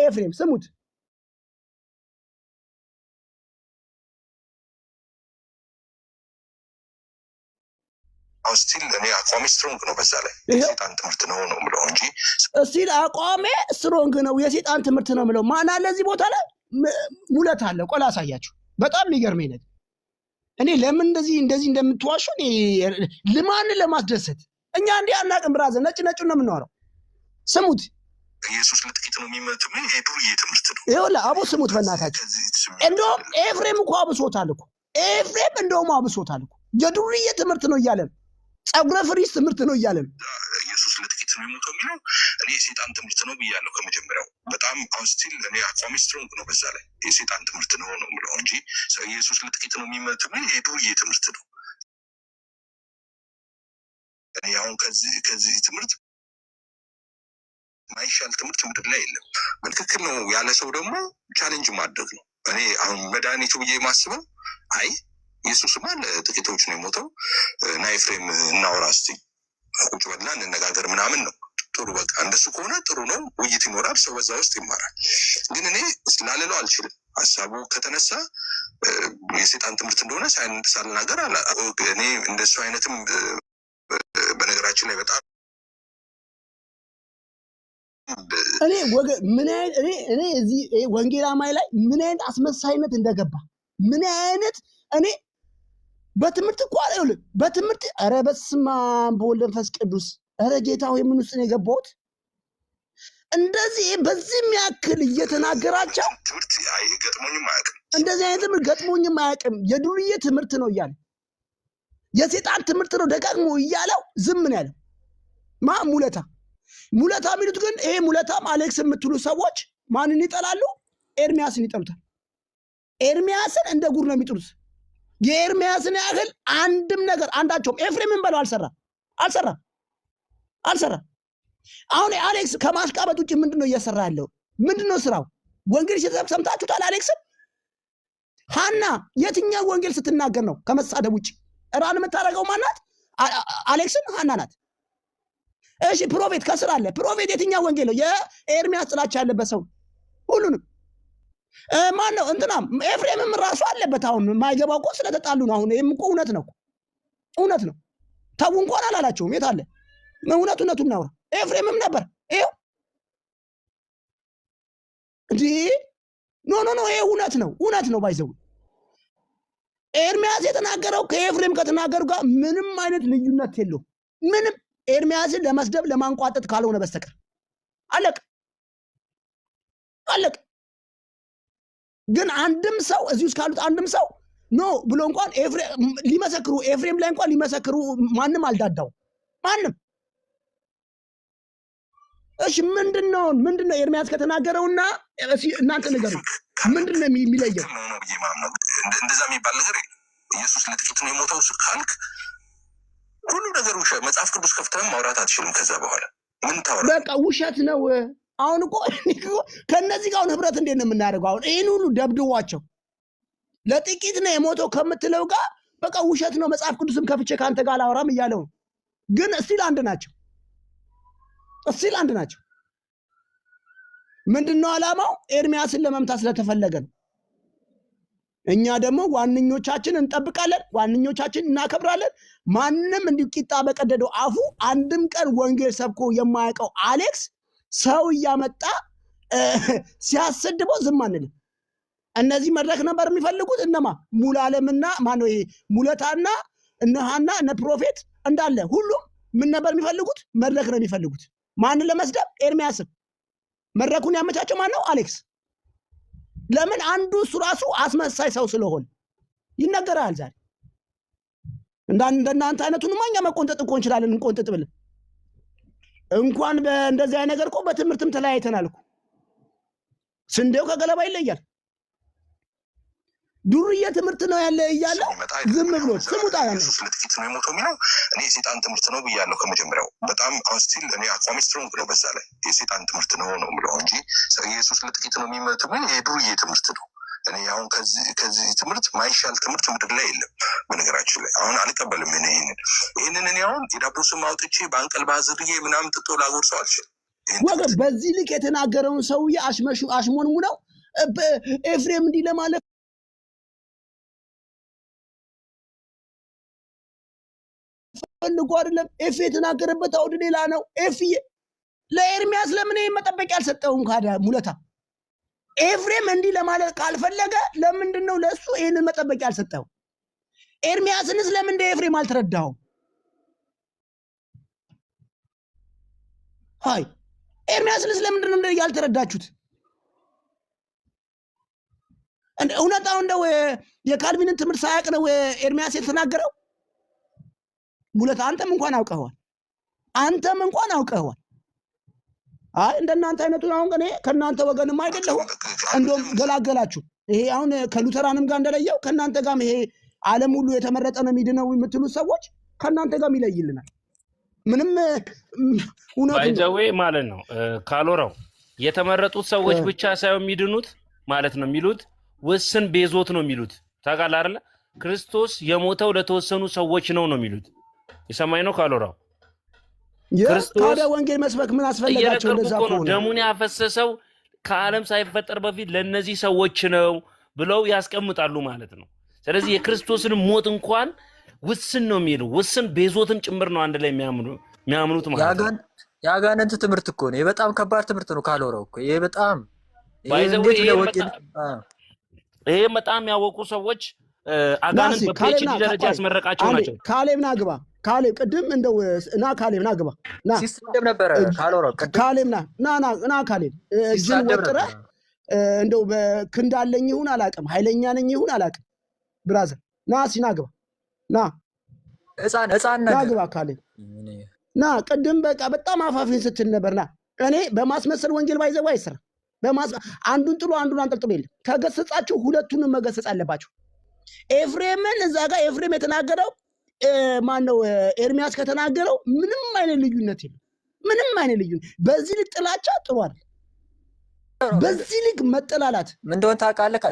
ኤፍሬም ስሙት ስቲል እኔ አቋሜ ስትሮንግ ነው በዛ ላይ የሰይጣን ትምህርት ነው የምለው እንጂ ስቲል አቋሜ ስትሮንግ ነው የሰይጣን ትምህርት ነው የምለው ማን አለ እዚህ ቦታ ላይ ሙለት አለ ቆላ አሳያችሁ በጣም የሚገርመኝ ነገር እኔ ለምን እንደዚህ እንደምትዋሹ እኔ ለማን ለማስደሰት እኛ እንዲህ አናቅም ብራዘር ነጭ ነው የምናወራው ስሙት ኢየሱስ ለጥቂት ነው የሚመጣው የዱርዬ ትምህርት ነው ይኸውልህ አቦ ስሙት በእናታችሁ እንደውም ኤፍሬም እኮ አብሶታል እኮ ኤፍሬም እንደውም አብሶታል እኮ የዱርዬ ትምህርት ነው እያለን ጸጉረ ፍሪስ ትምህርት ነው እያለን ኢየሱስ ለጥቂት ነው የሚሞተው የሚለው እኔ የሰይጣን ትምህርት ነው ብያለሁ ከመጀመሪያው በጣም አውስቲል እኔ አቋሜ ስትሮንግ ነው በዛ ላይ የሰይጣን ትምህርት ነው የምለው እንጂ ኢየሱስ ለጥቂት ነው የሚመጣው የዱርዬ ትምህርት ነው እኔ አሁን ከዚህ ትምህርት ማይሻል ትምህርት ምድር ላይ የለም በትክክል ነው ያለ ሰው ደግሞ ቻሌንጅ ማድረግ ነው እኔ አሁን መድኃኒቱ ብዬ ማስበው አይ ኢየሱስ ማለ ጥቂቶች ነው የሞተው እና ኤፍሬም እናውራ እስቲ ቁጭ ብለን እንነጋገር ምናምን ነው ጥሩ በቃ እንደሱ ከሆነ ጥሩ ነው ውይይት ይኖራል ሰው በዛ ውስጥ ይማራል ግን እኔ ስላለለው አልችልም ሐሳቡ ከተነሳ የሰይጣን ትምህርት እንደሆነ ሳልናገር እኔ እንደሱ አይነትም በነገራችን ላይ በጣም እኔ እኔ እዚህ ወንጌላማይ ላይ ምን አይነት አስመሳይነት እንደገባ ምን አይነት እኔ በትምህርት እኮ አይደል በትምህርት ኧረ በስመ አብ በወልድ መንፈስ ቅዱስ ኧረ ጌታ ሆይ ምን ውስጥ ነው የገባሁት እንደዚህ በዚህ የሚያክል እየተናገራቸው ትምህርት ገጥሞኝም አያውቅም እንደዚህ አይነት ትምህርት ገጥሞኝም አያውቅም የዱርዬ ትምህርት ነው እያለ የሰይጣን ትምህርት ነው ደጋግሞ እያለው ዝም ነው ያለው ሙለታ የሚሉት ግን ይሄ ሙለታም አሌክስ የምትሉ ሰዎች ማንን ይጠላሉ ኤርሚያስን ይጠሉታል ኤርሚያስን እንደ ጉር ነው የሚጥሉት የኤርሚያስን ያህል አንድም ነገር አንዳቸውም ኤፍሬምን በለው አልሰራ አሁን አሌክስ ከማሽቃበጥ ውጭ ምንድነው እየሰራ ያለው ምንድነው ስራው ወንጌል ሰምታችሁታል አሌክስን ሃና የትኛው ወንጌል ስትናገር ነው ከመሳደብ ውጭ ራን የምታደርገው ማናት አሌክስን ሃና ናት እሺ ፕሮፌት ከስራ አለ ፕሮፌት የትኛው ወንጌል ነው የኤርሚያስ ጥላቻ ያለበት ሰው ሁሉንም ማን ነው እንትናም ኤፍሬምም ራሱ አለበት አሁን ማይገባው እኮ ስለተጣሉ ነው አሁን ይሄም እኮ እውነት ነው ታው እንኳን አላላቸውም የት አለ እውነቱን እናውራ ኤፍሬምም ነበር ይሄው እንዴ ኖ ይሄ እውነት ነው ባይዘው ኤርሚያስ የተናገረው ከኤፍሬም ከተናገሩ ጋር ምንም አይነት ልዩነት የለው ምንም ኤርሚያስን ለመስደብ ለማንቋጠጥ ካልሆነ በስተቀር አለቅ ግን አንድም ሰው እዚህ ውስጥ ካሉት አንድም ሰው ኖ ብሎ እንኳን ኤፍሬም ላይ እንኳን ሊመሰክሩ ማንም አልዳዳው ማንም እሺ ምንድነው ኤርሚያስ ከተናገረውና እናንተ ነገሩ ምንድነው የሚለየው እንደዛ የሚባል ነገር ኢየሱስ ለጥቂት ነው የሞተው ካልክ ሁሉ ነገር ውሸት መጽሐፍ ቅዱስ ከፍተህ ማውራት አትችልም ከዛ በኋላ ምን ታወራ በቃ ውሸት ነው አሁን እኮ ከነዚህ ጋር ህብረት እንዴት ነው የምናደርገው አሁን ይሄን ሁሉ ደብድዋቸው ለጥቂት ነው የሞተው ከምትለው ጋር በቃ ውሸት ነው መጽሐፍ ቅዱስም ከፍቼ ካንተ ጋር አላወራም እያለው ግን እስቲል አንድ ናቸው ምንድነው ዓላማው ኤርሚያስን ለመምታት ስለተፈለገ ነው እኛ ደግሞ ዋንኞቻችን እንጠብቃለን ዋንኞቻችን እናከብራለን ማንንም እንዲቂጣ በቀደደው አፉ አንድም ቀን ወንጌል ሰብኮ የማያውቀው አሌክስ ሰው ያመጣ ሲያሰድበው ዝም አንልም እነዚህ መድረክ ነበር የሚፈልጉት እነማ ሙሉዓለምና ማነው ይሄ ሙለታና እነሃና እነ ፕሮፌት እንዳለ ሁሉም ምን ነበር የሚፈልጉት መድረክ ነው የሚፈልጉት ማንን ለመስደብ ኤርሚያስን መድረኩን ያመቻቸው ማን ነው አሌክስ ለምን አንዱ እሱ ራሱ አስመሳይ ሰው ስለሆነ ይነገራል ዛሬ እንደናንተ አይነቱን ማኛ መቆንጠጥ እኮ እንችላለን እንቆንጠጥ ብለን እንኳን በእንደዚህ አይነት ነገር እኮ በትምህርትም ተለያይተናል እኮ ስንዴው ከገለባ ይለያል ዱርዬ ትምህርት ነው ያለ እያለ ዝም ብሎ ስሙታ ኢየሱስ ለጥቂት ነው የሞተው የሚለው እኔ የሰይጣን ትምህርት ነው ብያለሁ ከመጀመሪያው በጣም አውስቲል እኔ አቋሜ ስትሮንግ ነው በዛ ላይ የሰይጣን ትምህርት ነው የምለው እንጂ ኢየሱስ ለጥቂት ነው የሚመጣው የዱርዬ ትምህርት ነው እኔ አሁን ከዚህ ትምህርት ማይሻል ትምህርት ምድር ላይ የለም በነገራችን ላይ አሁን አልቀበልም ይሄንን እኔ አሁን የዳቦ ስም አውጥቼ በአንቀልባ አዝርዬ ምናምን ጥጦ ላጎርሰው አልችልም ወገን በዚህ ልክ የተናገረውን ሰውዬ አሽሞንሙ ነው ኤፍሬም እንዲህ ለማለት ፈልጎ አይደለም። ኤፍ የተናገረበት አውድ ሌላ ነው። ኤፍዬ ለኤርሚያስ ለምን መጠበቂያ አልሰጠውም? ካዳ ሙለታ ኤፍሬም እንዲህ ለማለት ካልፈለገ ለምንድን ነው ለሱ ይሄንን መጠበቂያ አልሰጠው? ኤርሚያስንስ ለምን እንደ ኤፍሬም አልተረዳው? ሃይ ኤርሚያስንስ ለምንድን ነው ያልተረዳችሁት? እውነታው እንደው የካልቪንን ትምህርት ሳያቅ ነው ኤርሚያስ የተናገረው? ሙለታ አንተም እንኳን አውቀዋል። አይ እንደናንተ አይነቱን አሁን እኔ ከናንተ ወገንም አይደለሁም። እንደውም ገላገላችሁ። ይሄ አሁን ከሉተራንም ጋር እንደለየው ከናንተ ጋርም ይሄ ዓለም ሁሉ የተመረጠ ነው የሚድነው የምትሉት ሰዎች ከናንተ ጋርም ይለይልናል። ምንም ባይዘዌ ማለት ነው። ካሎራው የተመረጡት ሰዎች ብቻ ሳይሆን የሚድኑት ማለት ነው የሚሉት ውስን ቤዞት ነው የሚሉት። ታውቃለህ አይደለ? ክርስቶስ የሞተው ለተወሰኑ ሰዎች ነው የሚሉት። የሰማይ ነው ካሎራው። ክርስቶስ ወንጌል መስበክ ምን አስፈልጋቸው? እንደዛ ነው ደሙን ያፈሰሰው ከዓለም ሳይፈጠር በፊት ለነዚህ ሰዎች ነው ብለው ያስቀምጣሉ ማለት ነው። ስለዚህ የክርስቶስን ሞት እንኳን ውስን ነው የሚሉ ውስን ቤዞትም ጭምር ነው አንድ ላይ የሚያምኑት ማለት ነው። ያጋነንት ትምህርት እኮ ነው። በጣም ከባድ ትምህርት ነው ካሎራው እኮ ይሄ በጣም ይሄ በጣም ያወቁ ሰዎች አጋነንት በፒኤችዲ ደረጃ ያስመረቃቸው ናቸው። ካሌብ ና ግባ። ካሌብ ቅድም እንደው ካሌብ ና ግባ ና ሲስተም ነበር ካሎራው ቅድም ካሌብ ና ካሌብ እጅን ወጥረ እንደው በክንዳለኝ ይሁን አላቅም ኃይለኛ ነኝ ይሁን አላቅም ብራዘር ና ሲና ግባ ና ህፃን ና ግባ ካሌብ ና ቅድም በቃ በጣም አፋፊን ስትል ነበር። ና እኔ በማስመሰል ወንጌል ባይዘው አይሰራ አንዱን ጥሎ አንዱን አንጠልጥሎ የለም። ከገሰጻችሁ ሁለቱንም መገሰጽ አለባችሁ። ኤፍሬምን እዛ ጋር ኤፍሬም የተናገረው ማነው ኤርሚያስ ከተናገረው ምንም አይነት ልዩነት የለም። ምንም አይነት ልዩነት በዚህ ልክ ጥላቻ ጥሩ አይደል። በዚህ ልክ መጠላላት ምን እንደሆነ ታውቃለህ?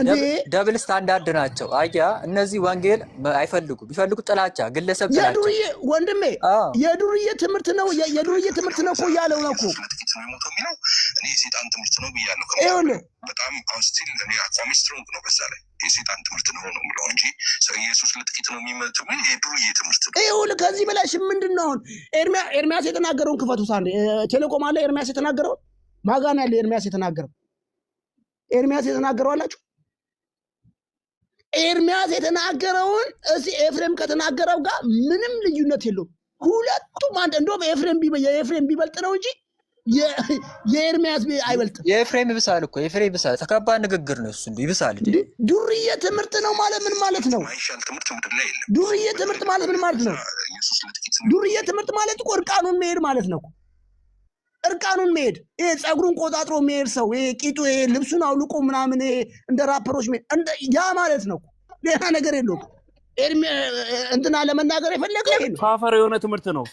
ደብል ስታንዳርድ ናቸው። አያ እነዚህ ወንጌል አይፈልጉ ቢፈልጉ ጥላቻ ግለሰብ ጥላቻ የዱርዬ ወንድሜ የዱርዬ ትምህርት ነው እኮ ያለው ነው እኮ እኔ የሰይጣን ትምህርት ነው ብያለሁ። በጣም አውስቲል እኔ አቋሚ ስትሮንግ ነው። በዛ ላይ የሰይጣን ትምህርት ነው የምለው እንጂ ኢየሱስ ለጥቂት ነው የሚመጡ የዱርዬ ትምህርት ነው። ይኸውልህ ከዚህ በላይ ምንድን ነው አሁን ኤርሚያስ የተናገረውን ክፈቱ። ሳንዴ ቴሌኮም አለ ኤርሚያስ የተናገረውን ማጋን ያለ ኤርሚያስ የተናገረው አላችሁ። ኤርሚያስ የተናገረውን እዚህ ኤፍሬም ከተናገረው ጋር ምንም ልዩነት የለውም። ሁለቱም አንድ። እንደውም የኤፍሬም ቢበልጥ ነው እንጂ የኤርሚያስ አይበልጥም። የኤፍሬም ይብሳል እኮ የኤፍሬም ይብሳል። ተከባድ ንግግር ነው እሱ ይብሳል። ዱርዬ ትምህርት ነው ማለት ምን ማለት ነው? ዱርዬ ትምህርት ማለት ምን ማለት ነው? ዱርዬ ትምህርት ማለት እኮ እርቃኑን መሄድ ማለት ነው። እርቃኑን መሄድ ይሄ ጸጉሩን ቆጣጥሮ መሄድ ሰው ይሄ ቂጡ ይሄ ልብሱን አውልቆ ምናምን እንደ ራፐሮች መሄድ ያ ማለት ነው። ሌላ ነገር የለውም። እንትና ለመናገር የፈለገው ይሄ ነው። ፋፈር የሆነ ትምህርት ነው።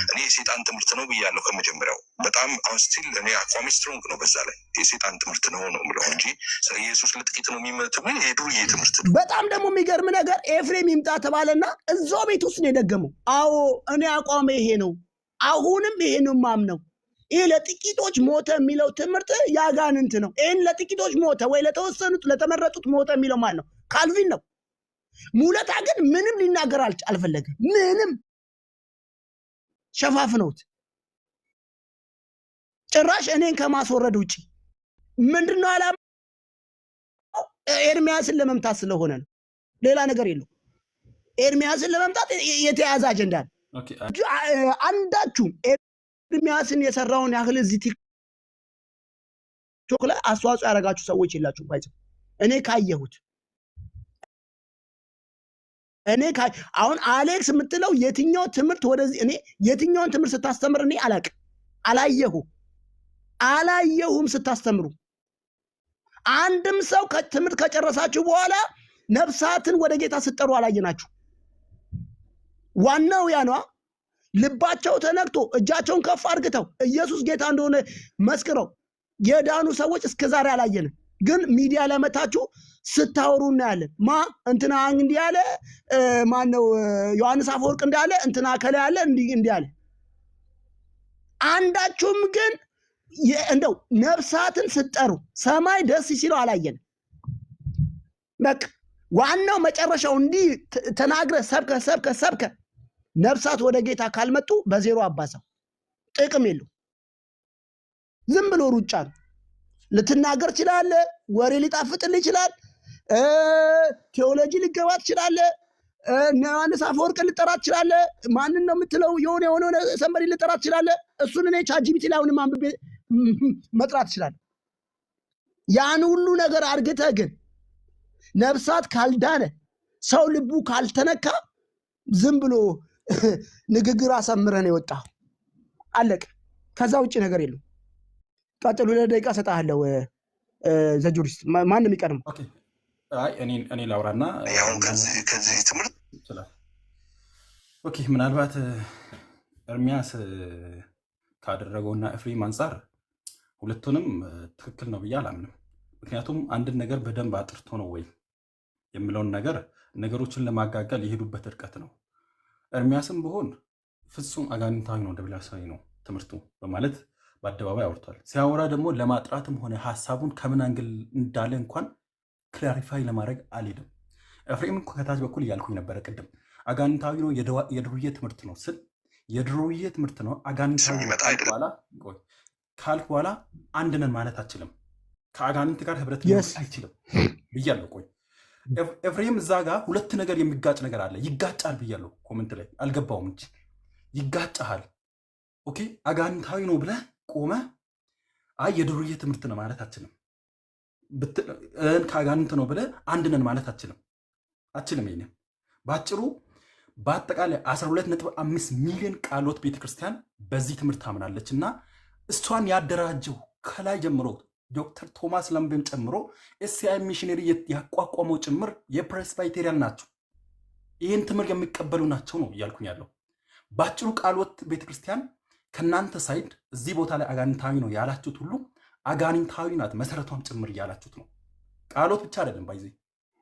እኔ የሰይጣን ትምህርት ነው ብያለሁ ከመጀመሪያው። በጣም አሁን ስቲል እኔ አቋሚ ስትሮንግ ነው። በዛ ላይ የሰይጣን ትምህርት ነው የምለው እንጂ ኢየሱስ ለጥቂት ነው የሚመጡ የዱርዬ ትምህርት ነው። በጣም ደግሞ የሚገርም ነገር ኤፍሬም ይምጣ ተባለና እዛው ቤት ውስጥ ነው የደገመው። አዎ እኔ አቋሜ ይሄ ነው። አሁንም ይሄንን ማምነው ይሄ ለጥቂቶች ሞተ የሚለው ትምህርት ያጋንንት ነው። ይሄን ለጥቂቶች ሞተ ወይ ለተወሰኑት ለተመረጡት ሞተ የሚለው ማለት ነው ካልቪን ነው። ሙለታ ግን ምንም ሊናገር አልፈለገም። ምንም ሸፋፍነውት ጭራሽ እኔን ከማስወረድ ውጪ ምንድነው ዓላማው? ኤርሚያስን ለመምታት ስለሆነ ነው። ሌላ ነገር የለው። ኤርሚያስን ለመምታት የተያዘ አጀንዳ ነው። አንዳችሁም ኤርሚያስን የሰራውን ያህል እዚህ ቲክቶክ ላይ አስተዋጽኦ ያደረጋችሁ ሰዎች የላችሁም። ባይዘ እኔ ካየሁት አሁን አሌክስ የምትለው የትኛው ትምህርት ወደዚህ እኔ የትኛውን ትምህርት ስታስተምር እኔ አላየሁም ስታስተምሩ። አንድም ሰው ትምህርት ከጨረሳችሁ በኋላ ነፍሳትን ወደ ጌታ ስትጠሩ አላየናችሁ። ዋናው ያ ነው። ልባቸው ተነክቶ እጃቸውን ከፍ አድርገው ኢየሱስ ጌታ እንደሆነ መስክረው የዳኑ ሰዎች እስከዛሬ አላየንም። ግን ሚዲያ ለመታችሁ ስታወሩ እናያለን። እንትና እንዲህ ያለ ማን ነው? ዮሐንስ አፈወርቅ እንዳለ እንትና ከለ ያለ እንዲህ ያለ አንዳችሁም ግን እንደው ነፍሳትን ስትጠሩ ሰማይ ደስ ሲለው አላየን። በቃ ዋናው መጨረሻው እንዲህ ተናግረ ሰብከ ነፍሳት ወደ ጌታ ካልመጡ በዜሮ አባሳው ጥቅም የለው። ዝም ብሎ ሩጫ ነው። ልትናገር ትችላለህ፣ ወሬ ሊጣፍጥልህ ይችላል፣ ቴዎሎጂ ሊገባ ትችላለህ፣ ዮሐንስ አፈወርቅ ልጠራ ትችላለህ፣ ማንን ነው የምትለው የሆነ ሰንበሪ ልጠራ ትችላለህ። እሱን እኔ ቻትጂፒቲ ላይ አሁንም አንብቤ መጥራት ትችላለህ። ያን ሁሉ ነገር አርግተህ ግን ነፍሳት ካልዳነ ሰው ልቡ ካልተነካ ዝም ብሎ ንግግር አሳምረን የወጣው አለቀ። ከዛ ውጭ ነገር የለም። ቀጥሉ። ለደቂቃ ሰጣለሁ። ዘጁሪስት ማንም ይቀርም። ኦኬ አይ እኔ ላውራና ያው ከዚህ ትምህርት ይችላል። ኦኬ ምናልባት ኤርሚያስ ካደረገውና ኤፍሬም አንጻር ሁለቱንም ትክክል ነው ብዬ አላምንም። ምክንያቱም አንድን ነገር በደንብ አጥርቶ ነው ወይ የሚለውን ነገር ነገሮችን ለማጋጋል የሄዱበት እርቀት ነው። ኤርሚያስም ቢሆን ፍጹም አጋንንታዊ ነው ደብላሳዊ ነው ትምህርቱ በማለት በአደባባይ አውርቷል። ሲያወራ ደግሞ ለማጥራትም ሆነ ሀሳቡን ከምን አንግል እንዳለ እንኳን ክላሪፋይ ለማድረግ አልሄድም። ኤፍሬም ከታች በኩል እያልኩኝ ነበረ ቅድም አጋንንታዊ ነው የድሩዬ ትምህርት ነው ስል የድሩዬ ትምህርት ነው አጋንንታዊ ካልክ በኋላ አንድ ነን ማለት አችልም። ከአጋንንት ጋር ህብረት አይችልም ብያለሁ። ቆይ ኤፍሬም እዛ ጋር ሁለት ነገር የሚጋጭ ነገር አለ። ይጋጫል ብያለሁ ኮመንት ላይ አልገባውም እንጂ ይጋጫል። ኦኬ አጋንንታዊ ነው ብለህ ቆመ አይ የድሩዬ ትምህርት ነው ማለት አችልም። ከአጋንንት ነው ብለህ አንድ ነን ማለት አችልም። ይሄን ባጭሩ በአጠቃላይ 12.5 ሚሊዮን ቃሎት ቤተክርስቲያን በዚህ ትምህርት ታምናለች እና እሷን ያደራጀው ከላይ ጀምሮ ዶክተር ቶማስ ለምቤን ጨምሮ ኤስሲአይ ሚሽነሪ ያቋቋመው ጭምር የፕሬስባይቴሪያን ናቸው። ይህን ትምህርት የሚቀበሉ ናቸው ነው እያልኩኝ ያለው። ባጭሩ ቃሎት ቤተክርስቲያን ከእናንተ ሳይድ እዚህ ቦታ ላይ አጋንንታዊ ነው ያላችሁት ሁሉ አጋንንታዊ ናት መሰረቷም ጭምር እያላችሁት ነው። ቃሎት ብቻ አይደለም ባይዜ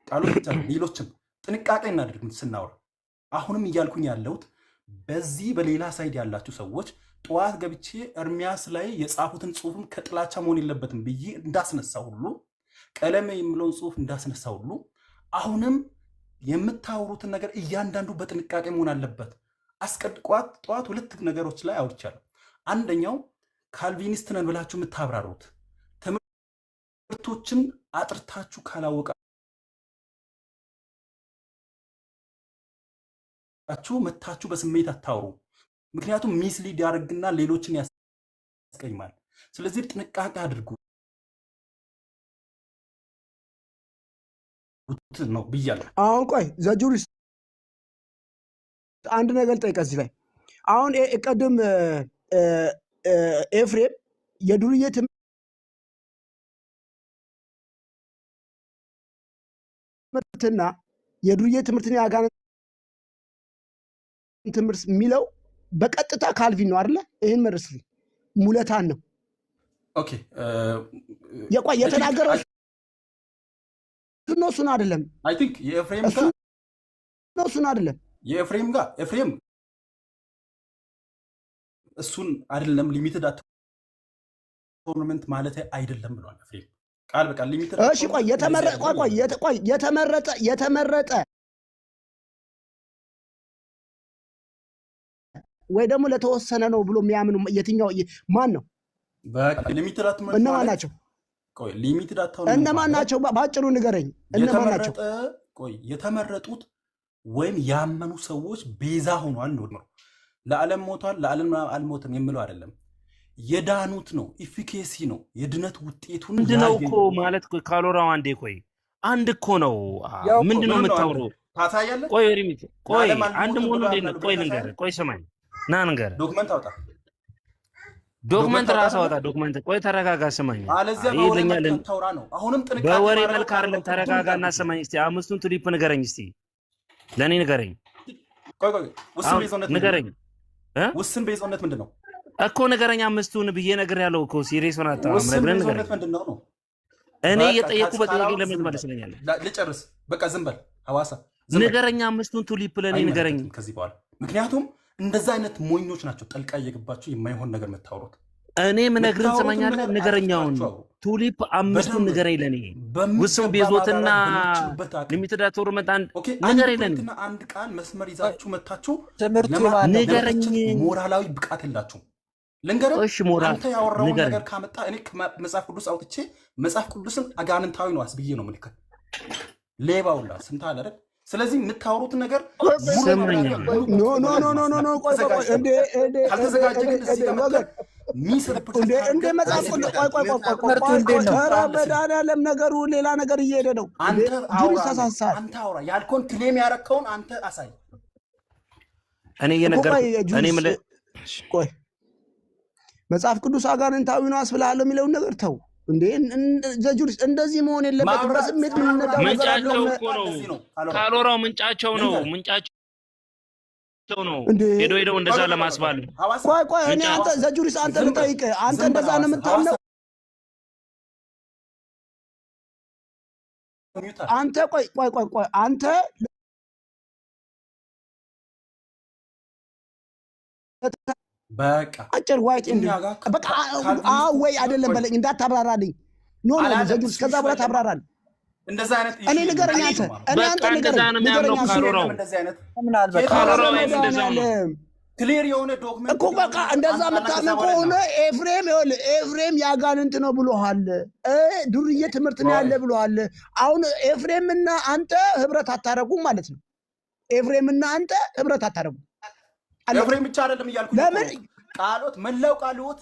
ቃሎት ብቻ ሌሎችም ጥንቃቄ እናደርግ ስናወራ። አሁንም እያልኩኝ ያለሁት በዚህ በሌላ ሳይድ ያላችሁ ሰዎች ጠዋት ገብቼ ኤርሚያስ ላይ የጻፉትን ጽሁፍም ከጥላቻ መሆን የለበትም ብዬ እንዳስነሳ ሁሉ ቀለም የሚለውን ጽሁፍ እንዳስነሳ ሁሉ አሁንም የምታወሩትን ነገር እያንዳንዱ በጥንቃቄ መሆን አለበት። ጠዋት ሁለት ነገሮች ላይ አውርቻለሁ። አንደኛው ካልቪኒስት ነን ብላችሁ የምታብራሩት ትምህርቶችን አጥርታችሁ ካላወቃችሁ መታችሁ በስሜት አታውሩ። ምክንያቱም ሚስሊድ ያደርግና ሌሎችን ያስቀይማል። ስለዚህ ጥንቃቄ አድርጉ ነው ብያለሁ። አሁን ቆይ ዘጁሪስት አንድ ነገር ጠይቀህ እዚህ ላይ አሁን ቀደም ኤፍሬም የዱርዬ ትምህርትና የዱርዬ ትምህርትን ያጋንንት ትምህርት የሚለው በቀጥታ ካልቪን ነው አይደለ? ይሄን መርስልኝ ሙለታን ነው። ኦኬ የቆይ የተናገረው ነው እሱን አይደለም። አይ ቲንክ የኤፍሬም ጋር ነው እሱን አይደለም። የኤፍሬም ጋር ኤፍሬም እሱን አይደለም ሊሚትድ ቶርናመንት ማለት አይደለም ብሏል ኤፍሬም ቃል በቃል ሊሚትድ። እሺ ቆይ የተመረጠ ወይ ደግሞ ለተወሰነ ነው ብሎ የሚያምኑ የትኛው ማን ነው? በቃ ሊሚትድ አትመረጥ። እነማን ናቸው? ቆይ ሊሚትድ አትሆነ እነማን ናቸው? ባጭሩ ንገረኝ። እነማን ናቸው? ቆይ የተመረጡት ወይም ያመኑ ሰዎች ቤዛ ሆኗል ነው። ለዓለም ሞቷል ለዓለም አልሞተም የሚለው አይደለም። የዳኑት ነው ኢፊኬሲ ነው የድነት ውጤቱን ምንድነው እኮ ማለት ካሎራው አንዴ ቆይ አንድ እኮ ነው። ምንድነው የምታወራው? ታታያለህ። ቆይ ሪሚት ቆይ አንድ ሞሉ ነው። ቆይ ልንገርህ። ቆይ ስማኝ ና ንገርህ። ዶክመንት አውጣ። ዶክመንት ራስ አውጣ። ዶክመንት ቆይ ተረጋጋ ስማኝ። ይሄኛልን ታውራ ነው። አሁንም ጥንቃቄ በወሬ መልክ አይደለም። ተረጋጋና ስማኝ እስቲ። አምስቱን ቱሊፕ ንገረኝ እስቲ ለኔ ንገረኝ። ቆይ ውስን ቤዞነት ንገረኝ። ውስን ቤዞነት ምንድነው እኮ ንገረኝ። አምስቱን ብዬ ነገር ያለው እኮ ሲሪየስ ሆነ አጣ ምንም ንገረኝ። ምንድነው ነው እኔ የጠየቁ በጥያቄ ለምን ትመልስልኛለህ? ልጨርስ በቃ ዝም በል ሐዋሳ ንገረኝ። አምስቱን ቱሊፕ ለኔ ንገረኝ። ከዚህ በኋላ ምክንያቱም እንደዛ አይነት ሞኞች ናቸው ጠልቃ እየገባችሁ የማይሆን ነገር የምታወሩት። እኔ ምነግርህ ትሰማኛለህ? ንገረኛውን ቱሊፕ 5ቱን ንገረኝ ለኔ ውስን ቤዞትና ሊሚትድ ቶርመንት ንገረኝ ለኔ። አንድ ቃል መስመር ይዛችሁ መታችሁ ንገረኝ። ሞራላዊ ብቃት የላችሁም። ልንገርህ፣ አንተ ያወራውን ነገር ካመጣ እኔ መጽሐፍ ቅዱስ አውጥቼ መጽሐፍ ቅዱስን አጋንንታዊ ነው አስብዬ ነው ምልክት ሌባውላ ስንት አለ አይደል? ስለዚህ የምታወሩት ነገር ካልተዘጋጀ ግን እዚህ ጋር እንደ መጽሐፍ መድኃኒዓለም ነገሩ ሌላ ነገር እየሄደ ነው። አንተ አውራ ያልከውን ክሌም ያረከውን አንተ አሳይ። እኔ እየነገርኩህ ቆይ መጽሐፍ ቅዱስ አጋንንታዊ ነው አስብልሃለሁ የሚለውን ነገር ተው እንዴ። ዘጁሪስ እንደዚህ መሆን የለበትም። በስሜት ምን ነገር ምንጫቸው እኮ ነው ካልወራው ምንጫቸው ነው ሄዶ እንደዛ ለማስባል ቆይ እኔ አንተ ዘጁሪስ አንተ ልጠይቅህ፣ አንተ እንደዛ ነው የምታምነው? አንተ ቆይ አንተ በቃ አጭር ዋይት በቃ ወይ አይደለም በለኝ፣ እንዳታብራራልኝ። ኖ ዘጁሪስ ከዛ በኋላ ታብራራለህ። እንደዛ አይነት እኔ ንገረኝ አንተ ንገረኝ ክሊር የሆነ ዶክመንት እኮ በቃ እንደዛ የምታምን ከሆነ ኤፍሬም ያጋንንት ነው ብሎሃል። ዱርዬ ትምህርት ነው ያለ ብሎሃል። አሁን ኤፍሬምና አንተ ህብረት አታረጉም ማለት ነው። ኤፍሬምና አንተ ህብረት አታረጉም። ኤፍሬም ብቻ አይደለም እያልኩ ለምን ቃሎት መላው ቃሎት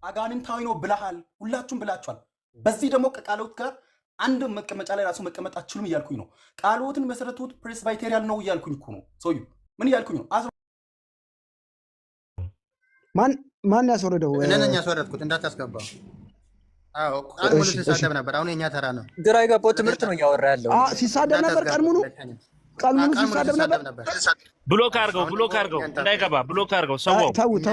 አጋንንታዊ ነው ብለሃል። ሁላችሁም ብላችኋል። በዚህ ደግሞ ከቃሎት ጋር አንድ መቀመጫ ላይ ራሱ መቀመጥ አትችሉም እያልኩኝ ነው። ቃሎትን መሰረቱት ፕሬስባይቴሪያል ነው እያልኩኝ እኮ ነው። ሰውዬ ምን እያልኩኝ ነው? ማን ያስወረደው? እኔ ነኝ ያስወረድኩት፣ እንዳታስገባ። አዎ ቃል ሙሉ ሲሳደብ ነበር። አሁን የኛ ተራ ነው። ግራ የገባው ትምህርት ነው እያወራ ያለው። ሲሳደብ ነበር ቀን ሙሉ ሲሳደብ ነበር። ብሎክ አድርገው እንዳይገባ ብሎክ አድርገው። ሰው ተውት።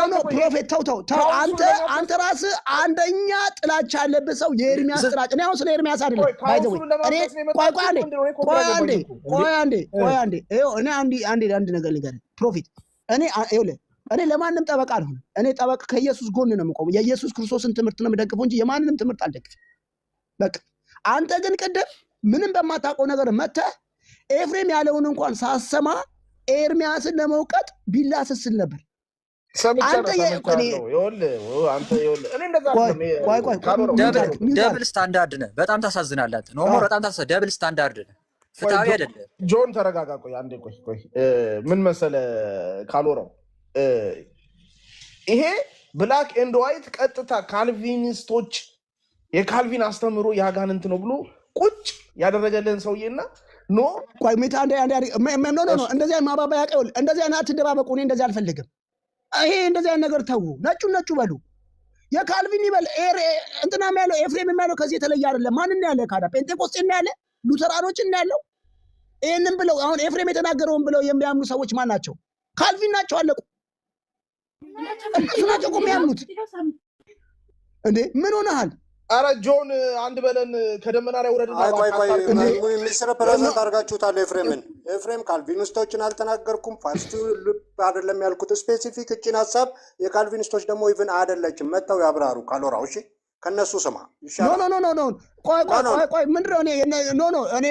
ኖ ፕሮፌት ተው። አንተ ራስህ አንደኛ ጥላቻ ያለብህ ሰው የኤርሚያስ ጥላቻ። እኔ አሁን ስለ ኤርሚያስ አይደለም ባይዘው እኔ አንድ ነገር ልንገርህ ፕሮፌት። እኔ ለማንም ጠበቃ አልሆንም። እኔ ጠበቃ ከኢየሱስ ጎን ነው የምቆመው። የኢየሱስ ክርስቶስን ትምህርት ነው የምደግፈው እንጂ የማንንም ትምህርት አልደግፍም። በቃ አንተ ግን ቅድም ምንም በማታውቀው ነገር መተህ ኤፍሬም ያለውን እንኳን ሳሰማ ኤርሚያስን ለመውቀጥ ቢላ ስስል ነበር። ደብል ስታንዳርድ ነህ። በጣም ታሳዝናለህ። ኖሞር በጣም ደብል ስታንዳርድ ነህ። ፍትሃዊ አይደለም። ጆን ተረጋጋ። ቆይ አንዴ ቆይ ምን መሰለህ ካልወራው ይሄ ብላክ ኤንድ ዋይት ቀጥታ ካልቪኒስቶች የካልቪን አስተምሮ ያጋንንት ነው ብሎ ቁጭ ያደረገልን ሰውዬና ኖ ቆይ ሜታ እንደዚህ ማባባያ ቀውል እንደዚህ አይነት አትደባበቁ። እኔ እንደዚህ አልፈልግም። ይሄ እንደዚህ አይነት ነገር ተው። ነጩ በሉ። የካልቪን ይበል እንትናም ያለው ኤፍሬም ያለው ከዚህ የተለየ አይደለም። ማንን ያለ ካዳ ጴንጤቆስጤ ያለ ሉተራኖች ያለው ይሄንን ብለው አሁን ኤፍሬም የተናገረውን ብለው የሚያምኑ ሰዎች ማን ናቸው? ካልቪን ናቸው። አለቁ። እነሱ ናቸው እኮ የሚያምኑት። እንዴ ምን ሆነሃል? አረ ጆን አንድ በለን ከደመና ላይ ወረድና ሚኒስትር ፕሬዝዳንት አድርጋችሁታል ኤፍሬም ካልቪኒስቶችን አልተናገርኩም። ፋስቱ አይደለም ያልኩት ስፔሲፊክ እቺን ሀሳብ የካልቪኒስቶች ደግሞ ኢቭን አይደለችም። መተው ያብራሩ ካልወራው። እሺ ከነሱ ስማ ይሻላል። ኖ ቆይ ምንድነው? እኔ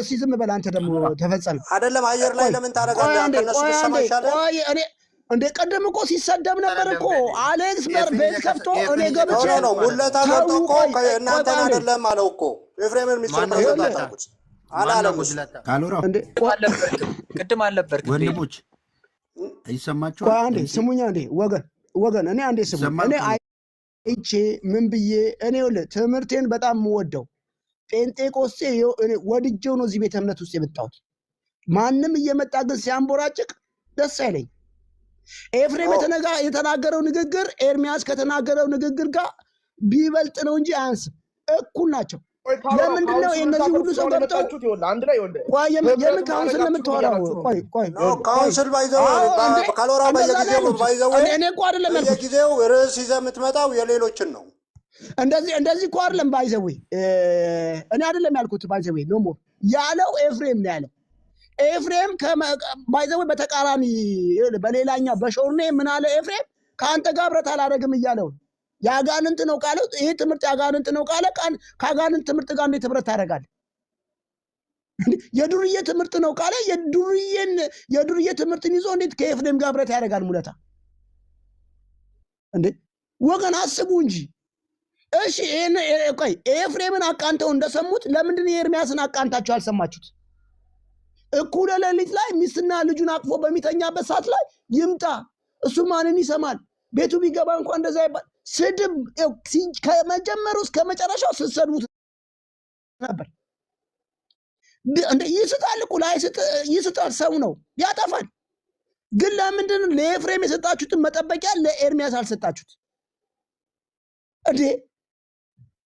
ሲዝም በል አንተ ደግሞ ተፈጸመ አይደለም። አየር ላይ ለምን ታረጋለህ? ከነሱ ስማ ይሻላል። እኔ እንደ ቀደም እኮ ሲሰደብ ነበር እኮ አሌክስ ቤት ከፍቶ እኔ ገብቼ ነው ሙለታ ገብቶ እኮ እናንተን አይደለም አለው እኮ ኤፍሬምን ሚኒስትር ፕሬዝዳንት አታውቁት አላለም። ካልወራው ቅድም አልነበርክ ወንድሞች ይሰማችኋል? አንዴ ስሙኛ እንዴ ወገን እኔ አንዴ ስሙ። እኔ አይቼ ምን ብዬ እኔ ትምህርቴን በጣም የምወደው ጴንጤቆስጤ ወድጄው ነው እዚህ ቤተ እምነት ውስጥ የመጣሁት። ማንም እየመጣ ግን ሲያንቦራጭቅ ደስ አይለኝ። ኤፍሬም የተናገረው ንግግር ኤርሚያስ ከተናገረው ንግግር ጋር ቢበልጥ ነው እንጂ አያንስም። እኩል ናቸው። ለምንድነው የነዚህ ሁሉ ሰው ገብተው የምን ካውንስል ለምትወራው? ካውንስል ባይዘው ካልወራው ባይዘው እኔ እኮ አይደለም በየጊዜው ርዕስ ይዘህ የምትመጣው የሌሎችን ነው። እንደዚህ እኮ አይደለም ባይዘው እኔ አይደለም ያልኩት ባይዘው ኖ ሞር ያለው ኤፍሬም ነው ያለው። ኤፍሬም ባይዘው በተቃራኒ በሌላኛው በሾርኔ ምን አለ ኤፍሬም ከአንተ ጋር ብረት አላደርግም እያለው ያጋንንት ነው ካለው ይሄ ትምህርት ያጋንንት ነው ካለ ካጋንንት ትምህርት ጋር እንዴት ብረት ታደርጋለህ? የዱርዬ ትምህርት ነው ካለ የዱርዬ ትምህርትን ይዞ እንዴት ከኤፍሬም ጋር ብረት ያደርጋል? ሙለታ እንዴ ወገን አስቡ እንጂ። እሺ ቆይ ኤፍሬምን አቃንተው እንደሰሙት ለምንድን ነው ኤርሚያስን አቃንታችሁ አልሰማችሁት? እኩለ ሌሊት ላይ ሚስትና ልጁን አቅፎ በሚተኛበት ሰዓት ላይ ይምጣ እሱ ማንን ይሰማል? ቤቱ ቢገባ እንኳን እንደዛ ይባል። ስድብ ከመጀመሩ እስከ መጨረሻው ስትሰድቡት ነበር። ይስጣል እኮ ይስጣል፣ ሰው ነው ያጠፋል። ግን ለምንድን ነው ለኤፍሬም የሰጣችሁትን መጠበቂያ ለኤርሚያስ አልሰጣችሁት እንዴ?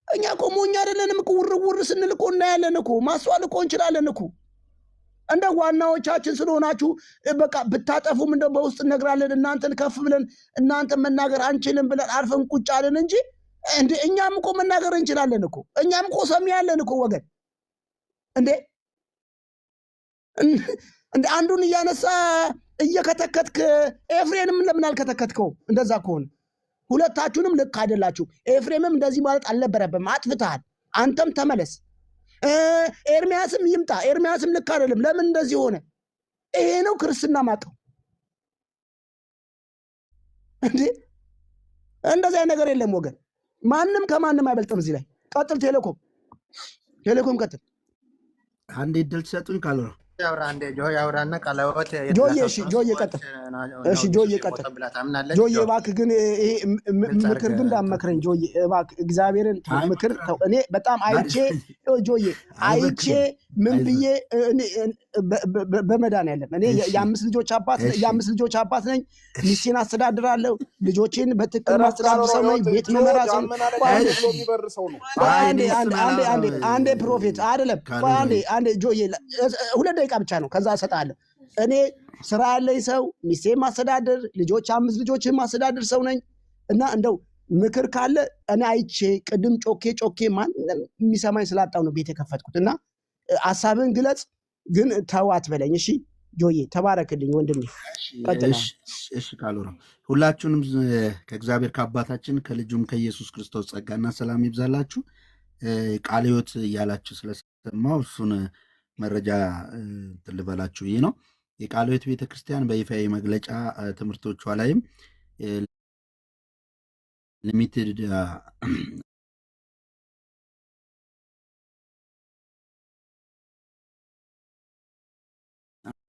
እኛ እኮ ሞኝ አይደለንም እኮ ውርውር ስንል እኮ እናያለን እኮ ማስተዋል እኮ እንችላለን እኮ። እንደ ዋናዎቻችን ስለሆናችሁ በቃ ብታጠፉም እንደው በውስጥ እነግራለን። እናንተን ከፍ ብለን እናንተን መናገር አንችልም ብለን አርፈን ቁጭ አለን እንጂ እኛም እኮ መናገር እንችላለን እኮ። እኛም እኮ ሰሚ ያለን እኮ ወገን እንዴ አንዱን እያነሳ እየከተከትክ ኤፍሬምም ለምን አልከተከትከው? እንደዛ ከሆነ ሁለታችሁንም ልክ አይደላችሁ። ኤፍሬምም እንደዚህ ማለት አልነበረብህም፣ አጥፍተሃል። አንተም ተመለስ። ኤርሚያስም ይምጣ፣ ኤርሚያስም ልክ አይደለም፣ ለምን እንደዚህ ሆነ? ይሄ ነው ክርስትና ማቀው እንዴ? እንደዚህ አይነት ነገር የለም ወገን። ማንም ከማንም አይበልጥም እዚህ ላይ። ቀጥል። ቴሌኮም ቀጥል። አንዴ እድል ትሰጡኝ ካልሆነ ጆዬ ቀጥል። እሺ ጆዬ ቀጥል። ጆዬ እባክህ ግን ይሄ ምክር ግን እንዳትመክረኝ ጆዬ እባክህ እግዚአብሔርን ምክር ተው። እኔ በጣም ጆዬ አይቼ ምን ብዬ በመድኃኒዓለም እኔ የአምስት ልጆች አባት ነኝ። ሚስቴን አስተዳድራለሁ። ልጆቼን በትክክል ማስተዳድር ሰው ነኝ። ቤት መመራ ሰው ነው። አንዴ ፕሮፌት አይደለም። አንዴ ጆዬ 2 ደቂቃ ብቻ ነው፣ ከዛ እሰጥሃለሁ። እኔ ስራ ያለኝ ሰው፣ ሚስቴን ማስተዳድር፣ አምስት ልጆችን ማስተዳድር ሰው ነኝ እና እንደው ምክር ካለ እኔ አይቼ ቅድም ጮኬ ማንም የሚሰማኝ ስላጣው ነው ቤት የከፈትኩት እና ሐሳብን ግለጽ፣ ግን ተው አትበለኝ። እሺ ጆዬ ተባረክልኝ ወንድሜ። እሺ ካልሆነ ሁላችሁንም ከእግዚአብሔር ከአባታችን ከልጁም ከኢየሱስ ክርስቶስ ጸጋና ሰላም ይብዛላችሁ። ቃለ ሕይወት እያላችሁ ስለሰማው እሱን መረጃ ትልበላችሁ። ይህ ነው የቃለ ሕይወት ቤተክርስቲያን በይፋዊ መግለጫ ትምህርቶቿ ላይም ሊሚትድ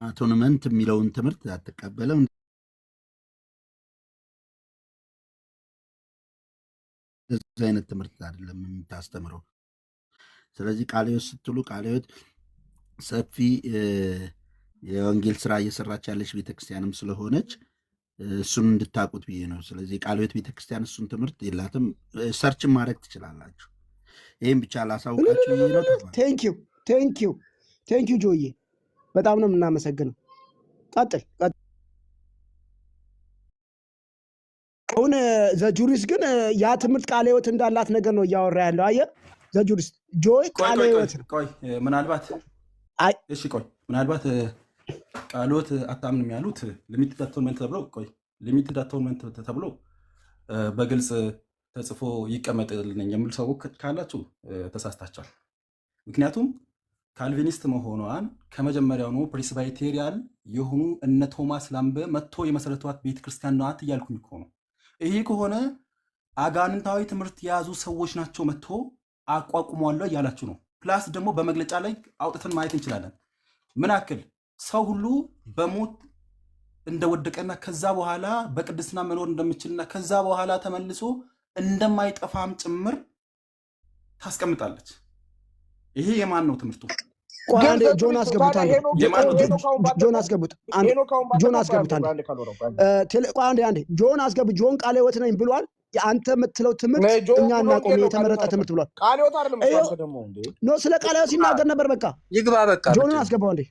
አቶንመንት የሚለውን ትምህርት አትቀበለም። እንደዚህ አይነት ትምህርት አይደለም የምታስተምረው። ስለዚህ ቃለ ሕይወት ስትሉ ቃለ ሕይወት ሰፊ የወንጌል ስራ እየሰራች ያለች ቤተክርስቲያንም ስለሆነች እሱን እንድታቁት ብዬ ነው። ስለዚህ ቃለ ሕይወት ቤተክርስቲያን እሱን ትምህርት የላትም። ሰርችን ማድረግ ትችላላችሁ። ይህም ብቻ ላሳውቃችሁ ብዬ ነው። ቴንኪው ጆዬ፣ በጣም ነው የምናመሰግነው። ቀጥል። አሁን ዘጁሪስት ግን ያ ትምህርት ቃለ ሕይወት እንዳላት ነገር ነው እያወራ ያለው። አየህ ዘጁሪስት ጆይ ቃለ ሕይወት ምናልባት ቃለ ሕይወት አታምንም ያሉት ሊሚትድ አቶንመንት ተብሎ በግልጽ ተጽፎ ይቀመጥልኝ የሚሉ ሰዎች ካላችሁ ተሳስታችኋል። ምክንያቱም ካልቪኒስት መሆኗን ከመጀመሪያውኑ ፕሬስባይቴሪያል የሆኑ እነ ቶማስ ላምበ መጥቶ የመሰረቷት ቤተክርስቲያን ናት እያልኩኝ እኮ ነው። ይሄ ከሆነ አጋንንታዊ ትምህርት የያዙ ሰዎች ናቸው መጥቶ አቋቁሟለሁ እያላችሁ ነው። ፕላስ ደግሞ በመግለጫ ላይ አውጥተን ማየት እንችላለን ምን ያክል ሰው ሁሉ በሞት እንደወደቀና ከዛ በኋላ በቅድስና መኖር እንደምችልና ከዛ በኋላ ተመልሶ እንደማይጠፋም ጭምር ታስቀምጣለች። ይሄ የማን ነው ትምህርቱ? ጆን አስገቡት። ጆን አስገቡ። ጆን ቃለ ሕይወት ነኝ ብሏል። አንተ የምትለው ትምህርት እኛ እናቆም፣ የተመረጠ ትምህርት ብሏል። ስለ ቃለ ሕይወት ሲናገር ነበር። በቃ ይግባ። በቃ ጆንን አስገባው። እንዴ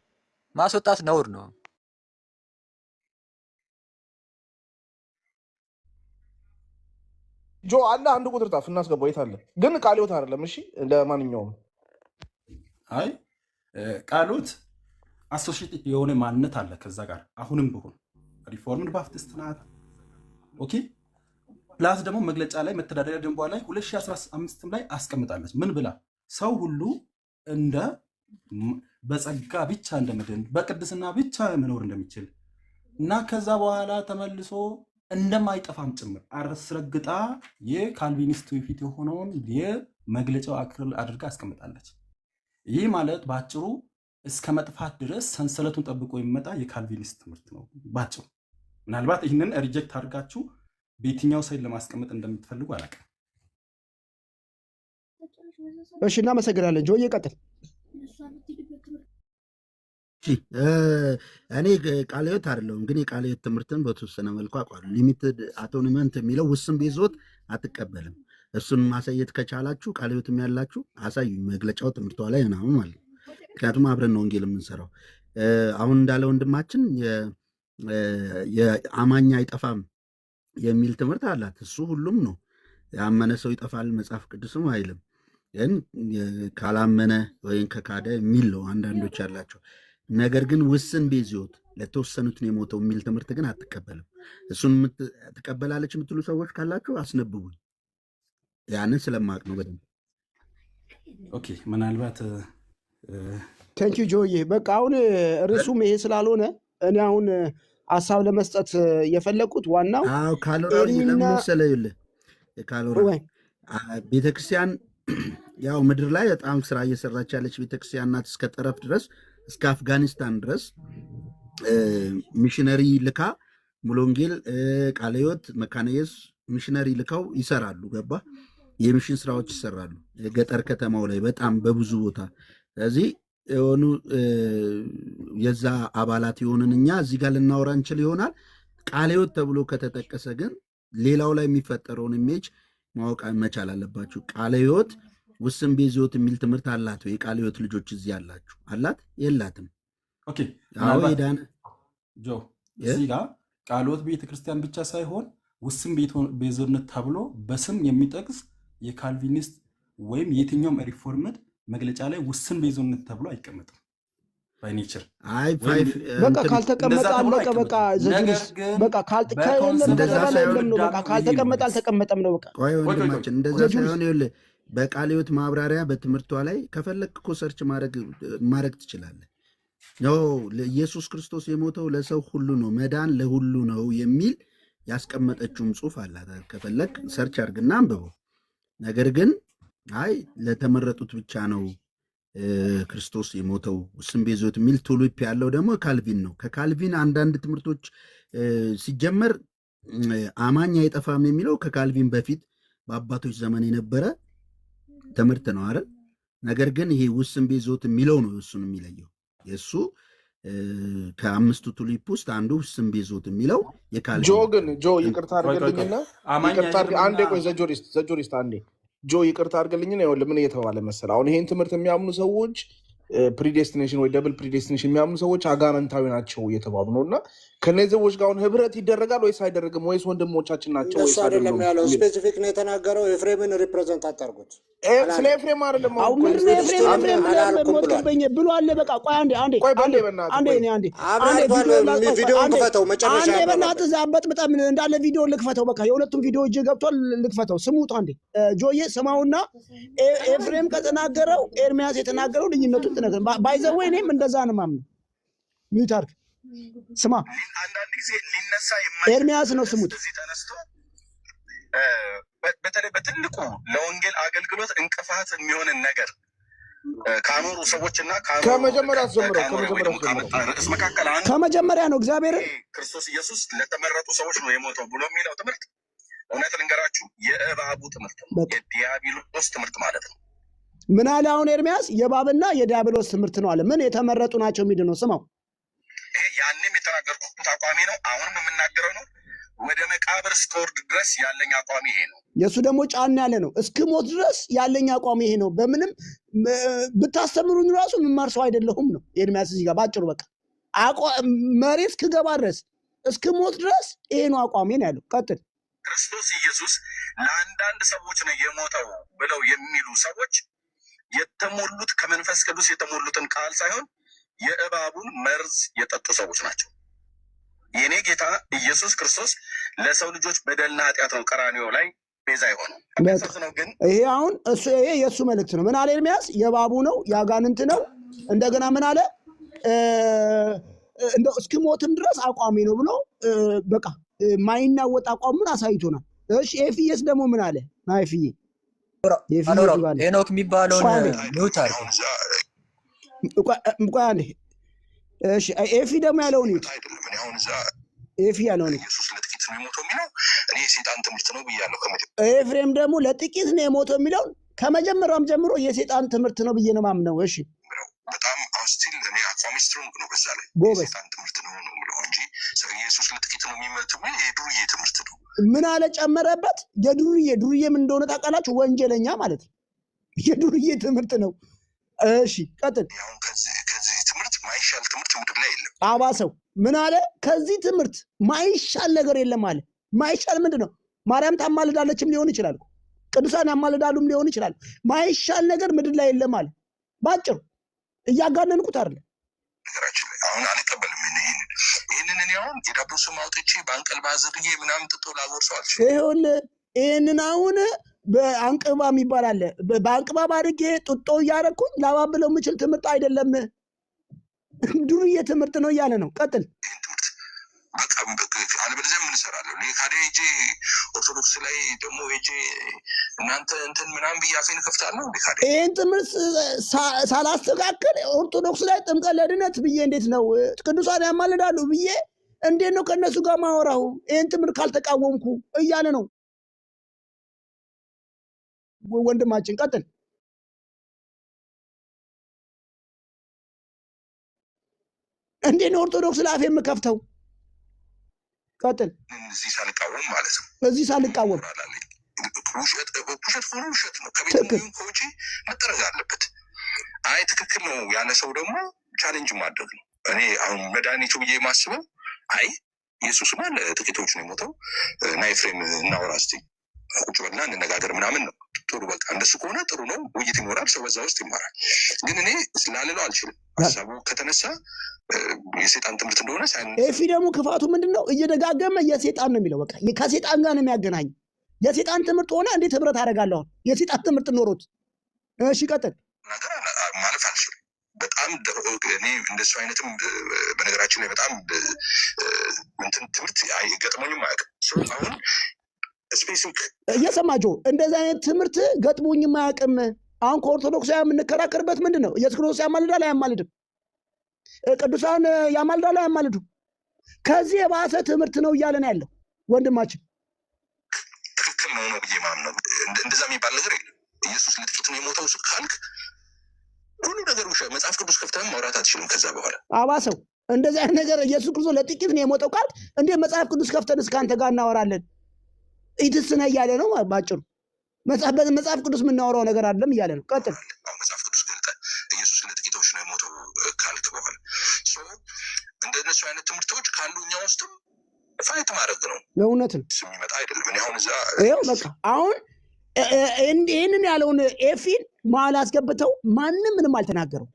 ማስወጣት ነውር ነው። ጆ አለ አንድ ቁጥር ጣፍ እናስገባው። የት አለ ግን ቃለ ሕይወት አይደለም። እሺ ለማንኛውም አይ ቃሎት አሶሺየትድ የሆነ ማንነት አለ ከዛ ጋር አሁንም ቢሆን ሪፎርምድ ባፕቲስት ናት። ኦኬ ፕላስ ደግሞ መግለጫ ላይ መተዳደሪያ ደንቧ ላይ 2015 ላይ አስቀምጣለች። ምን ብላ? ሰው ሁሉ እንደ በጸጋ ብቻ እንደመድን በቅድስና ብቻ መኖር እንደሚችል እና ከዛ በኋላ ተመልሶ እንደማይጠፋም ጭምር አስረግጣ የካልቪኒስት ፊት የሆነውን የመግለጫው አክል አድርጋ አስቀምጣለች። ይህ ማለት በአጭሩ እስከ መጥፋት ድረስ ሰንሰለቱን ጠብቆ የሚመጣ የካልቪኒስት ትምህርት ነው ባጭሩ። ምናልባት ይህንን ሪጀክት አድርጋችሁ በየትኛው ሳይድ ለማስቀመጥ እንደምትፈልጉ አላውቅም። እሺ እናመሰግናለን። ጆዬ ቀጥል። እኔ ቃለ ሕይወት አይደለሁም፣ ግን የቃለ ሕይወት ትምህርትን በተወሰነ መልኩ አውቃለሁ። ሊሚትድ አቶኒመንት የሚለው ውስን ቤዞት አትቀበልም። እሱን ማሳየት ከቻላችሁ ቃለ ሕይወትም ያላችሁ አሳዩኝ፣ መግለጫው ትምህርቷ ላይ ምናምን ማለት ነው። ምክንያቱም አብረን ነው ወንጌል የምንሰራው። አሁን እንዳለ ወንድማችን የአማኝ አይጠፋም የሚል ትምህርት አላት። እሱ ሁሉም ነው፣ ያመነ ሰው ይጠፋል መጽሐፍ ቅዱስም አይልም። ግን ካላመነ ወይም ከካደ የሚል ነው አንዳንዶች ያላቸው። ነገር ግን ውስን ቤዝዮት ለተወሰኑትን የሞተው የሚል ትምህርት ግን አትቀበልም። እሱን ትቀበላለች የምትሉ ሰዎች ካላችሁ አስነብቡኝ። ያንን ስለማቅ ነው በደንብ። ኦኬ ምናልባት ቴንኪ ጆዬ። በቃ አሁን ርዕሱም ይሄ ስላልሆነ እኔ አሁን ሀሳብ ለመስጠት የፈለግኩት ዋናው ካሎራ ለምሰለዩልህ ካሎራ ቤተክርስቲያን ያው ምድር ላይ በጣም ስራ እየሰራች ያለች ቤተክርስቲያን ናት። እስከ ጠረፍ ድረስ እስከ አፍጋኒስታን ድረስ ሚሽነሪ ልካ ሙሉ ወንጌል፣ ቃለ ሕይወት፣ መካነ ኢየሱስ ሚሽነሪ ልካው ይሰራሉ። ገባ? የሚሽን ስራዎች ይሰራሉ ገጠር ከተማው ላይ በጣም በብዙ ቦታ። ስለዚህ የሆኑ የዛ አባላት የሆንን እኛ እዚህ ጋር ልናወራ እንችል ይሆናል። ቃለ ሕይወት ተብሎ ከተጠቀሰ ግን ሌላው ላይ የሚፈጠረውን ኢሜጅ ማወቅ መቻል አለባችሁ። ቃለ ሕይወት ውስን ቤዝዮት የሚል ትምህርት አላት ወይ? የቃለ ሕይወት ልጆች እዚህ ያላችሁ አላት የላትም? ኦኬ ጆ እዚህ ጋር ቃለ ሕይወት ቤተክርስቲያን ብቻ ሳይሆን ውስን ቤዝዮት ተብሎ በስም የሚጠቅስ የካልቪኒስት ወይም የትኛውም ሪፎርምድ መግለጫ ላይ ውስን ቤዝዮት ተብሎ አይቀመጥም። ባይኔቸር በቃ ካልተቀመጠ አለቀ። በቃ በቃ ካልተቀመጠ አልተቀመጠም ነው። በቃ ቆይ ወንድማችን እንደዛ ሳይሆን ይኸውልህ በቃለ ሕይወት ማብራሪያ በትምህርቷ ላይ ከፈለክ እኮ ሰርች ማድረግ ትችላለህ። ኢየሱስ ክርስቶስ የሞተው ለሰው ሁሉ ነው፣ መዳን ለሁሉ ነው የሚል ያስቀመጠችውም ጽሑፍ አላት። ከፈለክ ሰርች አድርግና አንብበው። ነገር ግን አይ ለተመረጡት ብቻ ነው ክርስቶስ የሞተው ውስን ቤዝዮት የሚል ቱሊፕ ያለው ደግሞ ካልቪን ነው። ከካልቪን አንዳንድ ትምህርቶች ሲጀመር አማኝ አይጠፋም የሚለው ከካልቪን በፊት በአባቶች ዘመን የነበረ ትምህርት ነው አይደል? ነገር ግን ይሄ ውስን ቤዝዮት የሚለው ነው እሱን የሚለየው። የእሱ ከአምስቱ ቱሊፕ ውስጥ አንዱ ውስን ቤዝዮት የሚለው የካልቪን። ጆ ግን ጆ ይቅርታ አድርገልኝና አንዴ ቆይ ዘጆሪስት አንዴ ጆ ይቅርታ አድርገልኝና ይኸውልህ ምን እየተባለ መሰለህ፣ አሁን ይሄን ትምህርት የሚያምኑ ሰዎች ፕሪዴስቲኔሽን ወይ ደብል ፕሪዴስቲኔሽን የሚያምኑ ሰዎች አጋንንታዊ ናቸው እየተባሉ ነው። እና ከነዚህ ሰዎች ጋር አሁን ህብረት ይደረጋል ወይስ አይደረግም? ወይስ ወንድሞቻችን ናቸው? እሱ አይደለም ያለው፣ ስፔሲፊክ ነው የተናገረው። ኤፍሬምን ሪፕሬዘንት አታርጉት። ስለ ኤፍሬም አይደለም ብሎ አለ። በቃ ቆይ አንዴ ቪዲዮውን ክፈተው፣ መጨረሻ በእናትህ ዛበጥ በጣም እንዳለ ቪዲዮ ልክፈተው። በቃ የሁለቱም ቪዲዮ እጅ ገብቷል፣ ልክፈተው። ስሙት አንዴ ጆዬ ስማውና ኤፍሬም ከተናገረው ኤርሚያስ የተናገረው ልዩነቱን ትነግረን። ባይዘው እኔም እንደዛ ነው የማምነው። ሚዩት አድርግ ስማ። አንዳንድ ጊዜ ሊነሳ ኤርሚያስ ነው ስሙት። በተለይ በትልቁ ለወንጌል አገልግሎት እንቅፋት የሚሆንን ነገር ካኖሩ ሰዎችና ከመጀመሪያ ነው እግዚአብሔር ክርስቶስ ኢየሱስ ለተመረጡ ሰዎች ነው የሞተው ብሎ የሚለው ትምህርት እውነት ልንገራችሁ የእባቡ ትምህርት ነው፣ የዲያብሎስ ትምህርት ማለት ነው። ምን አለ አሁን ኤርሚያስ? የእባብና የዲያብሎስ ትምህርት ነው አለ። ምን የተመረጡ ናቸው የሚድን ነው? ስማው። ይሄ ያንም የተናገርኩት አቋሚ ነው፣ አሁንም የምናገረው ነው። ወደ መቃብር እስክወርድ ድረስ ያለኝ አቋሚ ይሄ ነው። የእሱ ደግሞ ጫን ያለ ነው። እስክሞት ድረስ ያለኝ አቋሚ ይሄ ነው። በምንም ብታስተምሩኝ ራሱ የምማር ሰው አይደለሁም ነው ኤርሚያስ እዚህ ጋር ባጭሩ። በቃ መሬት እስክገባ ድረስ እስክሞት ድረስ ይሄ ነው አቋሚ ነው ያለው። ቀጥል። ክርስቶስ ኢየሱስ ለአንዳንድ ሰዎች ነው የሞተው ብለው የሚሉ ሰዎች የተሞሉት ከመንፈስ ቅዱስ የተሞሉትን ቃል ሳይሆን የእባቡን መርዝ የጠጡ ሰዎች ናቸው። የኔ ጌታ ኢየሱስ ክርስቶስ ለሰው ልጆች በደልና ኃጢአት ነው ቀራንዮ ላይ ቤዛ የሆነው። ግን ይሄ አሁን ይሄ የእሱ መልእክት ነው። ምን አለ ኤርምያስ? የእባቡ ነው የአጋንንት ነው። እንደገና ምን አለ? እንደው እስኪሞትም ድረስ አቋሚ ነው ብሎ በቃ ማይናወጥ አቋሙን አሳይቶናል። እሺ ኤፍዬስ ደግሞ ምን አለ? ናይፍዬ ሄኖክ የሚባለውን ሚውት አድርግ። ቆይ አንዴ። እሺ ኤፊ ደግሞ ያለውን ይሁት ኤፊ ያለውን ኢየሱስ ለጥቂት ነው የሞተው የሚለው እኔ የሰይጣን ትምህርት ነው ብያለሁ። ኤፍሬም ደግሞ ለጥቂት ነው የሞተው የሚለውን ከመጀመሪያውም ጀምሮ የሰይጣን ትምህርት ነው ብዬ ነው የማምነው። እሺ በጣም አውስቲል እኔ አቋሚ ስትሮንግ ነው። በዛ ላይ የሰይጣን ትምህርት ነው ነው የምለው እንጂ ኢየሱስ ለጥቂት ነው የሚሞተው ምን የዱርዬ ትምህርት ነው። ምን አለ ጨመረበት? ዱርዬ ምን እንደሆነ ታውቃላችሁ? ወንጀለኛ ማለት ነው። የዱርዬ ትምህርት ነው። እሺ ቀጥል። አሁን ከዚህ ትምህርት ማይሻል ትምህርት ምድር ላይ የለም። አባሰው ምን አለ? ከዚህ ትምህርት ማይሻል ነገር የለም አለ። ማይሻል ምንድን ነው? ማርያም ታማልዳለችም ሊሆን ይችላል፣ ቅዱሳን ያማልዳሉም ሊሆን ይችላል። ማይሻል ነገር ምድር ላይ የለም አለ። ባጭሩ እያጋነንኩት አይደለ? ነገራችን ላይ አሁን አልቀበልም። ይህንን እኔ አሁን የዳቦ ስም አውጥቼ በአንቀልባ አዝርዬ ምናምን ጥጦ ላጎርሰው አልችልም። ይኸውልህ ይህንን አሁን በአንቅባ የሚባል አለ። በአንቅባ አድርጌ ጡጦ እያደረኩኝ ላባብለው የምችል ትምህርት አይደለም፣ ዱርዬ ትምህርት ነው እያለ ነው። ቀጥል። አለበለዚያ ምን እሰራለሁ? ካዲያ ሄጄ ኦርቶዶክስ ላይ ደግሞ ሄጄ እናንተ እንትን ምናምን ብዬ አፌን እከፍታለሁ። ይህን ትምህርት ሳላስተካከል ኦርቶዶክስ ላይ ጥምቀት ለድነት ብዬ እንዴት ነው ቅዱሳን ያማልዳሉ ብዬ እንዴት ነው ከእነሱ ጋር ማወራው? ይህን ትምህርት ካልተቃወምኩ እያለ ነው ወንድማችን። ቀጥል። እንዴት ነው ኦርቶዶክስ ላይ አፌ የምከፍተው? ቀጥል። እዚህ ሳልቃወም ማለት ነው። እዚህ ሳልቃወም ውሸት ሆኖ ውሸት ነው። ከቤት ከውጭ መጠረግ አለበት። አይ ትክክል ነው ያለ ሰው ደግሞ ቻሌንጅ ማድረግ ነው። እኔ አሁን መድኃኒቱ ብዬ የማስበው አይ ኢየሱስማ ለጥቂቶች ነው የሞተው እና ኤፍሬም እናወራ እስኪ ቁጭ በልና እንነጋገር ምናምን ነው። ጥሩ በቃ እንደሱ ከሆነ ጥሩ ነው። ውይይት ይኖራል፣ ሰው በዛ ውስጥ ይማራል። ግን እኔ ስላልለው አልችልም። ሀሳቡ ከተነሳ የሴጣን ትምህርት እንደሆነ ኤፊ ደግሞ ክፋቱ ምንድን ነው? እየደጋገመ የሴጣን ነው የሚለው። በቃ ከሴጣን ጋር ነው የሚያገናኝ። የሴጣን ትምህርት ሆነ እንዴት ህብረት አደርጋለሁ? የሴጣን ትምህርት ኖሮት። እሺ ቀጥል። ነገር ማለፍ አልችልም። በጣም እኔ እንደሱ አይነትም በነገራችን ላይ በጣም እንትን ትምህርት ገጥሞኝም አያውቅም። አሁን ስፔሲፊክ እየሰማችሁ እንደዚህ አይነት ትምህርት ገጥሞኝም አያውቅም። አሁን ከኦርቶዶክሳዊ የምንከራከርበት ምንድን ነው? ኢየሱስ ክርስቶስ ያማልዳል አያማልድም? ቅዱሳን ያማልዳሉ አያማልዱ? ከዚህ የባሰ ትምህርት ነው እያለን ያለው ወንድማችን። ትክክል ነው ነው ብዬ ማምነው። እንደዛ የሚባል ነገር የለም። ኢየሱስ ለጥቂት ነው የሞተው ካልክ ሁሉ ነገር ውሸት። መጽሐፍ ቅዱስ ከፍተህም ማውራት አትችልም። ከዛ በኋላ አባሰው እንደዚህ አይነት ነገር ኢየሱስ ክርስቶስ ለጥቂት ነው የሞተው ካልክ እንዴት መጽሐፍ ቅዱስ ከፍተን እስከ አንተ ጋር እናወራለን? ኢትስነ እያለ ነው ባጭሩ። መጽሐፍ ቅዱስ የምናወራው ነገር አይደለም እያለ ነው። ቀጥል። መጽሐፍ ቅዱስ ገልጠህ ኢየሱስ ለጥቂቶች ነው የሞተው ካልክ በኋላ እንደነሱ አይነት ትምህርቶች ካሉ እኛ ውስጥም ፋይት ማድረግ ነው። ለእውነት ነው የሚመጣ አይደለም። እኔ አሁን እዛ በቃ አሁን ይህንን ያለውን ኤፊን መሀል አስገብተው ማንም ምንም አልተናገረው።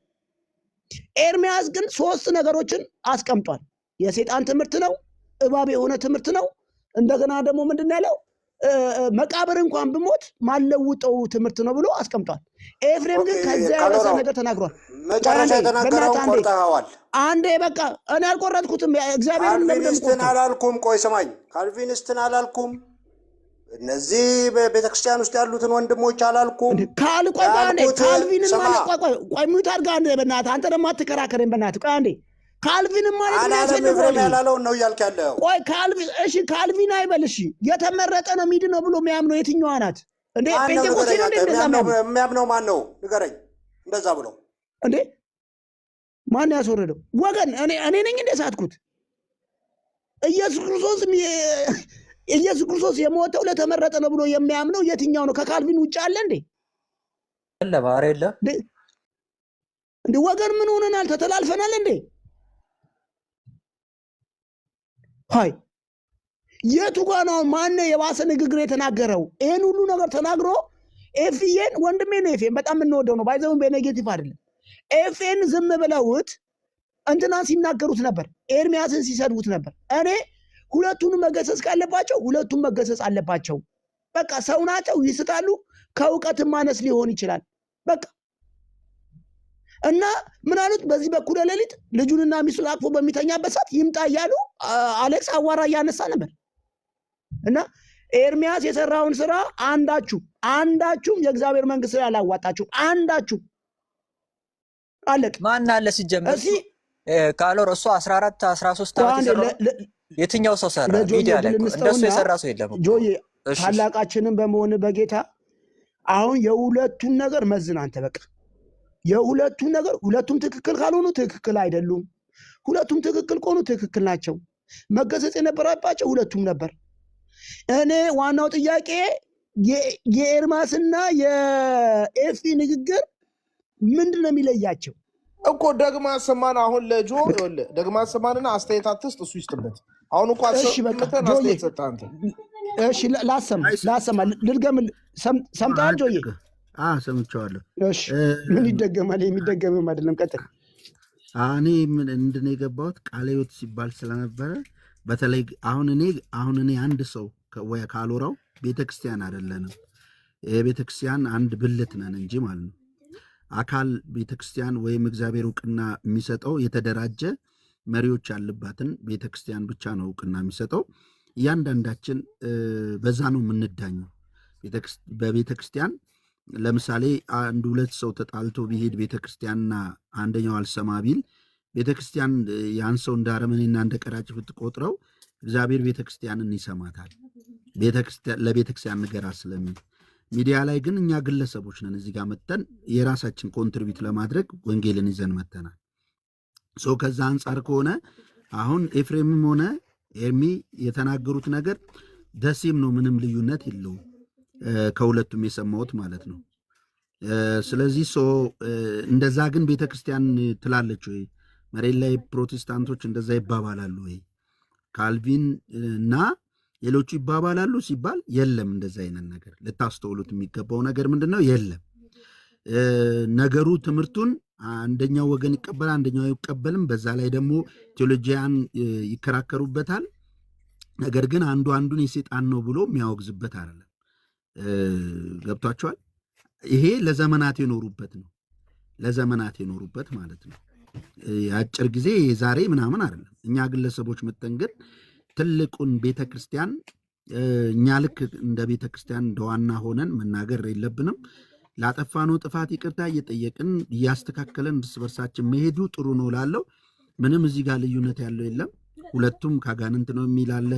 ኤርሚያስ ግን 3 ነገሮችን አስቀምጧል። የሴጣን ትምህርት ነው፣ እባብ የሆነ ትምህርት ነው። እንደገና ደግሞ ምንድን ያለው መቃብር እንኳን ብሞት ማለውጠው ትምህርት ነው ብሎ አስቀምጧል። ኤፍሬም ግን ከዚያ ያበሰ ነገር ተናግሯል። መጨረሻ የተናገረውን ቆርጠኸዋል። አንዴ በቃ እኔ አልቆረጥኩትም። እግዚአብሔር ካልቪኒስትን አላልኩም። ቆይ ስማኝ፣ ካልቪኒስትን አላልኩም። እነዚህ በቤተክርስቲያን ውስጥ ያሉትን ወንድሞች አላልኩም። ካልቪንን ማለት ቆይ ሚዩት አድርገህ አንዴ በእናትህ። አንተ ደግሞ አትከራከረኝ በእናትህ። ቆይ አንዴ ካልቪንን ማለት ኤፍሬም ያላለውን ነው እያልክ ያለው። ቆይ ካልቪን እሺ፣ ካልቪን አይበል እሺ። የተመረጠ ነው ሚድ ነው ብሎ የሚያምነው የትኛዋ ናት እንዴ? ጴንጤቆስጤ ነው እንዴ? የሚያምነው ማን ነው ንገረኝ። እንደዛ ብሎ እንዴ ማን ያስወረደው ወገን? እኔ ነኝ እንደ ሳትኩት? ኢየሱስ ክርስቶስ የሞተው ለተመረጠ ነው ብሎ የሚያምነው የትኛው ነው? ከካልቪን ውጭ አለ እንዴ? ለባህር የለ እንዴ ወገን? ምን ሆነናል? ተተላልፈናል እንዴ? ሃይ የቱ ጋር ነው? ማነው የባሰ ንግግር የተናገረው? ይሄን ሁሉ ነገር ተናግሮ ኤፍኤን ወንድሜ ነው። ኤፍኤን በጣም የምንወደው ነው። ባይዘው በኔጌቲቭ አይደለም። ኤፍኤን ዝም ብለውት እንትናን ሲናገሩት ነበር፣ ኤርሚያስን ሲሰድቡት ነበር። እኔ ሁለቱንም መገሰጽ ካለባቸው ሁለቱም መገሰጽ አለባቸው። በቃ ሰው ናቸው፣ ይስታሉ። ከእውቀት ማነስ ሊሆን ይችላል። በቃ እና ምን አሉት? በዚህ በኩል ሌሊት ልጁንና ሚስቱን አቅፎ በሚተኛበት ሰዓት ይምጣ እያሉ አሌክስ አዋራ እያነሳ ነበር። እና ኤርሚያስ የሰራውን ስራ አንዳችሁም የእግዚአብሔር መንግስት ስራ ያላዋጣችሁ አንዳችሁ አለቅ ማን አለ ሲጀመር ካሎር እሱ 14 13 ዓመት ይሰራው የትኛው ሰው ሰራ? ሚዲያ ላይ እንደሱ የሰራ ሰው የለም። ጆዬ ታላቃችንን በመሆን በጌታ አሁን የሁለቱን ነገር መዝን አንተ። በቃ የሁለቱን ነገር ሁለቱም ትክክል ካልሆኑ ትክክል አይደሉም፣ ሁለቱም ትክክል ከሆኑ ትክክል ናቸው። መገሰጽ የነበረባቸው ሁለቱም ነበር። እኔ ዋናው ጥያቄ የኤርማስና የኤፊ ንግግር ምንድን ነው የሚለያቸው እኮ? ደግማ ሰማን። አሁን ለጆ ደግማ ሰማንና አስተያየት አትስጥ፣ እሱ ይስጥበት። አሁን እኮ አስተያየት ሰጣ አንተ። እሺ ላሰማ ልድገምል። ሰምተሃል ጆዬ? ሰምቼዋለሁ። እሺ ምን ይደገማል? የሚደገምም አይደለም። ቀጥል። እኔ ምንድን ነው የገባሁት ቃለ ሕይወት ሲባል ስለነበረ በተለይ አሁን እኔ አንድ ሰው ወይ ካልወራው ቤተክርስቲያን አይደለንም። የቤተክርስቲያን አንድ ብልት ነን እንጂ ማለት ነው። አካል ቤተክርስቲያን ወይም እግዚአብሔር እውቅና የሚሰጠው የተደራጀ መሪዎች ያለባትን ቤተክርስቲያን ብቻ ነው እውቅና የሚሰጠው። እያንዳንዳችን በዛ ነው የምንዳኘው። በቤተክርስቲያን ለምሳሌ አንድ ሁለት ሰው ተጣልቶ ቢሄድ ቤተክርስቲያንና አንደኛው አልሰማ ቢል ቤተክርስቲያን ያን ሰው እንደ አረመኔና እንደ ቀራጭ ብትቆጥረው እግዚአብሔር ቤተክርስቲያንን ይሰማታል። ለቤተክርስቲያን ንገራ ስለሚል ሚዲያ ላይ ግን እኛ ግለሰቦች ነን። እዚህ ጋር መጥተን የራሳችን ኮንትሪቢዩት ለማድረግ ወንጌልን ይዘን መጥተናል። ከዛ አንጻር ከሆነ አሁን ኤፍሬምም ሆነ ኤርሚ የተናገሩት ነገር ደሴም ነው፣ ምንም ልዩነት የለውም። ከሁለቱም የሰማሁት ማለት ነው። ስለዚህ እንደዛ ግን ቤተክርስቲያን ትላለች ወይ? መሬት ላይ ፕሮቴስታንቶች እንደዛ ይባባላሉ ወይ? ካልቪን እና ሌሎቹ ይባባላሉ ሲባል የለም። እንደዛ አይነት ነገር ልታስተውሉት የሚገባው ነገር ምንድን ነው? የለም። ነገሩ ትምህርቱን አንደኛው ወገን ይቀበላል፣ አንደኛው አይቀበልም። በዛ ላይ ደግሞ ቴዎሎጂያን ይከራከሩበታል። ነገር ግን አንዱ አንዱን የሴጣን ነው ብሎ የሚያወግዝበት አይደለም። ገብቷቸዋል። ይሄ ለዘመናት የኖሩበት ነው፣ ለዘመናት የኖሩበት ማለት ነው። የአጭር ጊዜ የዛሬ ምናምን አይደለም። እኛ ግለሰቦች መጠን ግን ትልቁን ቤተክርስቲያን እኛ ልክ እንደ ቤተክርስቲያን እንደ ዋና ሆነን መናገር የለብንም። ላጠፋነው ጥፋት ይቅርታ እየጠየቅን እያስተካከለን እርስ በርሳችን መሄዱ ጥሩ ነው ላለው ምንም እዚህ ጋር ልዩነት ያለው የለም። ሁለቱም ከአጋንንት ነው የሚላለ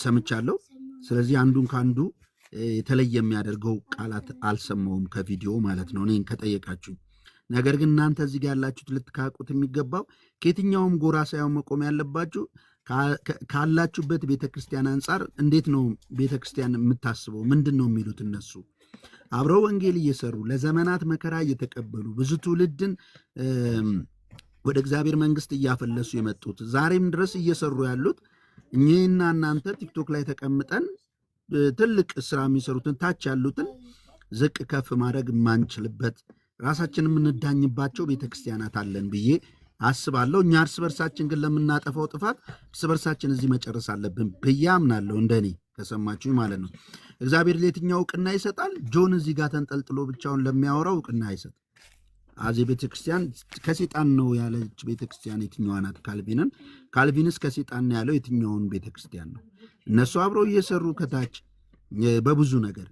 ሰምቻለሁ። ስለዚህ አንዱን ከአንዱ የተለየ የሚያደርገው ቃላት አልሰማውም ከቪዲዮ ማለት ነው እኔን ከጠየቃችሁኝ። ነገር ግን እናንተ እዚህ ጋር ያላችሁት ልትካቁት የሚገባው ከየትኛውም ጎራ ሳይሆን መቆም ያለባችሁ ካላችሁበት ቤተክርስቲያን አንጻር እንዴት ነው ቤተክርስቲያን የምታስበው? ምንድን ነው የሚሉት እነሱ? አብረው ወንጌል እየሰሩ ለዘመናት መከራ እየተቀበሉ ብዙ ትውልድን ወደ እግዚአብሔር መንግስት እያፈለሱ የመጡት ዛሬም ድረስ እየሰሩ ያሉት እኚህና እናንተ ቲክቶክ ላይ ተቀምጠን ትልቅ ስራ የሚሰሩትን ታች ያሉትን ዝቅ ከፍ ማድረግ የማንችልበት ራሳችን የምንዳኝባቸው ቤተክርስቲያናት አለን ብዬ አስባለሁ። እኛ እርስ በርሳችን ግን ለምናጠፋው ጥፋት እርስ በርሳችን እዚህ መጨረስ አለብን ብዬ አምናለሁ። እንደኔ ከሰማችሁ ማለት ነው። እግዚአብሔር ለየትኛው እውቅና ይሰጣል? ጆን እዚህ ጋር ተንጠልጥሎ ብቻውን ለሚያወራው እውቅና አይሰጥ። አዚ ቤተክርስቲያን ከሴጣን ነው ያለች ቤተክርስቲያን የትኛዋ ናት? ካልቪንስ ከሴጣን ነው ያለው የትኛውን ቤተክርስቲያን ነው? እነሱ አብረው እየሰሩ ከታች በብዙ ነገር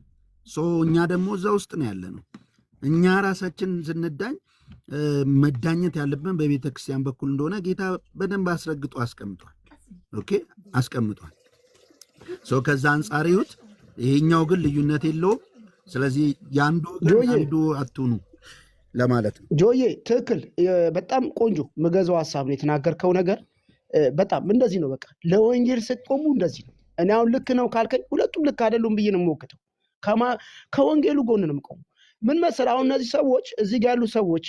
እኛ ደግሞ እዛ ውስጥ ነው ያለ ነው። እኛ ራሳችን ስንዳኝ መዳኘት ያለብን በቤተክርስቲያን በኩል እንደሆነ ጌታ በደንብ አስረግጦ አስቀምጧል። ኦኬ አስቀምጧል። ከዛ አንጻር ይሁት ይሄኛው ግን ልዩነት የለውም። ስለዚህ ያንዱ አትሁኑ ለማለት ነው። ጆዬ ትክክል፣ በጣም ቆንጆ ምገዛው ሀሳብ ነው የተናገርከው ነገር። በጣም እንደዚህ ነው። በቃ ለወንጌል ስትቆሙ እንደዚህ ነው። እኔ አሁን ልክ ነው ካልከኝ ሁለቱም ልክ አይደሉም ብዬ ነው የምወቅተው። ከወንጌሉ ጎን ነው የምቆሙ። ምን መሰለህ አሁን እነዚህ ሰዎች እዚህ ጋር ያሉ ሰዎች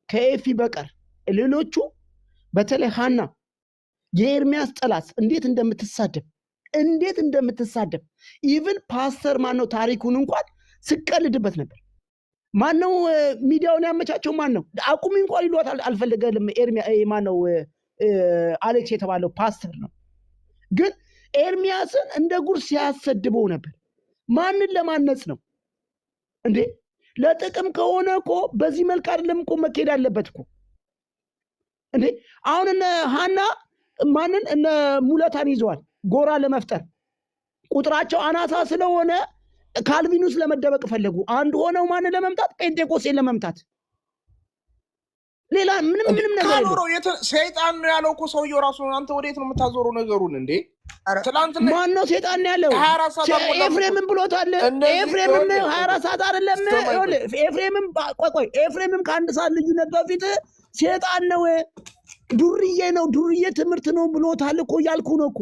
ከኤፊ በቀር ሌሎቹ በተለይ ሀና የኤርሚያስ ጠላት እንዴት እንደምትሳደብ ኢቭን ፓስተር ማነው ታሪኩን እንኳን ስቀልድበት ነበር። ማነው ሚዲያውን ያመቻቸው? ማን ነው? አቁሚ እንኳን ይሏት አልፈለገም። ማነው አሌክስ የተባለው ፓስተር ነው። ግን ኤርሚያስን እንደ ጉር ሲያሰድበው ነበር። ማንን ለማነጽ ነው እንዴ? ለጥቅም ከሆነ እኮ በዚህ መልክ አይደለም እኮ መካሄድ አለበት እኮ እንዴ። አሁን እነ ሀና ማንን እነ ሙለታን ይዘዋል ጎራ ለመፍጠር ቁጥራቸው አናሳ ስለሆነ ካልቪኑስ ለመደበቅ ፈለጉ። አንድ ሆነው ማንን ለመምታት? ጴንጤቆስጤን ለመምታት። ሌላ ምንም ነገር የለም። ሰይጣን ነው ያለው እኮ ሰውየው ራሱ። አንተ ወዴት ነው የምታዞረው ነገሩን እንዴ? ትናንትና ማን ነው ሰይጣን ያለው? ኤፍሬምን ብሎታል። ኤፍሬምን 24 ሰዓት አይደለም። ኤፍሬምን ቆይ ኤፍሬምን ከአንድ ሰዓት ልዩነት በፊት ሰይጣን ነው ዱርዬ ነው ዱርዬ ትምህርት ነው ብሎታል እኮ እያልኩ ነው እኮ።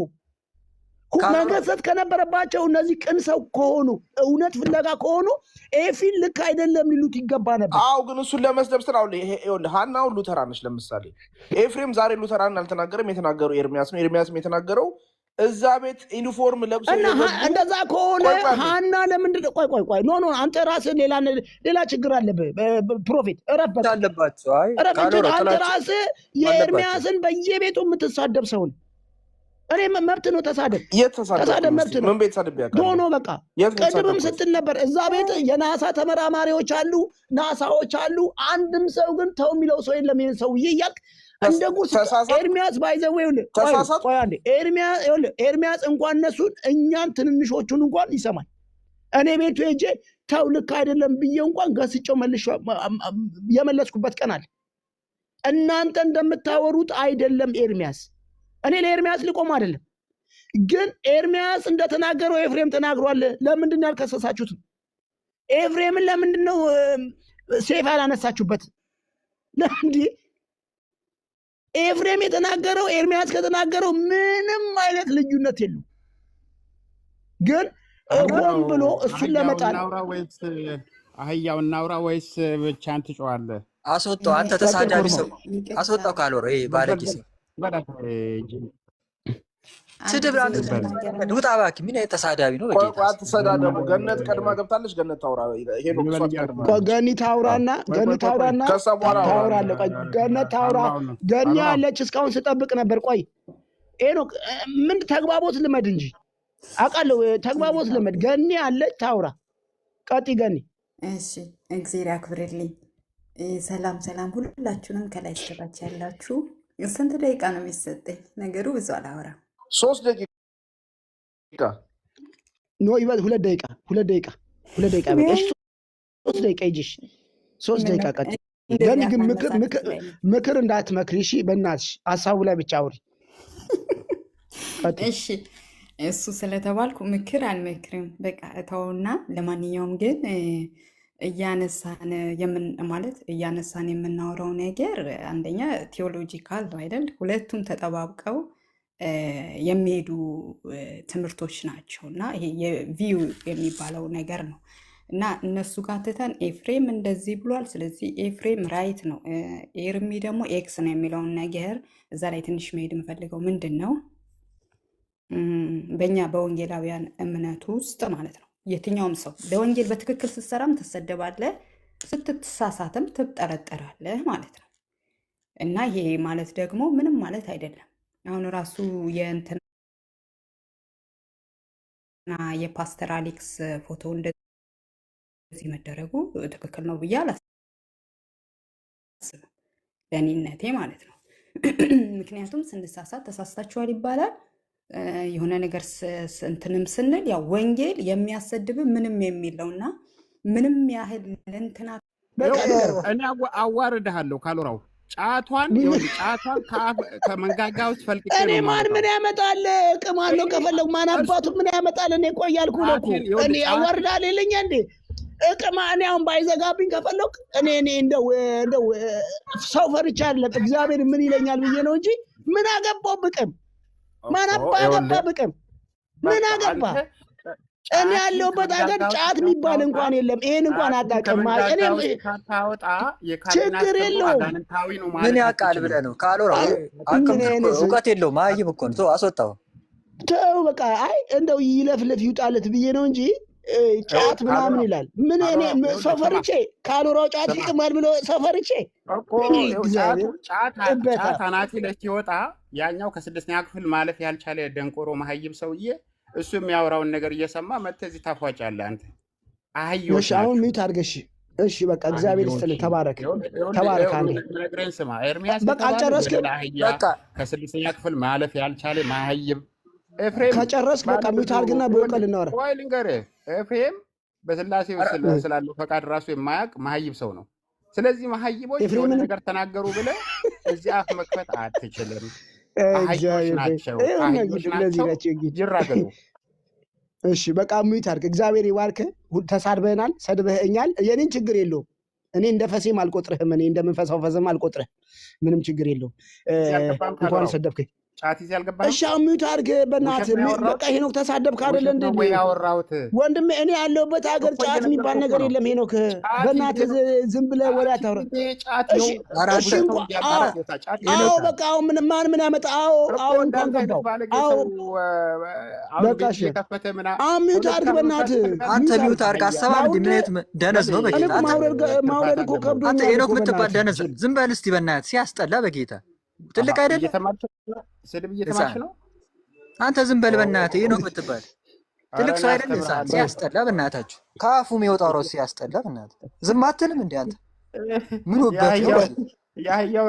መገሰጽ ከነበረባቸው እነዚህ ቅን ሰው ከሆኑ እውነት ፍለጋ ከሆኑ ኤፊን ልክ አይደለም ሊሉት ይገባ ነበር። አዎ ግን እሱን ለመስደብ ስራው ሀናው ሉተራ ነች። ለምሳሌ ኤፍሬም ዛሬ ሉተራን አልተናገረም። የተናገረው ኤርሚያስ ነው። ኤርሚያስም የተናገረው እዛ ቤት ዩኒፎርም ለብሶ እንደዛ ከሆነ ሀና ለምንድን ነው? ቆይ ኖ አንተ ራስህ ሌላ ችግር አለብህ። ፕሮፌት እረፍበት አለባቸው። አንተ ራስህ የኤርሚያስን በየቤቱ የምትሳደብ ሰውን እኔ መብት ነው ተሳደብ መብት ነው። ምን ቤት ሳደብ ያውቃል? ኖ በቃ ቅድምም ስትል ነበር እዛ ቤት የናሳ ተመራማሪዎች አሉ፣ ናሳዎች አሉ። አንድም ሰው ግን ተው የሚለው ሰው የለም። ይሄን ሰውዬ እያልክ እንደ ጉስ ኤርሚያስ ባይዘው ቆይ አንዴ ኤርሚያስ እንኳን እነሱን እኛን ትንንሾቹን እንኳን ይሰማል። እኔ ቤቱ ሄጄ ተው ልክ አይደለም ብዬ እንኳን ገስጨው የመለስኩበት ቀን አለ። እናንተ እንደምታወሩት አይደለም ኤርሚያስ። እኔ ለኤርሚያስ ሊቆም አይደለም፣ ግን ኤርሚያስ እንደተናገረው ኤፍሬም ተናግሯል። ለምንድን ያልከሰሳችሁት? ኤፍሬምን ለምንድን ነው ሴፍ ያላነሳችሁበት? ለምንድን ኤፍሬም የተናገረው ኤርሚያስ ከተናገረው ምንም አይነት ልዩነት የለው። ግን ሆን ብሎ እሱን ለመጣል አህያው እናውራ ወይስ ብቻህን ትጮኻለህ? አስወጣው። አንተ ተሳዳቢ ሰው አስወጣው። ካልወረ ባለጌ ሰው ስድብ ውጣ እባክህ። ምን ተሳዳቢ ነው? በጌታ ተሳዳደቡ። ገነት ቀድማ ገብታለች። ገነት ታውራ። ይሄ ነው ገኒ ታውራና ታውራለህ። ገነት ታውራ። ገኒ ያለች እስካሁን ስጠብቅ ነበር። ቆይ ሄኖክ ምን ተግባቦት ልመድ እንጂ አውቃለሁ። ተግባቦት ልመድ። ገኒ ያለች ታውራ። ቀጥይ ገኒ። እሺ እግዚአብሔር ያክብርልኝ። ሰላም ሁላችሁንም ከላይ እስከታች ያላችሁ። ስንት ደቂቃ ነው የሚሰጠኝ? ነገሩ ብዙ አላወራም። 3 ደቂቃ ኖ ይበል። 2 ደቂቃ በቃ 3 ደቂቃ ይጂሽ 3 ደቂቃ ቀጥ ገኒ። ግን ምክር እንዳትመክሪ እሺ፣ በእናትሽ ሀሳቡ ላይ ብቻ አውሪ። እሺ እሱ ስለተባልኩ ምክር አልመክርም። በቃ እተውና ለማንኛውም ግን እያነሳን የምናወራው ነገር አንደኛ ቴዎሎጂካል ነው አይደል? ሁለቱም ተጠባብቀው የሚሄዱ ትምህርቶች ናቸው እና ይሄ የቪው የሚባለው ነገር ነው እና እነሱ ጋር ትተን ኤፍሬም እንደዚህ ብሏል፣ ስለዚህ ኤፍሬም ራይት ነው፣ ኤርሚ ደግሞ ኤክስ ነው የሚለውን ነገር እዛ ላይ ትንሽ መሄድ የምፈልገው ምንድን ነው፣ በእኛ በወንጌላውያን እምነት ውስጥ ማለት ነው የትኛውም ሰው በወንጌል በትክክል ስትሰራም ትሰደባለህ፣ ስትሳሳትም ትጠረጠራለህ ማለት ነው እና ይሄ ማለት ደግሞ ምንም ማለት አይደለም። አሁን ራሱ የእንትና የፓስተር አሌክስ ፎቶ እንደዚህ መደረጉ ትክክል ነው ብዬ አላስብም፣ ለእኔነቴ ማለት ነው። ምክንያቱም ስንሳሳት ተሳስታችኋል ይባላል። የሆነ ነገር እንትንም ስንል ያው ወንጌል የሚያሰድብ ምንም የሚለውና ምንም ያህል እንትና እኔ አዋርድሃለሁ ካልወራው ጫቷን ከመንጋጋ ውስጥ ፈልቅቄ እኔ ምን ያመጣል? እቅማለሁ ከፈለጉ ማን አባቱ ምን ያመጣል? እኔ ቆይ ያልኩ ነው እኮ እኔ አዋርዳል ይለኛ እንዴ እቅማ እኔ አሁን ባይዘጋብኝ ከፈለኩ እኔ እንደው ሰው ፈርቻ አይደለም እግዚአብሔር ምን ይለኛል ብዬ ነው እንጂ ምን አገባው ብቅም ማን አባ ብቅም ምን አገባ? እኔ ያለሁበት ሀገር ጫት የሚባል እንኳን የለም። ይሄን እንኳን አጣቀም እኔ ችግር የለውም። ምን ያውቃል ብለህ ነው ካልወራ እውቀት የለውም። አይም እኮ ነው። አስወጣው ተው በቃ። አይ እንደው ይለፍለፍ ይውጣለት ብዬ ነው እንጂ ጫት ምናምን ይላል። ምን እኔ ሰፈርቼ ካሎራው ጫት ይቅማል ብሎ ሰፈርቼ እኮ ጫት አናቲ ላይ ሲወጣ ያኛው ከ6ኛ ክፍል ማለፍ ያልቻለ ደንቆሮ መሀይም ሰውዬ እሱ የሚያወራውን ነገር እየሰማ መጥተህ እዚህ ታፏጫለህ አንተ አህዮሽ። አሁን ሚዩት አድርገሽ እሺ በቃ እግዚአብሔር ይስጥልህ። ተባረክ ተባረክ። አንዴ ነግረን ስማ ኤርሚያስ በቃ አልጨረስክም? በቃ ከ6ኛ ክፍል ማለፍ ያልቻለ መሀይም ኤፍሬም ከጨረስክ በቃ ሚዩት አድርግና በወቀል እናወራ። ወይ ልንገርህ ኤፍሬም በስላሴ ስላለው ፈቃድ ራሱ የማያውቅ መሀይም ሰው ነው። ስለዚህ መሀይቦች የሆነ ነገር ተናገሩ ብለህ እዚህ አፍ መክፈት አትችልም። አህዮች ናቸው ይራገጡ። እሺ በቃ ሚዩት አድርግ። እግዚአብሔር ይባርክ። ተሳድበናል፣ ሰድበህኛል። የኔን ችግር የለውም። እኔ እንደ ፈሴም አልቆጥርህም። እኔ እንደምንፈሳው ፈዘም አልቆጥርህም። ምንም ችግር የለውም። እንኳን ሰደብከኝ። ጫት ያልገባ እሺ ሚዩት አድርግ በእናትህ። በቃ ሄኖክ ተሳደብክ አይደል እንዴ? ወንድሜ እኔ ያለሁበት ሀገር ጫት የሚባል ነገር የለም። ሄኖክ በእናትህ ዝም ብለህ ወሬ አታውራ። አዎ በቃ አሁን ምን ያመጣ? አዎ እንኳን ገባው። አዎ በቃ እሺ አሁን ሚዩት አድርግ በእናትህ። አንተ ሚዩት አድርግ። አሰባ ምን ደነዝ ነው በጌታ። ማውረድ እኮ ከብዶኛል። አንተ ሄኖክ የምትባል ደነዝ ዝም በል እስቲ በእናትህ። ሲያስጠላ በጌታ ትልቅ አይደል? ስድብ እየተማርሽ ነው አንተ። ዝም በል በእናትህ። ሄኖክ የምትባል ትልቅ ሰው አይደል? ሲያስጠላ በእናታችሁ። ከአፉ የሚወጣው ራሱ ሲያስጠላ በእናትህ። ዝም አትልም እንዴ አንተ? ምን ወበት ያህያው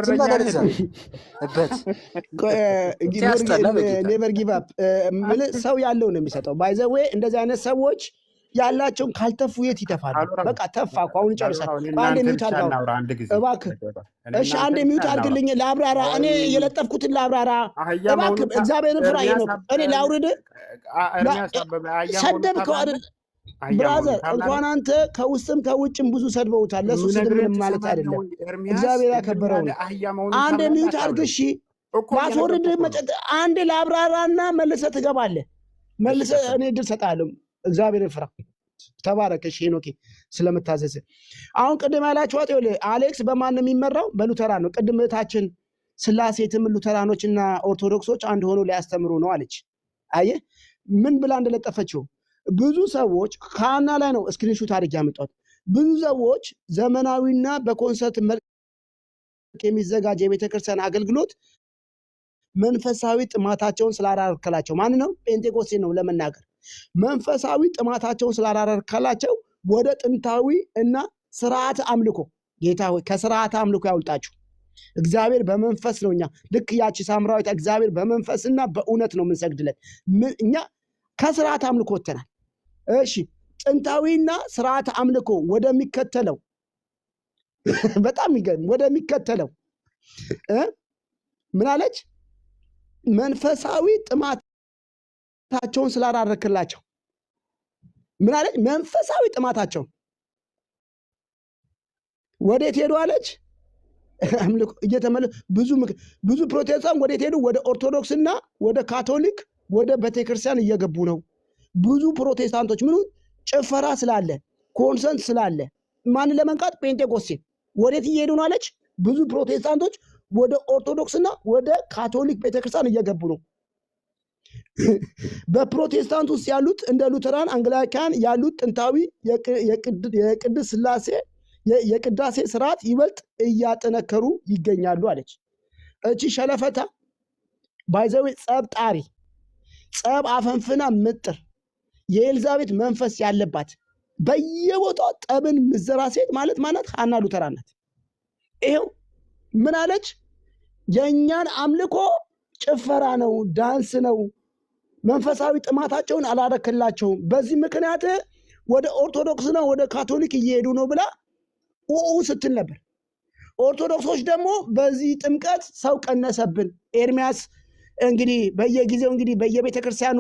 ኔቨር ጊቭ አፕ። ሰው ያለው ነው የሚሰጠው። ባይ ዘ ዌይ እንደዚህ አይነት ሰዎች ያላቸውን ካልተፉ የት ይተፋሉ? በቃ ተፋ እኮ አሁን ይጨርሳል። አንዴ ሚዩት አድርገው እባክህ። እሺ አንዴ ሚዩት አድርግልኝ ላብራራ። እኔ የለጠፍኩትን ላብራራ እባክህ። እግዚአብሔርን ፍራ ሄኖክ። እኔ ላውርድ ሰደብከው አይደል? ብራዘር እንኳን አንተ ከውስጥም ከውጭም ብዙ ሰድበውታል። ለሱ ስድብ ምንም ማለት አይደለም። እግዚአብሔር ያከበረው ነው። አንዴ ሚዩት አድርግ እሺ። ማስወርድ አንዴ ላብራራና መልሰህ ትገባለህ። መልሰህ እኔ እድል እሰጥሃለሁ። እግዚአብሔር ፍራ። ተባረክ። እሺ ሄኖኬ ስለምታዘዝ። አሁን ቅድም ያላችኋት ይኸውልህ አሌክስ በማን ነው የሚመራው? በሉተራን ነው። ቅድም እህታችን ስላሴ ትምህርት ሉተራኖች እና ኦርቶዶክሶች አንድ ሆኖ ሊያስተምሩ ነው አለች። አየህ ምን ብላ እንደለጠፈችው። ብዙ ሰዎች ካና ላይ ነው ስክሪንሾት አድርጌ ያመጣሁት። ብዙ ሰዎች ዘመናዊና በኮንሰርት መልክ የሚዘጋጅ የቤተክርስቲያን አገልግሎት መንፈሳዊ ጥማታቸውን ስላላረከላቸው ማን ነው? ጴንጤቆስጤ ነው ለመናገር መንፈሳዊ ጥማታቸውን ስላላረከላቸው ወደ ጥንታዊ እና ስርዓት አምልኮ ጌታ ሆይ ከስርዓት አምልኮ ያውልጣችሁ። እግዚአብሔር በመንፈስ ነው። እኛ ልክ ያቺ ሳምራዊት እግዚአብሔር በመንፈስና በእውነት ነው የምንሰግድለት። እኛ ከስርዓት አምልኮ ወጥተናል። እሺ ጥንታዊና ስርዓት አምልኮ ወደሚከተለው በጣም ይገርም ወደሚከተለው ምን አለች? መንፈሳዊ ጥማታቸውን ስላላረክላቸው ምን አለች? መንፈሳዊ ጥማታቸውን ወዴት ሄዱ አለች? አምልኮ እየተመለሱ ብዙ ፕሮቴስታንት ወዴት ሄዱ? ወደ ኦርቶዶክስና ወደ ካቶሊክ ወደ ቤተክርስቲያን እየገቡ ነው። ብዙ ፕሮቴስታንቶች ምኑ ጭፈራ ስላለ ኮንሰንት ስላለ ማንን ለመንቃት? ጴንጤቆስጤ ወዴት እየሄዱ ነው አለች? ብዙ ፕሮቴስታንቶች ወደ ኦርቶዶክስና ወደ ካቶሊክ ቤተክርስቲያን እየገቡ ነው። በፕሮቴስታንት ውስጥ ያሉት እንደ ሉተራን፣ አንግሊካን ያሉት ጥንታዊ የቅድስት ሥላሴ የቅዳሴ ስርዓት ይበልጥ እያጠነከሩ ይገኛሉ አለች። እቺ ሸለፈታ ባይዘዌ ጸብ ጣሪ፣ ጸብ አፈንፍና ምጥር፣ የኤልዛቤት መንፈስ ያለባት በየቦታው ጠብን ምዘራ ሴት ማለት ማናት? ሐና ሉተራን ናት። ይሄው ምን አለች? የእኛን አምልኮ ጭፈራ ነው፣ ዳንስ ነው፣ መንፈሳዊ ጥማታቸውን አላረክላቸውም። በዚህ ምክንያት ወደ ኦርቶዶክስና ወደ ካቶሊክ እየሄዱ ነው ብላ ስትል ነበር። ኦርቶዶክሶች ደግሞ በዚህ ጥምቀት ሰው ቀነሰብን። ኤርሚያስ እንግዲህ በየጊዜው እንግዲህ በየቤተ ክርስቲያኑ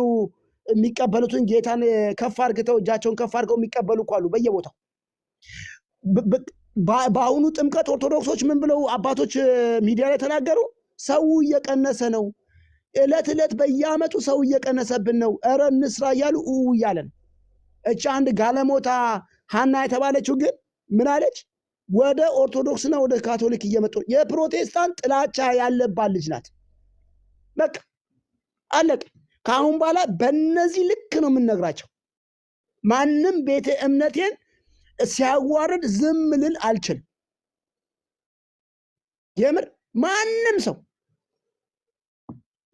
የሚቀበሉትን ጌታን ከፍ አድርገው እጃቸውን ከፍ አድርገው የሚቀበሉ እኮ አሉ በየቦታው። በአሁኑ ጥምቀት ኦርቶዶክሶች ምን ብለው አባቶች ሚዲያ ላይ ተናገሩ? ሰው እየቀነሰ ነው፣ ዕለት ዕለት በየዓመቱ ሰው እየቀነሰብን ነው፣ ኧረ እንስራ እያሉ እያለ ነው። እቺ አንድ ጋለሞታ ሐና የተባለችው ግን ምን አለች? ወደ ኦርቶዶክስና ወደ ካቶሊክ እየመጡ የፕሮቴስታንት ጥላቻ ያለባት ልጅ ናት። በቃ አለቀ። ከአሁን በኋላ በእነዚህ ልክ ነው የምንነግራቸው። ማንም ቤተ እምነቴን ሲያዋርድ ዝም ልል አልችልም። የምር ማንም ሰው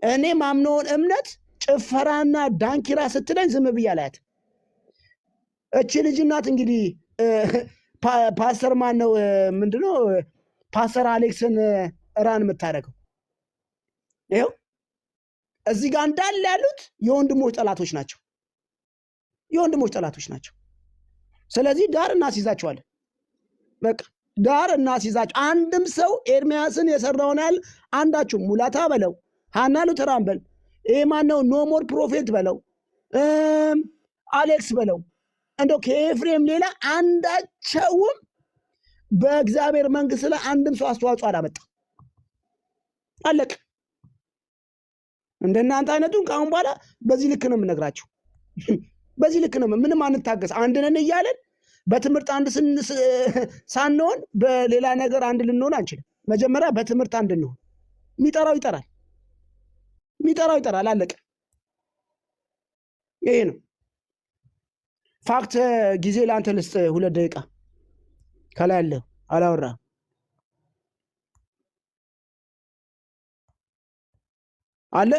እኔ ማምነውን እምነት ጭፈራና ዳንኪራ ስትለኝ ዝም ብዬ አላያትም። እቺ ልጅ እናት እንግዲህ ፓስተር ማን ነው ምንድነው ፓስተር አሌክስን ራን የምታደርገው ይኸው እዚህ ጋር እንዳለ ያሉት የወንድሞች ጠላቶች ናቸው። የወንድሞች ጠላቶች ናቸው። ስለዚህ ዳር እናስይዛቸዋለን። በቃ ዳር እናስይዛቸው። አንድም ሰው ኤርሚያስን የሰራውን ያህል አንዳችሁ ሙላታ በለው ሃና ሉተራን በል ይሄ ማነው ኖ ሞር ፕሮፌት በለው አሌክስ በለው እንደው ከኤፍሬም ሌላ አንዳቸውም በእግዚአብሔር መንግስት ላይ አንድም ሰው አስተዋጽኦ አላመጣም። አለቅ እንደናንተ አይነቱን ከአሁን በኋላ በዚህ ልክ ነው የምነግራችሁ። በዚህ ልክ ነው ምንም አንታገስ። አንድ ነን እያለን በትምህርት አንድ ሳንሆን በሌላ ነገር አንድ ልንሆን አንችልም። መጀመሪያ በትምህርት አንድ እንሆን። የሚጠራው ይጠራል፣ የሚጠራው ይጠራል። አለቀ። ይሄ ነው ፋክት። ጊዜ ለአንተ ልስጥ 2 ደቂቃ ከላይ ያለው አላወራ አለ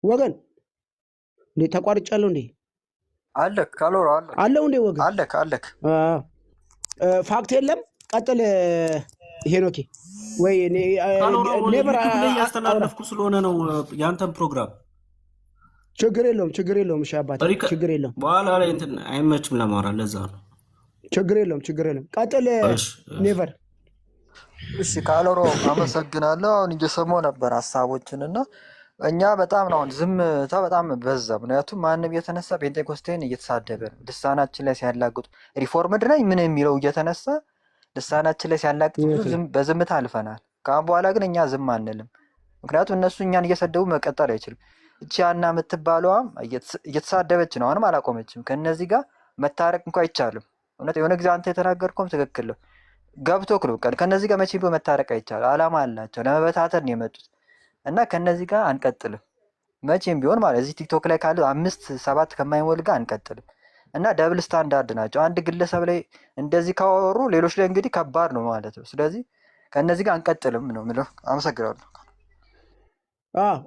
ወገን እንዴ ተቋርጫለሁ እንዴ አለክ ካሎራ አለው እንዴ ወገን አለክ ፋክት የለም። ቀጥል ሄኖኬ ወይ ኔቨር ያስተላለፍኩ ስለሆነ ነው ያንተን ፕሮግራም። ችግር የለውም እሺ አባቴ ችግር የለውም። በኋላ ላይ እንትን አይመችም ለማውራት ለዛ ነው። ችግር የለውም። ቀጥል ኔቨር። እሺ ካሎሮ አመሰግናለሁ። አሁን እየሰማሁ ነበር ሐሳቦችንና እኛ በጣም ነው ዝምታ በጣም በዛ። ምክንያቱም ማንም የተነሳ ፔንቴኮስቴን እየተሳደበ ነው። ልሳናችን ላይ ሲያላግጡ ሪፎርምድ ነኝ ምን የሚለው እየተነሳ ልሳናችን ላይ ሲያላግጡ በዝምታ አልፈናል። ከአሁን በኋላ ግን እኛ ዝም አንልም። ምክንያቱም እነሱ እኛን እየሰደቡ መቀጠል አይችልም። እቺ ያና የምትባለዋም እየተሳደበች ነው፣ አሁንም አላቆመችም። ከነዚህ ጋር መታረቅ እንኳን አይቻልም። እውነት የሆነ ጊዜ አንተ የተናገርከውም ትክክል ነው። ገብቶ ክሉ ከነዚህ ጋር መቼም መታረቅ አይቻልም። አላማ አላቸው፣ ለመበታተን ነው የመጡት እና ከነዚህ ጋር አንቀጥልም መቼም ቢሆን ማለት እዚህ ቲክቶክ ላይ ካሉ 5-7 ከማይሞል ጋር አንቀጥልም። እና ደብል ስታንዳርድ ናቸው። አንድ ግለሰብ ላይ እንደዚህ ካወሩ ሌሎች ላይ እንግዲህ ከባድ ነው ማለት ነው። ስለዚህ ከነዚህ ጋር አንቀጥልም ነው የምለው። አመሰግናለሁ።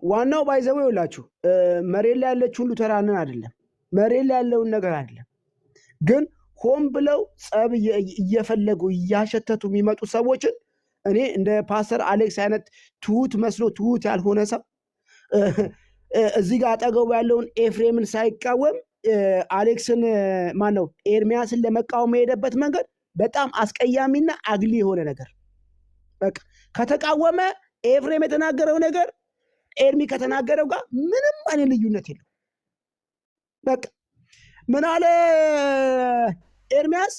ዋናው ባይዘው ይውላችሁ መሬት ላይ ያለችውን ሉተራንን አይደለም፣ መሬት ላይ ያለውን ነገር አይደለም። ግን ሆን ብለው ጸብ እየፈለጉ እያሸተቱ የሚመጡ ሰዎችን እኔ እንደ ፓስተር አሌክስ አይነት ትሁት መስሎ ትሁት ያልሆነ ሰው እዚህ ጋር አጠገቡ ያለውን ኤፍሬምን ሳይቃወም አሌክስን ማነው ኤርሚያስን ለመቃወም የሄደበት መንገድ በጣም አስቀያሚና አግሊ የሆነ ነገር። በቃ ከተቃወመ ኤፍሬም የተናገረው ነገር ኤርሚ ከተናገረው ጋር ምንም አይነት ልዩነት የለው። በቃ ምን አለ ኤርሚያስ?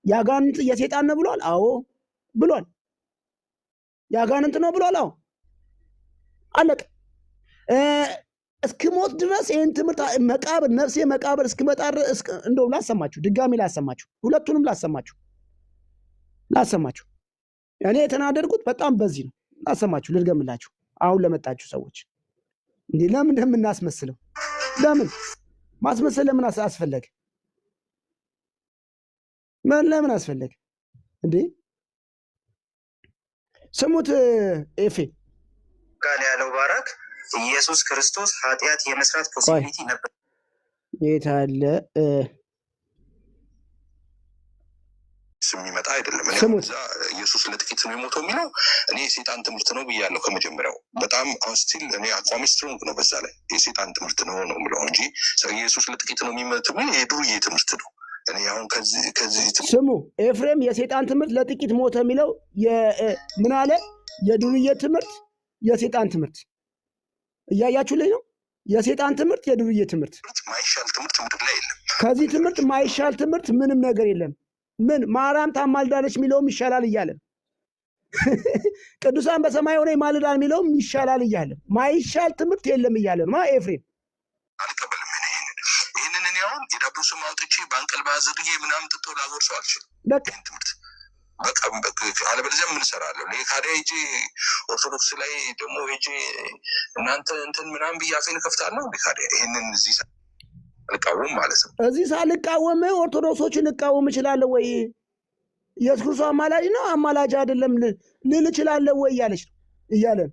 ያጋንንት የሴጣን ነው ብሏል። አዎ ብሏል። ያጋንንት ነው ብሏል። አዎ አለቀ። እስክሞት ድረስ ይህን ትምህርት መቃብር ነፍሴ መቃብር እስክመጣ እንደው ላሰማችሁ፣ ድጋሚ ላሰማችሁ፣ ሁለቱንም ላሰማችሁ። እኔ የተናደድኩት በጣም በዚህ ነው። ላሰማችሁ፣ ልድገምላችሁ። አሁን ለመጣችሁ ሰዎች እንዲህ ለምን እንደምናስመስለው ለምን ማስመሰል ለምን አስፈለገ? ለምን አስፈለገ እንዴ? ስሙት። ኤፌ ቃል ያለው ባራክ ኢየሱስ ክርስቶስ ኃጢአት የመስራት ፖሲቢሊቲ ነበር። የታለ የሚመጣ አይደለም። ኢየሱስ ለጥቂት ነው የሞተው የሚለው እኔ የሴጣን ትምህርት ነው ብያለሁ ከመጀመሪያው። በጣም ስቲል እኔ አቋሚ ስትሮንግ ነው በዛ ላይ የሴጣን ትምህርት ነው የምለው እንጂ ኢየሱስ ለጥቂት ነው የሚመት ብል የዱርዬ ትምህርት ነው። እኔ አሁን ከዚህ ስሙ ኤፍሬም የሴጣን ትምህርት ለጥቂት ሞተ የሚለው ምን አለ? የዱርዬ ትምህርት፣ የሴጣን ትምህርት እያያችሁልኝ ነው። የሴጣን ትምህርት፣ የዱርዬ ትምህርት፣ ማይሻል ትምህርት ምድር ላይ የለም። ከዚህ ትምህርት ማይሻል ትምህርት ምንም ነገር የለም። ምን ማርያም ታማልዳለች የሚለውም ይሻላል እያለ ቅዱሳን በሰማይ ሆነ ይማልዳል የሚለውም ይሻላል እያለ ማይሻል ትምህርት የለም እያለ ነው ኤፍሬም። አልቀበልም። ይህንን እኔ አሁን የዳቦ ስም አውጥቼ በአንቀልባ አዘርዬ ምናምን ጥጦ ላጎርሰው አልችልም። በቃ በቃ አለበለዚያ ምን እሰራለሁ? ካዲያ ሂጄ ኦርቶዶክስ ላይ ደግሞ ሂጄ እናንተ እንትን ምናምን ብዬ አፌን እከፍታለሁ። ካዲያ ይህንን እዚህ ሳልቃወም ማለት ነው። እዚህ ሳልቃወም ኦርቶዶክሶችን እቃወም እችላለሁ ወይ? ኢየሱስ ክርስቶስ አማላጅ ነው አማላጅ አይደለም ልል እችላለሁ ወይ እያለች ነው እያለን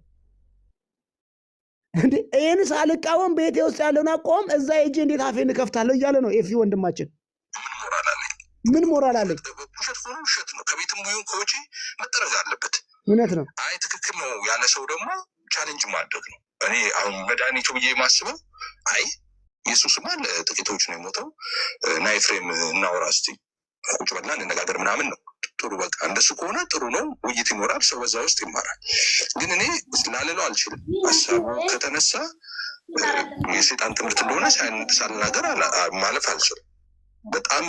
እንዴ ይህን ሳልቃወም ቤቴ ውስጥ ያለውን አቋም እዛ ሂጄ እንዴት አፌን እከፍታለሁ እያለ ነው ኤፊ ወንድማችን። ምን ሞራል አለኝ? ውሸት ሆኖ ውሸት ነው። ከቤትም ቢሆን ከውጪ መጠረግ አለበት። እውነት ነው። አይ ትክክል ነው ያለ ሰው ደግሞ ቻሌንጅ ማድረግ ነው። እኔ አሁን መድኃኒቱ ብዬ የማስበው አይ ኢየሱስማ ለጥቂቶች ነው የሞተው እና ኤፍሬም እናወራ እስኪ ቁጭ በልና እንነጋገር ምናምን ነው። ጥሩ በቃ እንደሱ ከሆነ ጥሩ ነው፣ ውይይት ይኖራል፣ ሰው በዛ ውስጥ ይማራል። ግን እኔ ላልለው አልችልም። ሀሳቡ ከተነሳ የሴጣን ትምህርት እንደሆነ ሳልናገር ማለፍ አልችልም። በጣም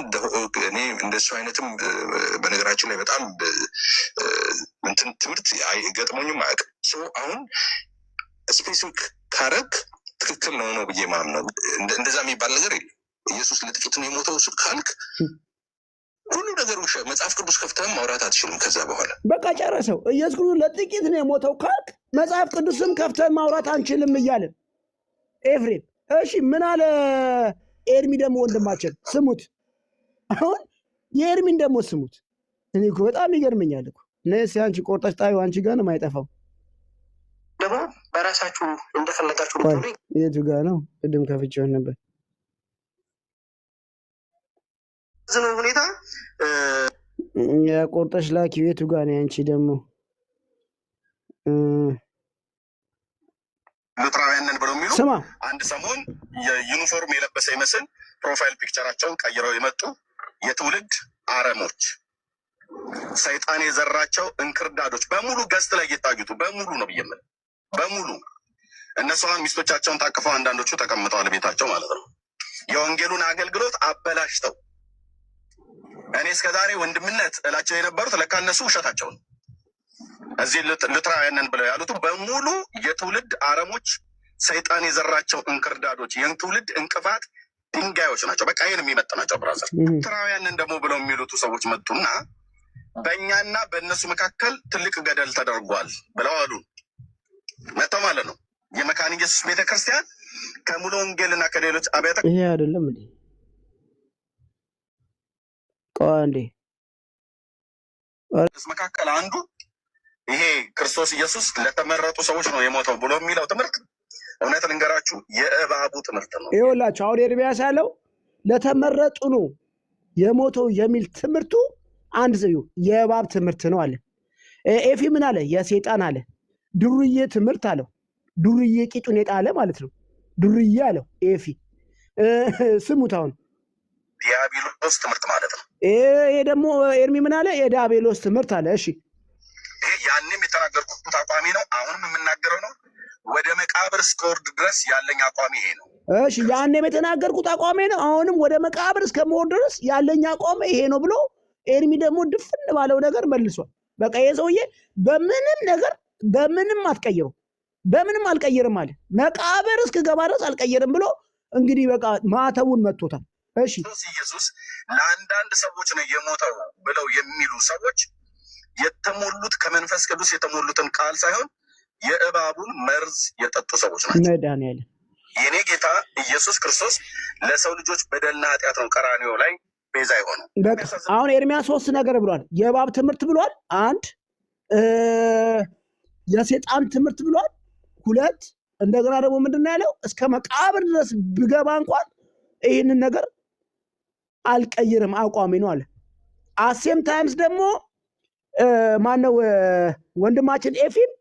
እኔ እንደሱ አይነትም በነገራችን ላይ በጣም እንትን ትምህርት ገጥሞኝም አያውቅም። አሁን ስፔሲፊክ ካረግ ትክክል ነው ብዬ ማምነው እንደዛ የሚባል ነገር የለም። ኢየሱስ ለጥቂት ነው የሞተው ካልክ ሁሉ ነገር ውሸት። መጽሐፍ ቅዱስ ከፍተህም ማውራት አትችልም። ከዛ በኋላ በቃ ጨረሰው። ኢየሱስ ለጥቂት ነው የሞተው ካልክ መጽሐፍ ቅዱስም ከፍተህም ማውራት አንችልም እያለን ኤፍሬም። እሺ ምን አለ ኤርሚ ደግሞ ወንድማችን ስሙት። አሁን የኤርሚን ደግሞ ስሙት። እኔ እኮ በጣም ይገርመኛል እኮ ነስ አንቺ ቆርጠሽ ጣዩ አንቺ ጋር ነው የማይጠፋው። ደግሞ በራሳችሁ እንደፈለጋችሁ ልትሉ የቱ ጋር ነው? ቅድም ከፍቼው ነበር። ዝም ሁኔታ ቆርጠሽ ላኪው። የቱ ጋር ነው አንቺ ደግሞ? ሉትራውያንን ብለው የሚሉ ስማ፣ አንድ ሰሞን የዩኒፎርም የለበሰ ይመስል ፕሮፋይል ፒክቸራቸውን ቀይረው የመጡ የትውልድ አረሞች፣ ሰይጣን የዘራቸው እንክርዳዶች በሙሉ ገስት ላይ እየታዩት በሙሉ ነው ብዬምን በሙሉ እነሱ አሁን ሚስቶቻቸውን ታቅፈው አንዳንዶቹ ተቀምጠዋል ቤታቸው ማለት ነው። የወንጌሉን አገልግሎት አበላሽተው እኔ እስከዛሬ ወንድምነት እላቸው የነበሩት ለካ እነሱ ውሸታቸው ነው። እዚህ ሉትራውያንን ብለው ያሉት በሙሉ የትውልድ አረሞች፣ ሰይጣን የዘራቸው እንክርዳዶች፣ ይህን ትውልድ እንቅፋት ድንጋዮች ናቸው። በቃ ይህን የሚመጥናቸው ብራዘር። ሉትራውያንን ደግሞ ብለው የሚሉት ሰዎች መጡና በእኛና በእነሱ መካከል ትልቅ ገደል ተደርጓል ብለው አሉ። መጥተው ማለት ነው የመካነ ኢየሱስ ቤተክርስቲያን ከሙሉ ወንጌልና ከሌሎች አብያተ ይሄ አይደለም እንዴ? ቆንዴ መካከል አንዱ ይሄ ክርስቶስ ኢየሱስ ለተመረጡ ሰዎች ነው የሞተው ብሎ የሚለው ትምህርት እውነት ልንገራችሁ የእባቡ ትምህርት ነው። ይኸውላችሁ አሁን ኤርሚያስ ያለው ለተመረጡ ነው የሞተው የሚል ትምህርቱ አንድ ሰው የእባብ ትምህርት ነው አለ። ኤፊ ምን አለ? የሴጣን አለ። ዱርዬ ትምህርት አለው። ዱርዬ ቂጡን የጣለ ማለት ነው። ዱርዬ አለው ኤፊ። ስሙት አሁን ዲያብሎስ ትምህርት ማለት ነው። ይሄ ደግሞ ኤርሚ ምን አለ? የዲያብሎስ ትምህርት አለ። እሺ ይሄ ያንም የተናገርኩት አቋሚ ነው፣ አሁንም የምናገረው ነው። ወደ መቃብር እስከወርድ ድረስ ያለኝ አቋሚ ይሄ ነው። እሺ ያንም የተናገርኩት አቋሚ ነው፣ አሁንም ወደ መቃብር እስከመወርድ ድረስ ያለኝ አቋሚ ይሄ ነው ብሎ ኤርሚ ደግሞ ድፍን ባለው ነገር መልሷል። በቃ ይሄ ሰውዬ በምንም ነገር በምንም አትቀይረው፣ በምንም አልቀይርም አለ። መቃብር እስክገባ ድረስ አልቀይርም ብሎ እንግዲህ በቃ ማተቡን መጥቶታል። እሺ ኢየሱስ ለአንዳንድ ሰዎች ነው የሞተው ብለው የሚሉ ሰዎች የተሞሉት ከመንፈስ ቅዱስ የተሞሉትን ቃል ሳይሆን የእባቡን መርዝ የጠጡ ሰዎች ናቸው። መድኃኒዓለም የኔ ጌታ ኢየሱስ ክርስቶስ ለሰው ልጆች በደልና ኃጢአት ነው ቀራንዮ ላይ ቤዛ የሆነው። በቃ አሁን ኤርሚያስ 3 ነገር ብሏል። የእባብ ትምህርት ብሏል። 1 የሴጣን ትምህርት ብሏል። 2 እንደገና ደግሞ ምንድነው ያለው? እስከ መቃብር ድረስ ብገባ እንኳን ይህንን ነገር አልቀይርም አቋሚ ነው አለ። አሴም ታይምስ ደግሞ ማነው ወንድማችን ኤፊም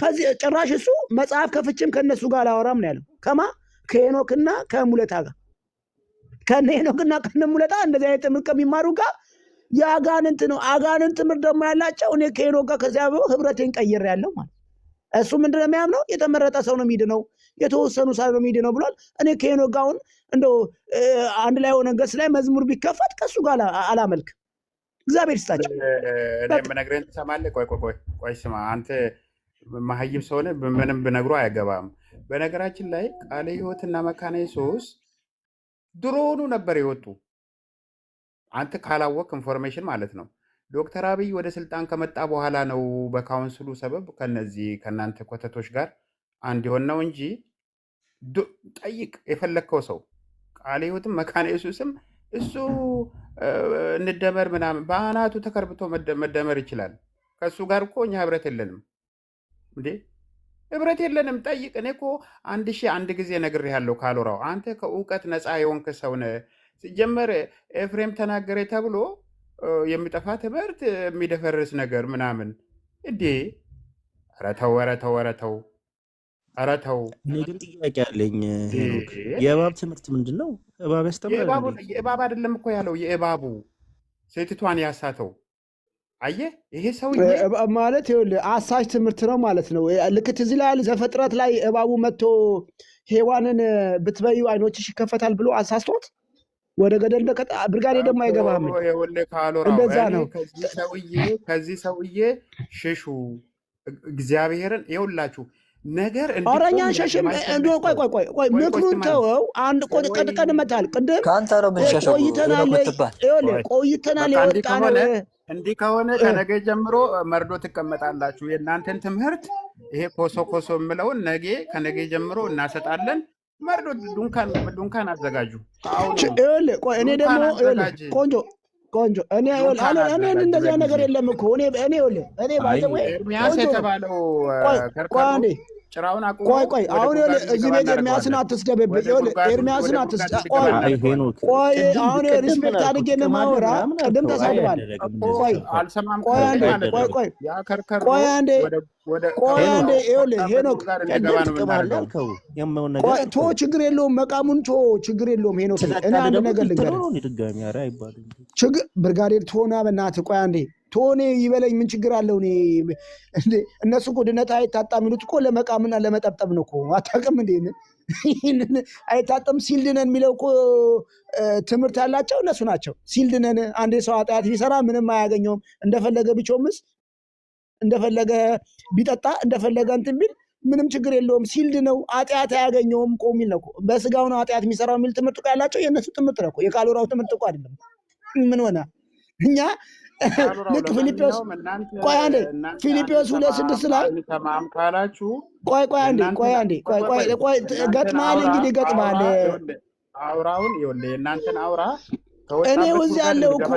ከዚህ ጭራሽ እሱ መጽሐፍ ከፍቼም ከነሱ ጋር አላወራም ነው ያለው። ከማ ከሄኖክና ከሙለታ ጋር ከነ ሄኖክና ከነ ሙለታ እንደዚህ አይነት ትምህርት ከሚማሩ ጋር የአጋንንት ነው። አጋንንት ትምህርት ደግሞ ያላቸው እኔ ከሄኖክ ጋር ከዚያ ህብረቴን ቀይር ያለው ማለት እሱ ምንድነው የሚያምነው? የተመረጠ ሰው ነው የሚድነው፣ የተወሰኑ ሰው ነው የሚድነው ብሏል። እኔ ከሄኖክ ጋር አሁን እንደው አንድ ላይ ሆነ ገስ ላይ መዝሙር ቢከፈት ከሱ ጋር አላመልክም። እግዚአብሔር ይስጣቸው። እኔ የምነግርህን ትሰማለህ? ቆይ ስማ። አንተ መሀይም ሰው ነህ፣ ምንም ብነግሮ አያገባም። በነገራችን ላይ ቃለ ሕይወትና መካነ ኢየሱስ ድሮውኑ ነበር የወጡ። አንተ ካላወቅ ኢንፎርሜሽን ማለት ነው። ዶክተር አብይ ወደ ስልጣን ከመጣ በኋላ ነው በካውንስሉ ሰበብ ከእናንተ ኮተቶች ጋር አንድ የሆን ነው እንጂ ጠይቅ የፈለግከው ሰው ቃለ ሕይወትም መካነ ኢየሱስም እሱ እንደመር ምናምን በአናቱ ተከርብቶ መደመር ይችላል። ከእሱ ጋር እኮ እኛ ህብረት የለንም እንዴ ህብረት የለንም። ጠይቅ። እኔ እኮ 1001 ጊዜ ነግሬሃለሁ። ካሎራው አንተ ከእውቀት ነፃ የሆንክ ሰው ነህ። ሲጀመር ኤፍሬም ተናገረ ተብሎ የሚጠፋ ትምህርት የሚደፈርስ ነገር ምናምን እንዴ! ኧረ ተው፣ ኧረ ተው፣ ኧረ ተው፣ ኧረ ተው። እኔ ግን ጥያቄ አለኝ ሄኖክ፣ የእባብ ትምህርት ምንድን ነው? እባብ ያስተምራል? የእባብ አይደለም እኮ ያለው የእባቡ ሴቲቷን ያሳተው። አየህ ይሄ ሰው ማለት ይኸውልህ አሳች ትምህርት ነው ማለት ነው። ልክ ትዝ ይልሃል ዘፍጥረት ላይ እባቡ መጥቶ ሔዋንን ብትበዩ አይኖችሽ ይከፈታል ብሎ አሳስቶት ወደ ገደል እንደቀጣ ብርጋዴ ደግሞ አይገባም። እንደዛ ነው። ከዚህ ሰውዬ ሽሹ። እግዚአብሔርን ይኸውላችሁ ነገር ኦረኛን ሸሽም ቆይ ምክሩን ተወው። አንድ ቀን መጣል ቅድም ከአንተ ነው የምንሸሸው ቆይተናል የወጣነው እንዲህ ከሆነ ከነገ ጀምሮ መርዶ ትቀመጣላችሁ። የእናንተን ትምህርት ይሄ ኮሶ የምለውን ከነገ ጀምሮ እናሰጣለን። መርዶ ዱንካን አዘጋጁ። እኔ ደግሞ ቆንጆ እኔ እንደዚያ ነገር የለም እኮ እኔ ባይዘው ኤርሚያስ የተባለው ጭራውን አቁሞ ቆይ አሁን እዚህ ቤት ኤርሚያስን አትስደብብኝ። ኤርሚያስን ቆይ አሁን ሪስፔክት አድርጌ ነው የማወራ። ቅድም ተሳድባል። ቆይ አንዴ ሄኖክ ቶ ችግር የለውም መቃሙን ቶ ችግር የለውም ሄኖክ። እኔ አንድ ነገር ልንገርህ ብርጋዴር ቶና በእናትህ ቆይ አንዴ ቶኔ ይበለኝ ምን ችግር አለው? እነሱ እኮ ድነት አይታጣ የሚሉት እኮ ለመቃምና ለመጠብጠብ ነው እኮ አታውቅም እንዴ? አይታጠም ሲልድነን የሚለው እኮ ትምህርት ያላቸው እነሱ ናቸው። ሲልድነን አንዴ ሰው ኃጢአት ቢሰራ ምንም አያገኘውም። እንደፈለገ ቢቾምስ እንደፈለገ ቢጠጣ እንደፈለገ እንትን ቢል ምንም ችግር የለውም። ሲልድ ነው ኃጢአት አያገኘውም እኮ የሚል ነው። በስጋው ነው ኃጢአት የሚሰራው የሚል ትምህርት እኮ ያላቸው የእነሱ ትምህርት ነው። የካሎራው ትምህርት እኮ አይደለም። ምን ሆነ እኛ ልክ ፊልጵዎስ ቆይ አንዴ ፊልጵዎስ 2:6 ላይ ቆይ አንዴ ገጥማል እንግዲህ ገጥማል አውራውን ይኸውልህ እናንተን አውራ እኔ ውዝ ያለው እኮ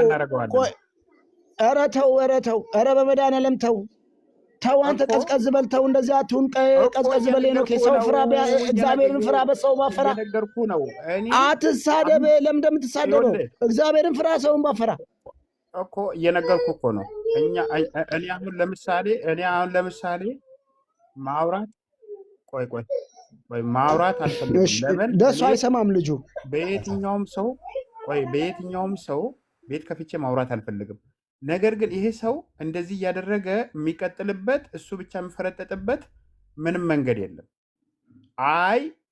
ቆይ ኧረ ተው በመድኃኒዓለም ተው አንተ ቀዝቀዝ በል ተው እንደዚህ አትሁን ቀዝቀዝ በል ነው ከሰው ፍራ እግዚአብሔርን ፍራ በሰው ባፈራ አትሳደብ ለምን እንደምትሳደበው እግዚአብሔርን ፍራ ሰውን ባፈራ እኮ እየነገርኩ እኮ ነው። እኔ አሁን ለምሳሌ ማውራት ማውራት አልፈልግም። ለምን ደሱ አይሰማም ልጁ። በየትኛውም ሰው ቤት ከፍቼ ማውራት አልፈልግም። ነገር ግን ይሄ ሰው እንደዚህ እያደረገ የሚቀጥልበት እሱ ብቻ የሚፈረጠጥበት ምንም መንገድ የለም።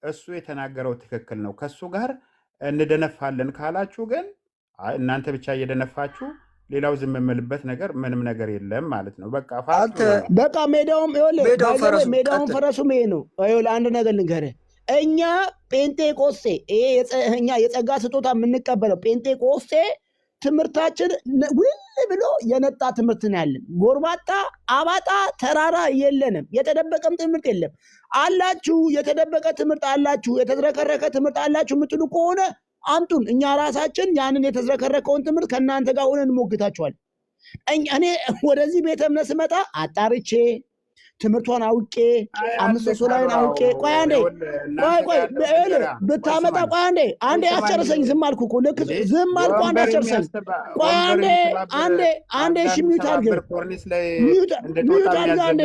እሱ የተናገረው ትክክል ነው ከሱ ጋር እንደነፋለን ካላችሁ ግን እናንተ ብቻ እየደነፋችሁ ሌላው ዝም የምልበት ነገር ምንም ነገር የለም ማለት ነው። በቃ ሜዳውም ፈረሱም ይሄ ነው። አንድ ነገር ልንገርህ፣ እኛ ጴንጤቆስቴ እኛ የጸጋ ስጦታ የምንቀበለው ጴንጤቆስቴ ትምህርታችን ውል ብሎ የነጣ ትምህርት ነው ያለን። ጎርባጣ አባጣ ተራራ የለንም። የተደበቀም ትምህርት የለም። አላችሁ የተደበቀ ትምህርት አላችሁ፣ የተዝረከረከ ትምህርት አላችሁ የምትሉ ከሆነ አምጡን። እኛ ራሳችን ያንን የተዝረከረከውን ትምህርት ከእናንተ ጋር ሆነን እንሞግታችኋል። እኔ ወደዚህ ቤተ እምነት ስመጣ አጣርቼ ትምህርቷን አውቄ 5 ላይን አውቄ ቆይ ብታመጣ አንዴ አስጨርሰኝ። ዝም አልኩ እኮ ልክ ዝም አልኩ። አንዴ አስጨርሰኝ። ቆይ አንዴ እሺ ሚዩት አድርግ አንዴ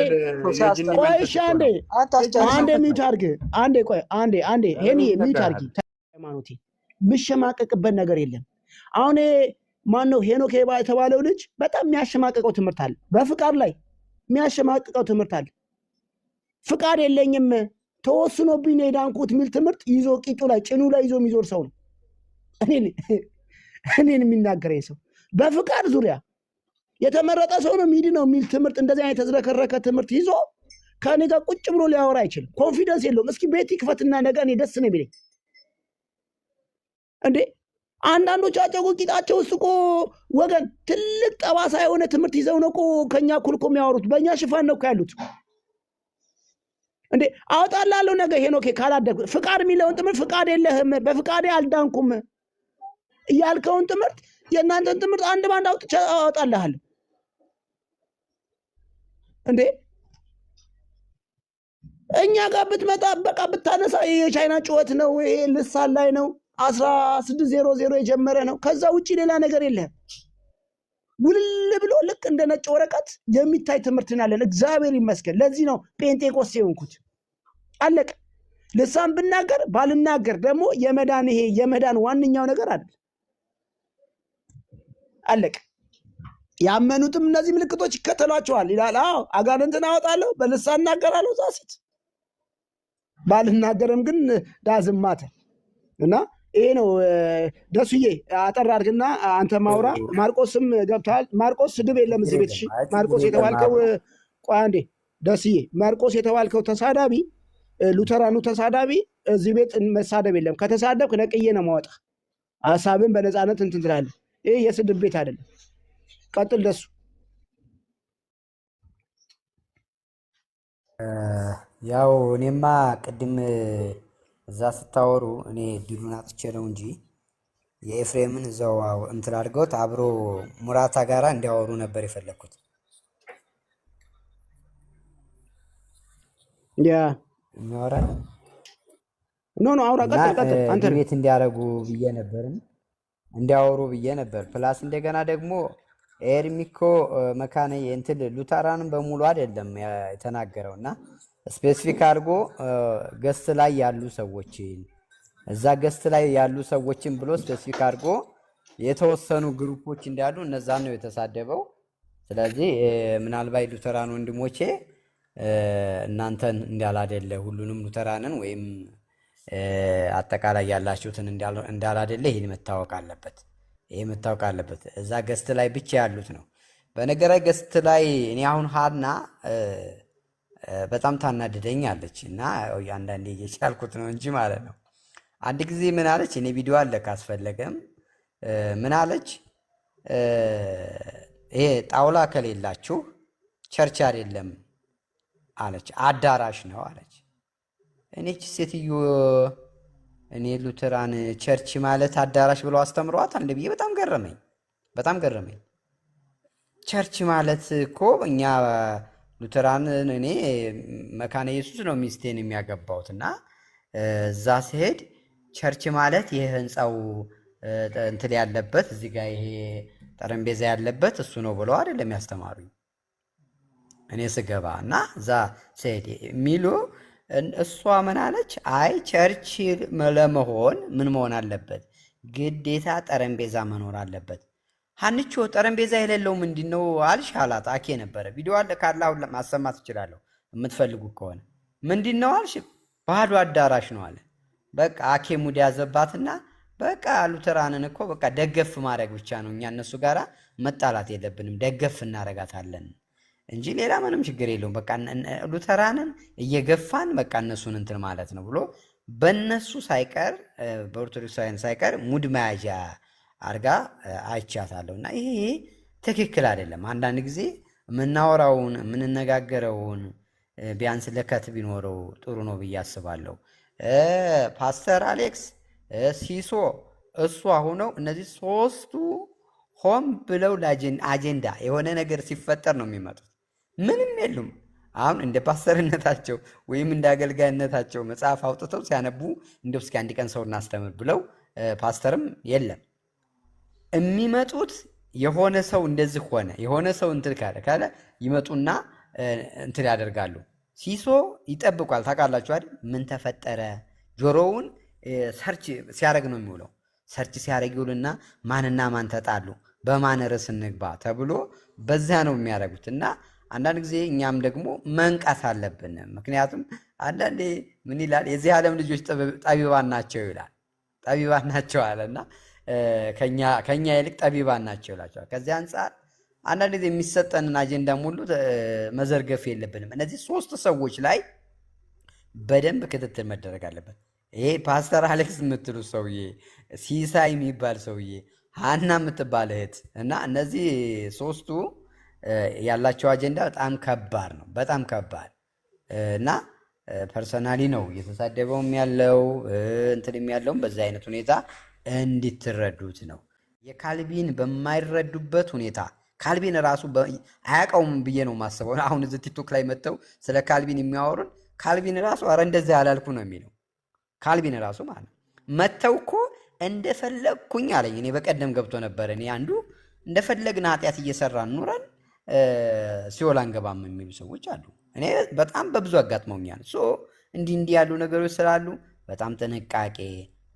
ሚዩት አድርግ አንዴ ሄኒ ሚዩት አድርጊ። ሃይማኖቴ ምሸማቀቅበት ነገር የለም። አሁን ማነው ሄኖክ የተባለው ልጅ በጣም የሚያሸማቀቀው ትምህርት አለ። በፍቃድ ላይ የሚያሸማቀቀው ትምህርት አለ። ፍቃድ የለኝም ተወስኖብኝ ነው የዳንኩት የሚል ትምህርት ይዞ ቂጡ ላይ ጭኑ ላይ ይዞ የሚዞር ሰው ነው እኔን የሚናገረኝ ሰው። በፍቃድ ዙሪያ የተመረጠ ሰው ነው ሚድ ነው የሚል ትምህርት እንደዚህ አይነት የተዝረከረከ ትምህርት ይዞ ከኔ ጋር ቁጭ ብሎ ሊያወራ አይችልም። ኮንፊደንስ የለውም። እስኪ ቤት ይክፈትና ነገ እኔ ደስ ነው የሚለኝ እንዴ። አንዳንዶቻቸው እኮ ቂጣቸው ውስጥ እኮ ወገን ትልቅ ጠባሳ የሆነ ትምህርት ይዘው ነው እኮ ከኛ እኩል እኮ የሚያወሩት። በእኛ ሽፋን ነው እኮ ያሉት። እንዴ አወጣላለሁ ነገ ሄኖኬ ካላደግ ፍቃድ የሚለውን ትምህርት ፍቃድ የለህም በፍቃዴ አልዳንኩም እያልከውን ትምህርት የእናንተን ትምህርት አንድ ባንድ አውጥቼ አወጣልሃለሁ። እንዴ እኛ ጋር ብትመጣ በቃ ብታነሳ የቻይና ጩኸት ነው፣ ይሄ ልሳን ላይ ነው 1600 የጀመረ ነው። ከዛ ውጪ ሌላ ነገር የለም። ውልል ብሎ ልክ እንደ ነጭ ወረቀት የሚታይ ትምህርት ያለን እግዚአብሔር ይመስገን። ለዚህ ነው ጴንጤቆስጤ የሆንኩት። አለቀ። ልሳን ብናገር ባልናገር ደግሞ የመዳን ይሄ የመዳን ዋነኛው ነገር አይደል። አለቀ። ያመኑትም እነዚህ ምልክቶች ይከተሏቸዋል ይላል። አዎ አጋንንትን አወጣለሁ በልሳን እናገራለሁ ዛሲት ባልናገርም ግን ዳዝም ማተር እና ይሄ ነው። ደሱዬ አጠር አድርግና አንተ ማውራ። ማርቆስም ገብተዋል። ማርቆስ ስድብ የለም እዚህ ቤት። እሺ ማርቆስ የተባልከው ቆይ አንዴ ደስዬ፣ ማርቆስ የተባልከው ተሳዳቢ፣ ሉተራኑ ተሳዳቢ እዚህ ቤት መሳደብ የለም። ከተሳደብክ ነቅዬ ነው ማወጣ። ሀሳብን በነፃነት እንትን ትላለህ። ይሄ የስድብ ቤት አይደለም። ቀጥል ደሱ። ያው እኔማ ቅድም እዛ ስታወሩ እኔ ድሉን አጥቼ ነው እንጂ የኤፍሬምን እዛው እንትን አድርገውት አብሮ ሙራታ ጋራ እንዲያወሩ ነበር የፈለግኩት። ያ የሚያወራ ኖ አውራ ቀጥል አንተ ቤት እንዲያደርጉ ብዬ ነበር እንዲያወሩ ብዬ ነበር። ፕላስ እንደገና ደግሞ ኤርሚኮ መካነ እንትን ሉተራንን በሙሉ አይደለም የተናገረውና ስፔሲፊክ አድርጎ ገስት ላይ ያሉ ሰዎችን እዛ ገስት ላይ ያሉ ሰዎችን ብሎ ስፔሲፊክ አድርጎ የተወሰኑ ግሩፖች እንዳሉ እነዛን ነው የተሳደበው። ስለዚህ ምናልባት ሉተራን ወንድሞቼ እናንተን እንዳላደለ ሁሉንም ሉተራንን ወይም አጠቃላይ ያላችሁትን እንዳላደለ ይሄን መታወቅ አለበት። ይሄ መታወቅ አለበት። እዛ ገስት ላይ ብቻ ያሉት ነው። በነገረ ገስት ላይ እኔ አሁን ሀና በጣም ታናድደኛለች እና አንዳንዴ እየቻልኩት ነው እንጂ ማለት ነው። አንድ ጊዜ ምን አለች? እኔ ቪዲዮ አለ ካስፈለገም ምን አለች? ይሄ ጣውላ ከሌላችሁ ቸርች አይደለም አለች፣ አዳራሽ ነው አለች። እኔች ሴትዮ እኔ ሉተራን ቸርች ማለት አዳራሽ ብለው አስተምሯታል እንደ ብዬ በጣም ገረመኝ። ቸርች ማለት እኮ እኛ ሉተራን እኔ መካነ ኢየሱስ ነው ሚስቴን የሚያገባውት እና እዛ ሲሄድ ቸርች ማለት ይሄ ህንፃው እንትን ያለበት እዚህ ጋር ይሄ ጠረጴዛ ያለበት እሱ ነው ብለው አይደለም ያስተማሩኝ እኔ ስገባ እና እዛ ሲሄድ የሚሉ እሷ ምን አለች? አይ ቸርች ለመሆን ምን መሆን አለበት? ግዴታ ጠረጴዛ መኖር አለበት። ሀንቾ ጠረጴዛ የሌለው ምንድን ነው አልሽ አላት። አኬ ነበረ ቪዲዮ አለ ካለ አሁን ማሰማት እችላለሁ የምትፈልጉ ከሆነ። ምንድን ነው አልሽ? ባዶ አዳራሽ ነው አለ። በቃ አኬ ሙድ ያዘባትና በቃ ሉተራንን እኮ በቃ ደገፍ ማድረግ ብቻ ነው፣ እኛ እነሱ ጋር መጣላት የለብንም፣ ደገፍ እናረጋታለን እንጂ ሌላ ምንም ችግር የለውም። በቃ ሉተራንን እየገፋን በቃ እነሱን እንትን ማለት ነው ብሎ በእነሱ ሳይቀር በኦርቶዶክሳውያን ሳይቀር ሙድ መያዣ አርጋ አይቻታለሁ። እና ይሄ ትክክል አይደለም። አንዳንድ ጊዜ የምናወራውን የምንነጋገረውን ቢያንስ ለከት ቢኖረው ጥሩ ነው ብዬ አስባለሁ። ፓስተር አሌክስ፣ ሲሶ፣ እሱ አሁነው እነዚህ ሶስቱ ሆም ብለው አጀንዳ የሆነ ነገር ሲፈጠር ነው የሚመጡት። ምንም የሉም። አሁን እንደ ፓስተርነታቸው ወይም እንደ አገልጋይነታቸው መጽሐፍ አውጥተው ሲያነቡ እንደው እስኪ አንድ ቀን ሰው እናስተምር ብለው ፓስተርም የለም የሚመጡት። የሆነ ሰው እንደዚህ ሆነ የሆነ ሰው እንትን ካለ ይመጡና እንትን ያደርጋሉ። ሲሶ ይጠብቋል። ታውቃላችሁ አይደል? ምን ተፈጠረ? ጆሮውን ሰርች ሲያደርግ ነው የሚውለው። ሰርች ሲያደርግ ይውልና ማንና ማን ተጣሉ፣ በማን ርዕስ እንግባ ተብሎ በዚያ ነው የሚያደርጉት። እና አንዳንድ ጊዜ እኛም ደግሞ መንቃት አለብን። ምክንያቱም አንዳንዴ ምን ይላል? የዚህ ዓለም ልጆች ጠቢባን ናቸው ይላል። ጠቢባን ናቸው አለና ከኛ ይልቅ ጠቢባን ናቸው ይላቸዋል። ከዚህ አንጻር አንዳንድ ጊዜ የሚሰጠንን አጀንዳ ሙሉ መዘርገፍ የለብንም። እነዚህ ሶስት ሰዎች ላይ በደንብ ክትትል መደረግ አለበት። ይሄ ፓስተር አሌክስ የምትሉ ሰውዬ፣ ሲሳይ የሚባል ሰውዬ፣ ሀና የምትባል እህት እና እነዚህ ሶስቱ ያላቸው አጀንዳ በጣም ከባድ ነው። በጣም ከባድ እና ፐርሰናሊ ነው እየተሳደበውም ያለው እንትንም ያለውም በዛ አይነት ሁኔታ እንድትረዱት ነው። የካልቪን በማይረዱበት ሁኔታ ካልቪን ራሱ አያውቀውም ብዬ ነው ማስበው። አሁን እዚህ ቲክቶክ ላይ መጥተው ስለ ካልቪን የሚያወሩን ካልቪን ራሱ አረ እንደዚህ አላልኩ ነው የሚለው። ካልቪን ራሱ ማለት መጥተው እኮ እንደፈለግኩኝ አለኝ። እኔ በቀደም ገብቶ ነበር። እኔ አንዱ እንደፈለግን ኃጢአት እየሰራን ኑረን ሲኦል አንገባም የሚሉ ሰዎች አሉ። እኔ በጣም በብዙ አጋጥመውኛል። እንዲህ ያሉ ነገሮች ስላሉ በጣም ጥንቃቄ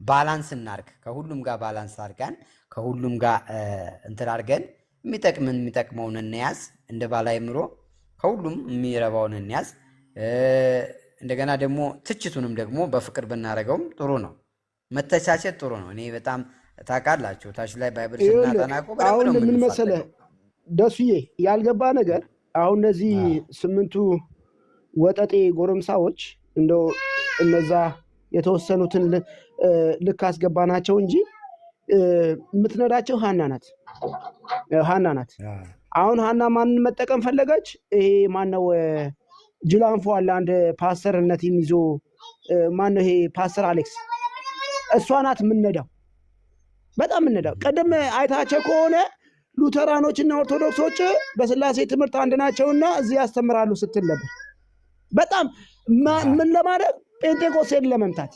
ባላንስ እናርግ። ከሁሉም ጋር ባላንስ አርገን ከሁሉም ጋር እንትን አርገን የሚጠቅመውን እንያዝ። እንደ ባለ አእምሮ ከሁሉም የሚረባውን እንያዝ። እንደገና ደግሞ ትችቱንም ደግሞ በፍቅር ብናደርገውም ጥሩ ነው። መተቻቸት ጥሩ ነው። እኔ በጣም ታውቃላችሁ ታች ላይ ባይብል ስናጠናቁ አሁን ምን መሰለህ ደሱዬ ያልገባ ነገር አሁን እነዚህ 8ቱ ወጠጤ ጎረምሳዎች እንደው እነዛ የተወሰኑትን ልክ አስገባናቸው እንጂ የምትነዳቸው ሀና ናት። አሁን ሀና ማንን መጠቀም ፈለገች? ይሄ ማነው ጅላንፎ አለ አንድ ፓስተርነት ይዞ ማነው ይሄ ፓስተር አሌክስ፣ እሷ ናት የምንነዳው። በጣም የምንነዳው ቅድም አይታቸው ከሆነ ሉተራኖችና ኦርቶዶክሶች በስላሴ ትምህርት አንድ ናቸውና እዚህ ያስተምራሉ ስትል ነበር። በጣም ምን ለማድረግ ጴንጤቆስቴን ለመምታት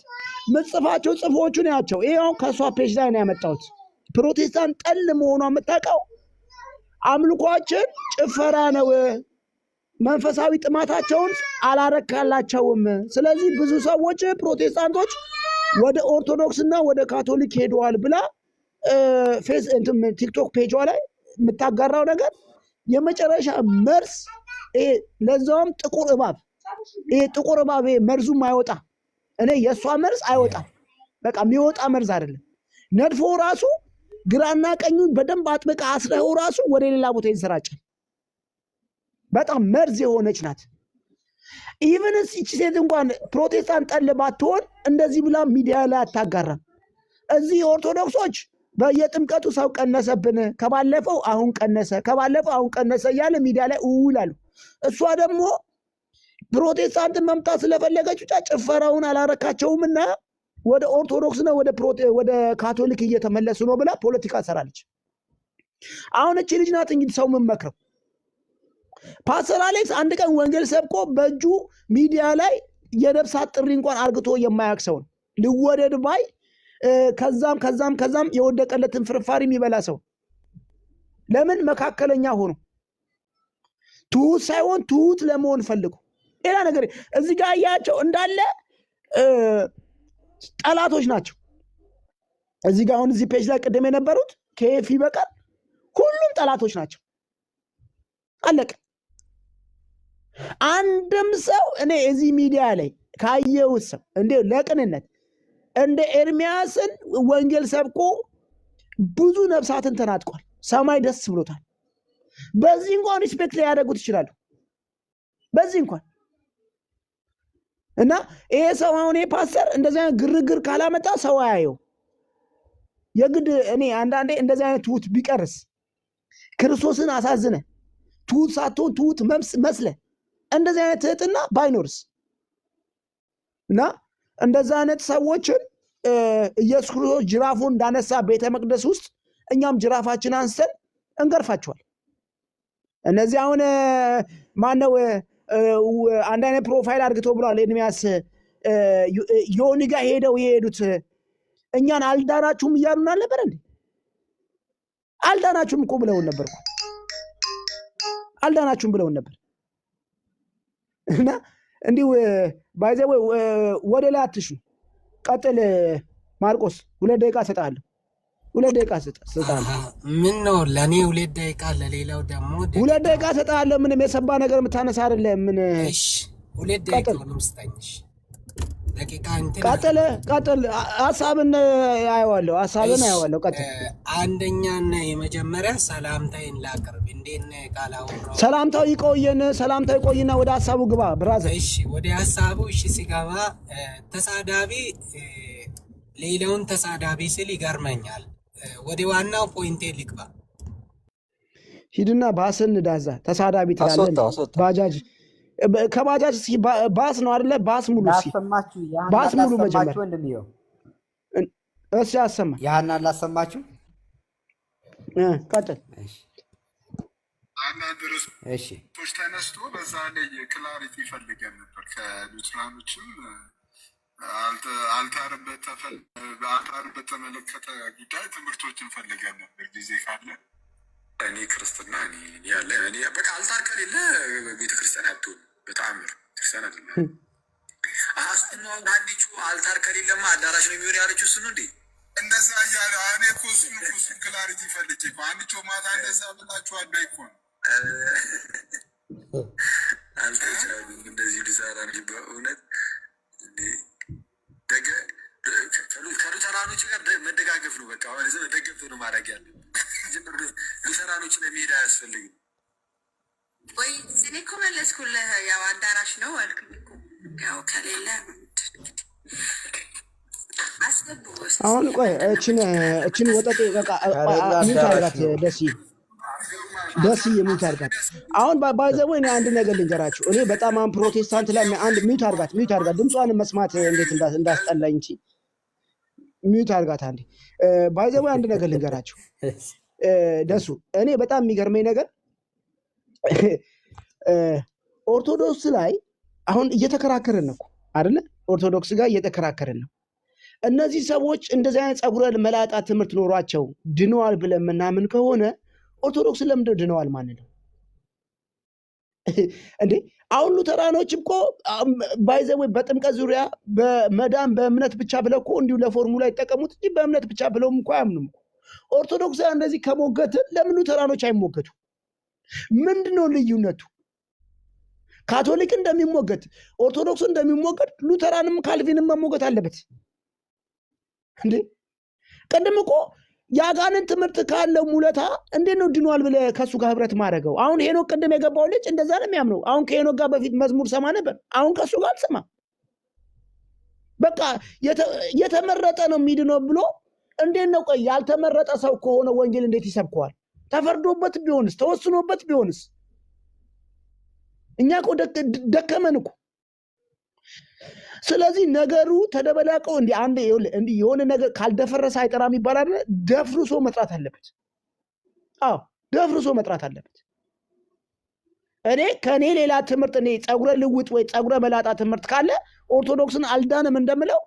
ምጽፋቸው ጽፎቹ ናቸው። ይሄው ከሷ ፔጅ ላይ ነው ያመጣሁት። ፕሮቴስታንት ጠል መሆኗ የምታውቀው አምልኳችን ጭፈራ ነው፣ መንፈሳዊ ጥማታቸውን አላረካላቸውም። ስለዚህ ብዙ ሰዎች ፕሮቴስታንቶች ወደ ኦርቶዶክስና ወደ ካቶሊክ ሄደዋል ብላ ቲክቶክ ፔጇ ላይ የምታጋራው ነገር የመጨረሻ መርስ፣ ለዛውም ጥቁር እባብ። ይሄ ጥቁር እባብ መርዙም አይወጣ፣ እኔ የእሷ መርዝ አይወጣም። በቃ የሚወጣ መርዝ አይደለም። ነድፎ ራሱ ግራና ቀኙን በደንብ አጥብቃ አስረው ራሱ ወደ ሌላ ቦታ ይንሰራጫል። በጣም መርዝ የሆነች ናት። ኢቨንስ ይቺ ሴት እንኳን ፕሮቴስታንት ጠል ባትሆን እንደዚህ ብላ ሚዲያ ላይ አታጋራም። እዚህ ኦርቶዶክሶች በየጥምቀቱ ሰው ቀነሰብን፣ ከባለፈው አሁን ቀነሰ፣ ከባለፈው አሁን ቀነሰ እያለ ሚዲያ ላይ ይውላሉ። እሷ ደግሞ ፕሮቴስታንትን መምጣት ስለፈለገች ብቻ ጭፈራውን አላረካቸውምና ወደ ኦርቶዶክስና ወደ ካቶሊክ እየተመለሱ ነው ብላ ፖለቲካ ሰራለች። አሁን እቺ ልጅ ናት እንግዲህ ሰው የምመክረው። ፓስተር አሌክስ አንድ ቀን ወንጌል ሰብኮ በእጁ ሚዲያ ላይ የነፍሳት ጥሪ እንኳን አርግቶ የማያውቅ ሰው ነው። ልወደድ ባይ ከዛም የወደቀለትን ፍርፋሪ የሚበላ ሰው። ለምን መካከለኛ ሆኖ ትሁት ሳይሆን ትሁት ለመሆን ፈልጉ። ሌላ ነገር እዚህ ጋር ያያቸው እንዳለ ጠላቶች ናቸው። እዚህ ጋር አሁን እዚህ ፔጅ ላይ ቅድም የነበሩት ከኤፊ በቀር ሁሉም ጠላቶች ናቸው። አለቀ። አንድም ሰው እኔ እዚህ ሚዲያ ላይ ካየሁት ሰው እንደ ለቅንነት እንደ ኤርሚያስን ወንጌል ሰብኮ ብዙ ነፍሳትን ተናጥቋል። ሰማይ ደስ ብሎታል። በዚህ እንኳን ሪስፔክት ሊያደርጉት ይችላሉ። በዚህ እንኳን እና ይሄ ሰው አሁን ይሄ ፓስተር እንደዚህ አይነት ግርግር ካላመጣ ሰው አያየው። የግድ እኔ አንዳንዴ እንደዚህ አይነት ትሁት ቢቀርስ ክርስቶስን አሳዝነ ትሁት ሳትሆን ትሁት መስለ እንደዚህ አይነት ትህትና ባይኖርስ እና እንደዛ አይነት ሰዎችን ኢየሱስ ክርስቶስ ጅራፉን እንዳነሳ ቤተ መቅደስ ውስጥ እኛም ጅራፋችን አንስተን እንገርፋቸዋል። እነዚህ አሁን ማነው አንድ አይነት ፕሮፋይል አድርግቶ ብሏል ኤርሚያስ ዮኒ ጋር ሄደው የሄዱት እኛን አልዳናችሁም እያሉን አልነበር እንዴ? አልዳናችሁም እኮ ብለውን ነበር እኮ አልዳናችሁም ብለውን ነበር። እና እንዲሁ ባይዘው ወደ ላይ አትሹ። ቀጥል ማርቆስ 2 ደቂቃ ሰጣለሁ። 2 ደቂቃ ሰጣለሁ። ምን ነው ለኔ 2 ደቂቃ ለሌላው ደግሞ 2 ደቂቃ ሰጣለሁ። ምንም የሰባ ነገር የምታነሳ አይደለም። ምን እሺ 2 ደቂቃ ለምስጣኝሽ ደቂቃ እንትን ቀጥል ሐሳብን አየዋለሁ ቀጥል። አንደኛና የመጀመሪያ ሰላምታዬን ላቅርብ። እንዴት ነህ ካላወራሁ ሰላምታው ይቆይና ወደ ሐሳቡ ግባ ብራዘር። እሺ ወደ ሐሳቡ ሲገባ ተሳዳቢ ሌላውን ተሳዳቢ ስል ይገርመኛል። ወደ ዋናው ፖይንቴ ልግባ። ሂድና ባስን ዳዛ ተሳዳቢ ትላለህ። ባጃጅ ከባጃጅ ባስ ነው አይደለ? ባስ ሙሉ ባስ ሙሉ መጀመር እሺ አሰማ ያህና ላሰማችሁ ቀጥል። አንዳንድ ርዕሶች ተነስቶ በዛ ላይ ክላሪቲ ይፈልገን ነበር። ከሉትራኖችም አልታርን በተመለከተ ጉዳይ ትምህርቶችን ፈልገን ነበር። ጊዜ ካለ እኔ ክርስትና ያለ በቃ አልታር ከሌለ ቤተክርስቲያን አትሆን። በተአምር ክርስቲያን አለ አስተና አንዲቹ አልታር ከሌለማ አዳራሽ ነው የሚሆን ያለችው እሱ ነው እንዴ? እንደዛ እያለ እኔ እኮ እሱን ክላሪቲ ፈልጌ እኮ አንዲቹ ማታ እንደዛ ብላችኋለሁ እኮ አልተቻሉም። እንደዚህ ልሳራ ነው በእውነት ከሉተራኖች ጋር መደጋገፍ ነው። በቃ አሁን እዚህ መደገፍ ነው ማድረግ ያለብን። ሉተራኖች ለመሄድ አያስፈልግም ወይ? እኔ እኮ መለስኩልህ። ያው አዳራሽ ነው አልክኝ እኮ ያው ከሌለ አስገቡ። አሁን ቆይ እችን ወጠጤ በቃ ምን ታርጋት ደስ የሚል አድርጋት። አሁን ባይዘው እኔ አንድ ነገር ልንገራችሁ። እኔ በጣም አሁን ፕሮቴስታንት ላይ አንድ ሚውት አድርጋት ድምጿን መስማት እንዴት እንዳስጠላኝ እንጂ ሚውት አድርጋት አንዴ። ባይዘው አንድ ነገር ልንገራችሁ ደሱ። እኔ በጣም የሚገርመኝ ነገር ኦርቶዶክስ ላይ አሁን እየተከራከርን ነው አይደለ? ኦርቶዶክስ ጋር እየተከራከርን ነው። እነዚህ ሰዎች እንደዚህ አይነት ጸጉረ መላጣ ትምህርት ኖሯቸው ድነዋል ብለን ምናምን ከሆነ ኦርቶዶክስ ለምንድን ድነዋል ማለት ነው እንዴ? አሁን ሉተራኖች እኮ ባይዘው በጥምቀት ዙሪያ በመዳን በእምነት ብቻ ብለው እኮ እንዲሁ ለፎርሙላ ይጠቀሙት እንጂ በእምነት ብቻ ብለውም እኮ አያምኑም። ኦርቶዶክስ እንደዚህ ከሞገትን ለምን ሉተራኖች አይሞገቱ? ምንድነው ልዩነቱ? ካቶሊክ እንደሚሞገት ኦርቶዶክስ እንደሚሞገት ሉተራንም ካልቪንም መሞገት አለበት እንዴ? ቅድም እኮ የአጋንንት ትምህርት ካለው ሙለታ እንዴት ነው ድኗል ብለህ ከእሱ ጋር ህብረት ማድረገው? አሁን ሄኖክ ቅድም የገባው ልጅ እንደዛ ነው የሚያምነው። አሁን ከሄኖክ ጋር በፊት መዝሙር ሰማ ነበር። አሁን ከእሱ ጋር አልሰማም። በቃ የተመረጠ ነው የሚድነው ብሎ እንዴት ነው? ቆይ ያልተመረጠ ሰው ከሆነ ወንጌል እንዴት ይሰብከዋል? ተፈርዶበት ቢሆንስ? ተወስኖበት ቢሆንስ? እኛ እኮ ደከመን እኮ። ስለዚህ ነገሩ ተደበላቀው እንዲህ የሆነ ነገር ካልደፈረሰ አይጠራም ይባላል። ደፍርሶ መጥራት አለበት። አዎ ደፍርሶ መጥራት አለበት። ከኔ ሌላ ትምህርት ጸጉረ ልውጥ ወይ ጸጉረ መላጣ ትምህርት ካለ ኦርቶዶክስን አልዳንም እንደምለው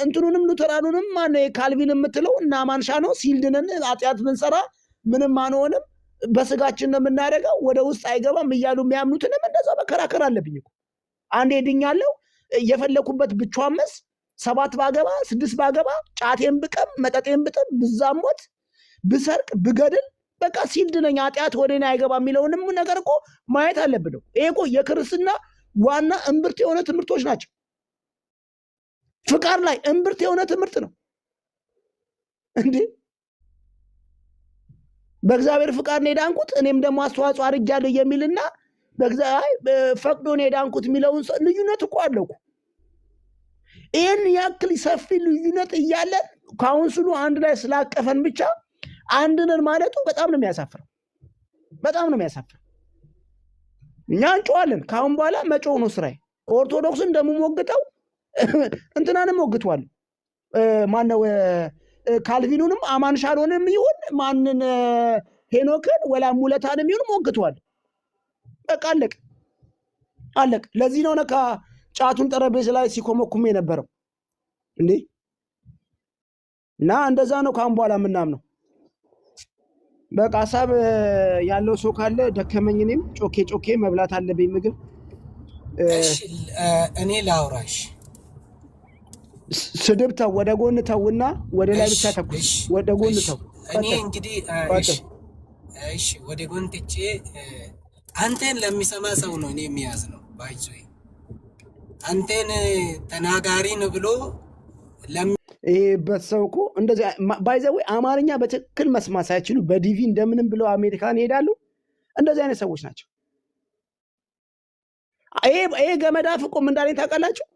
እንትኑንም ሉተራኑንም ካልቪን የምትለው እና ማንሻ ነው ሲልድንን ኃጢአት ብንሰራ ምንም አንሆንም በስጋችን ነው የምናደርገው ወደ ውስጥ አይገባም እያሉ የሚያምኑትንም እንደዛ መከራከር አለብኝ እኮ። አንዴ ድኛለሁ የፈለኩበት ብቻምስ 7 ባገባ 6 ባገባ ጫቴን ብቀም መጠጤን ብጥም ብዛሞት ብሰርቅ ብገድል በቃ ሲልድ ነኝ ኃጢአት ወደ እኔ አይገባም የሚለውንም ነገር እኮ ማየት አለብን። ይሄ እኮ የክርስትና ዋና እምብርት የሆነ ትምህርቶች ናቸው። ፍቃድ ላይ እምብርት የሆነ ትምህርት ነው እንዴ። በእግዚአብሔር ፍቃድ ነው የዳንኩት እኔም ደግሞ አስተዋጽኦ አድርጌያለሁ የሚልና ፈቅዶ ነው የዳንኩት የሚለውን ልዩነት እኮ አለው እኮ። ይህን ያክል ሰፊ ልዩነት እያለ ካውንስሉ አንድ ላይ ስላቀፈን ብቻ አንድነን ማለቱ በጣም ነው የሚያሳፍረው። በጣም ነው የሚያሳፍረው። እኛ እንጮዋለን። ካሁን በኋላ መጮህ ነው ስራዬ። ኦርቶዶክስን እንደምሞግተው እንትናንም ሞግቷለሁ። ማነው ካልቪኑንም አማን ሻሎንም ይሁን ማንን ሄኖክን ወላ ሙለታንም ይሁን ሞግቷለሁ። በቃ አለቅ። ለዚህ ነው ነካ ጫቱን ጠረጴዛ ላይ ሲኮመኩም የነበረው እንዴ። እና እንደዛ ነው ካሁን በኋላ የምናምነው። በቃ ሀሳብ ያለው ሰው ካለ ደከመኝ፣ እኔም ጮኬ መብላት አለብኝ ምግብ። እኔ ላውራሽ። ስድብ ተው፣ ወደ ጎን ተውና ወደ ላይ ብቻ ተኩስ። ወደ ጎን ተው። እኔ እንግዲህ እሺ ወደ ጎን ትቼ አንተን ለሚሰማ ሰው ነው እኔ የሚያዝ ነው ባይዞይ አንተን ተናጋሪ ነው ብሎ በሰው እኮ እንደዚህ ባይዘው አማርኛ በትክክል መስማት ሳይችሉ በዲቪ እንደምንም ብለው አሜሪካን ይሄዳሉ። እንደዚህ አይነት ሰዎች ናቸው። ይሄ ገመድ አፍ እኮ ምን እንዳለኝ ታውቃላችሁ?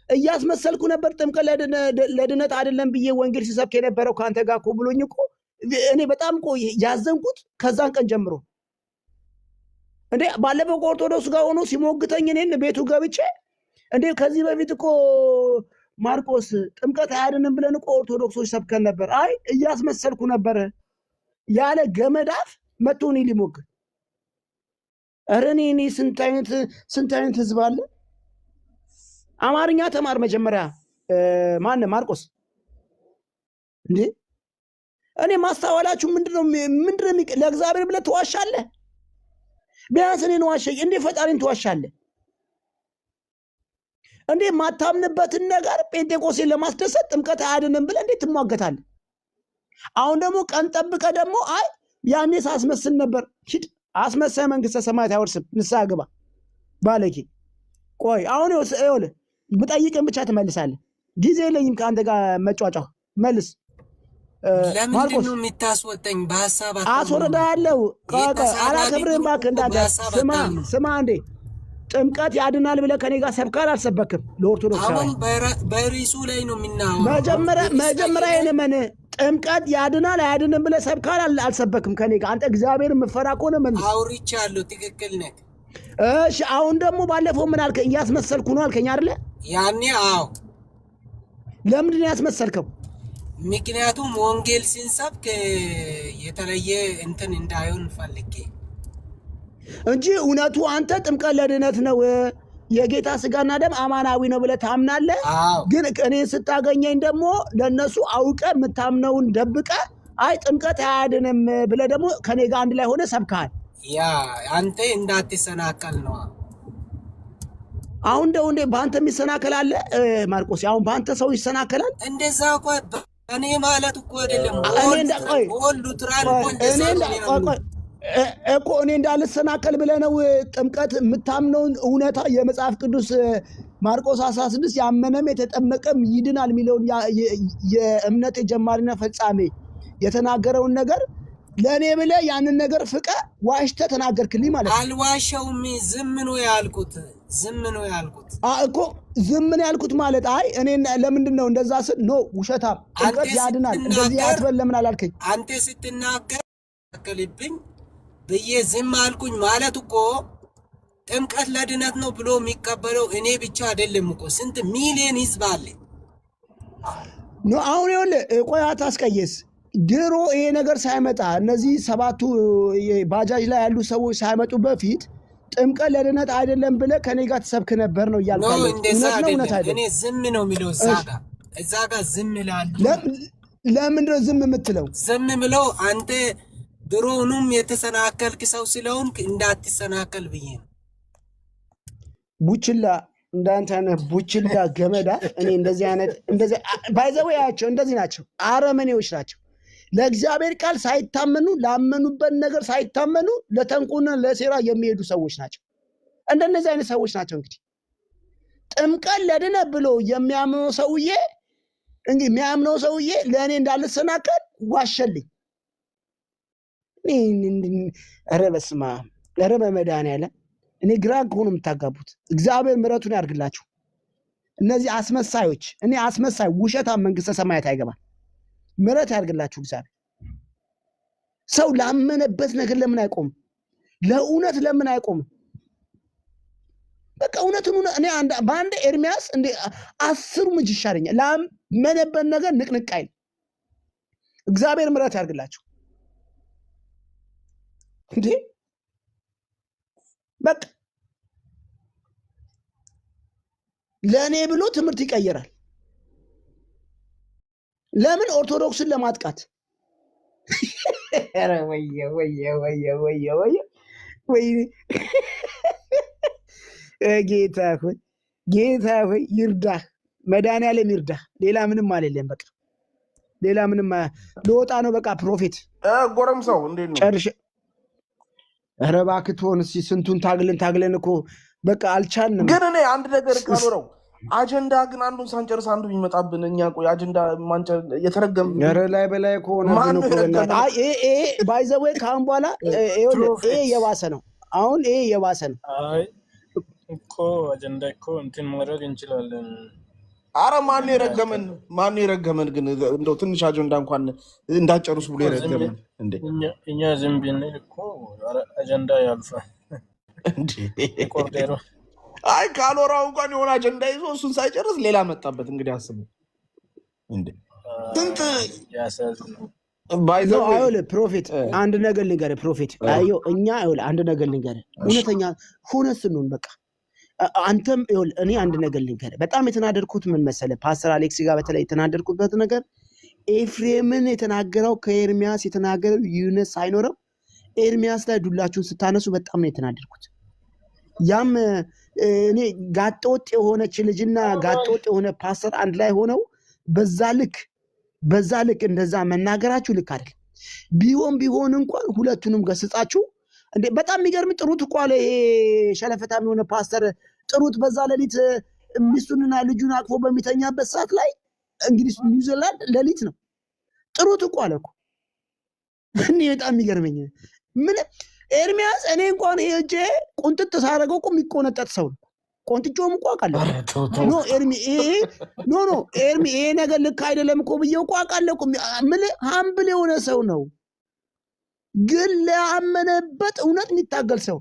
እያስመሰልኩ ነበር ጥምቀት ለድነት አይደለም ብዬ ወንጌል ሲሰብክ የነበረው ከአንተ ጋር እኮ ብሎኝ እኮ እኔ በጣም እኮ ያዘንኩት ከዛን ቀን ጀምሮ እንዴ ባለፈው ኦርቶዶክስ ጋር ሆኖ ሲሞግተኝ እኔን ቤቱ ገብቼ እንዴ ከዚህ በፊት እኮ ማርቆስ ጥምቀት አያድንም ብለን እኮ ኦርቶዶክሶች ሰብከን ነበር። አይ እያስመሰልኩ ነበር ያለ ገመድ አፍ መጥቶ እኔ ሊሞግት። ኧረ እኔ ስንት አይነት ህዝብ አለ። አማርኛ ተማር መጀመሪያ። ማነው ማርቆስ እንዴ? እኔ ማስተዋላችሁ ምንድነው? ለእግዚአብሔር ብለህ ትዋሻለህ? ቢያንስ እኔን ዋሸኝ እንዴ? ፈጣሪን ትዋሻለህ እንዴ? ማታምንበትን ነገር ጴንጤቆስን ለማስደሰት ጥምቀት አያድንም ብለህ እንዴት ትሟገታለህ? አሁን ደግሞ ቀን ጠብቀህ ደግሞ አይ ያኔ ሳስመስል ነበር። ሂድ አስመሳይ መንግስተ ሰማያት አይወርስም። ንስሐ ግባ ባለጌ። ቆይ አሁን ይኸውልህ ብጠይቅን ብቻ ትመልሳለህ። ጊዜ የለኝም ከአንተ ጋር መጫጫ። መልስ። ለምንድን ነው የምታስወጠኝ? በሀሳብ አስወርዳለሁ። አላከብርህም እባክህ። እንዳንተ ስማ እንዴ ጥምቀት ያድናል ብለህ ከኔ ጋር ሰብካል አልሰበክም? ለኦርቶዶክስ አሁን በሪሱ ላይ ነው የምናወራው። መጀመሪያ የነመን ጥምቀት ያድናል አያድንም ብለህ ሰብካል አልሰበክም ከኔ ጋር? አንተ እግዚአብሔር የምፈራ ከሆነ መልስ። አውርቻለሁ። ትክክል ነህ። እሺ አሁን ደግሞ ባለፈው ምን አልከኝ? እያስመሰልኩ ነው አልከኝ አይደለ? ያኔ አዎ። ለምንድን ነው ያስመሰልከው? ምክንያቱም ወንጌል ሲንሰብክ የተለየ እንትን እንዳይሆን ፈልጌ እንጂ እውነቱ አንተ ጥምቀት ለድነት ነው የጌታ ስጋና ደም አማናዊ ነው ብለህ ታምናለህ። ግን እኔ ስታገኘኝ ደግሞ ለነሱ አውቀህ የምታምነውን ደብቀህ አይ ጥምቀት አያድንም ብለህ ደግሞ ከኔ ጋር አንድ ላይ ሆነ ሰብከሃል። ያ አንተ እንዳትሰናከል ነው። አሁን እንደው እንዴ በአንተ የሚሰናከል አለ ማርቆስ? አሁን በአንተ ሰው ይሰናከላል? እንደዛ እኮ እኔ ማለት እኮ አይደለም እኮ እኔ እንዳልሰናከል ብለህ ነው ጥምቀት የምታምነውን እውነታ የመጽሐፍ ቅዱስ ማርቆስ 16 ያመነም የተጠመቀም ይድናል የሚለውን የእምነት ጀማሪና ፈጻሜ የተናገረውን ነገር ለእኔ ብለህ ያንን ነገር ፍቀህ ዋሽተህ ተናገርክልኝ ማለት ነው። አልዋሸውም። ዝም ነው ያልኩት እኮ ዝም ነው ያልኩት ማለት አይ እኔ ለምንድን ነው እንደዛ ስል ኖ ውሸታም ጥምቀት ያድናል እንደዚህ አትበል ለምን አላልከኝ? አንተ ስትናገር ከልብኝ ብዬ ዝም አልኩኝ ማለት እኮ ጥምቀት ለድነት ነው ብሎ የሚቀበለው እኔ ብቻ አይደለም እኮ ስንት ሚሊዮን ህዝብ አለ። አሁን ይኸውልህ ቆይ አታስቀየስ። ድሮ ይሄ ነገር ሳይመጣ እነዚህ ሰባቱ ባጃጅ ላይ ያሉ ሰዎች ሳይመጡ በፊት ጥምቀት ለድነት አይደለም ብለህ ከኔ ጋር ትሰብክ ነበር ነው እያልኩ ያለው። እውነት አይደለም። እኔ ዝም ነው የሚለው እዛ ጋር ዝም እላለሁ። ለምንድን ነው ዝም የምትለው? ዝም ብለው አንተ ድሮውንም የተሰናከልክ ሰው ስለሆንክ እንዳትሰናከል ብዬ ነው። ቡችላ እንዳንተ አይነት ቡችላ ገመዳ እኔ እንደዚህ አይነት እንደዚህ ባይዘው ያቸው እንደዚህ ናቸው፣ አረመኔዎች ናቸው። ለእግዚአብሔር ቃል ሳይታመኑ ላመኑበት ነገር ሳይታመኑ ለተንኮልና ለሴራ የሚሄዱ ሰዎች ናቸው። እንደነዚህ አይነት ሰዎች ናቸው። እንግዲህ ጥምቀት ለድነት ብሎ የሚያምነው ሰውዬ ለእኔ እንዳልሰናከል ዋሸልኝ። ኧረ በስመ አብ ኧረ በመድኃኒዓለም እኔ ግራ ከሆኑ የምታጋቡት እግዚአብሔር ምሕረቱን ያድርግላችሁ። እነዚህ አስመሳዮች እኔ አስመሳይ ውሸታም መንግስተ ሰማያት አይገባም። ምሕረት ያድርግላችሁ እግዚአብሔር። ሰው ላመነበት ነገር ለምን አይቆምም? ለእውነት ለምን አይቆምም? በቃ እውነትን እኔ በአንድ ኤርሚያስ እንደ 10 እጅ ይሻለኛል። ላመነበት ነገር ንቅንቅ አይል። እግዚአብሔር ምሕረት ያድርግላችሁ። እንዴ በቃ ለእኔ ብሎ ትምህርት ይቀየራል። ለምን? ኦርቶዶክስን ለማጥቃት። ኧረ ወየ ጌታ ሆይ ይርዳህ፣ መድኃኒዓለም ይርዳህ። ሌላ ምንም አልልም። በቃ ሌላ ምንም ልወጣ ነው። በቃ ፕሮፌት ጎረምሳው እንዴት ነው? ጨርሼ ኧረ እባክህ ትሆን እስኪ ስንቱን ታግለን እኮ በቃ አልቻልንም። ግን እኔ አንድ ነገር ካኖረው አጀንዳ ግን አንዱን ሳንጨርስ አንዱ ይመጣብን። እኛ ቆይ አጀንዳ ማንጨ የተረገም ኧረ ላይ በላይ ከሆነ ግን እኮ ባይ ዘ ዌይ ካሁን በኋላ ይሄ የባሰ ነው። አሁን ይሄ የባሰ ነው። አይ እኮ አጀንዳ እኮ እንትን ማድረግ እንችላለን። አረ ማን የረገመን ግን እንደው ትንሽ አጀንዳ እንኳን እንዳጨርሱ ብሎ የረገመን እንዴ? እኛ ዝም ብንል እኮ አጀንዳ ያልፋል እንዴ? ኮርዴሮ አይ ካሎራው እንኳን የሆነ አጀንዳ ይዞ እሱን ሳይጨርስ ሌላ መጣበት። እንግዲህ አስቡ እንዴ ስንት ያሳዝነው። አይወለ ፕሮፌት አንድ ነገር ልንገርህ ፕሮፌት አዮ እኛ አይወለ አንድ ነገር ልንገርህ እውነተኛ ሆነስ ነው በቃ አንተም ይወል እኔ አንድ ነገር ልንገርህ በጣም የተናደድኩት ምን መሰለህ ፓስተር አሌክስ ጋር በተለይ የተናደድኩበት ነገር ኤፍሬምን የተናገረው ከኤርሚያስ የተናገረው ዩነስ አይኖርም ኤርሚያስ ላይ ዱላችሁን ስታነሱ በጣም ነው የተናደድኩት ያም እኔ ጋጦጥ የሆነች ልጅና ጋጦጥ የሆነ ፓስተር አንድ ላይ ሆነው በዛ ልክ እንደዛ መናገራችሁ ልክ አይደል ቢሆን እንኳን ሁለቱንም ገስጻችሁ እንዴ በጣም የሚገርም ጥሩት እኮ አለ ይሄ ሸለፈታም የሆነ ፓስተር ጥሩት በዛ ሌሊት ሚስቱንና ልጁን አቅፎ በሚተኛበት ሰዓት ላይ እንግዲህ ኒውዚላንድ ሌሊት ነው ጥሩት እኮ አለ እኮ እኔ በጣም የሚገርመኝ ምን ኤርሚያስ እኔ እንኳን ሄጄ ቁንጥጥ ሳረገው እኮ የሚቆነጠጥ ሰው ነው ቆንጥጮም እኮ አውቃለሁ ኤርሚ ይሄ ነገር ልክ አይደለም እኮ ብዬው እኮ አውቃለሁ ምን ሀምብል የሆነ ሰው ነው ግን ለአመነበት እውነት የሚታገል ሰው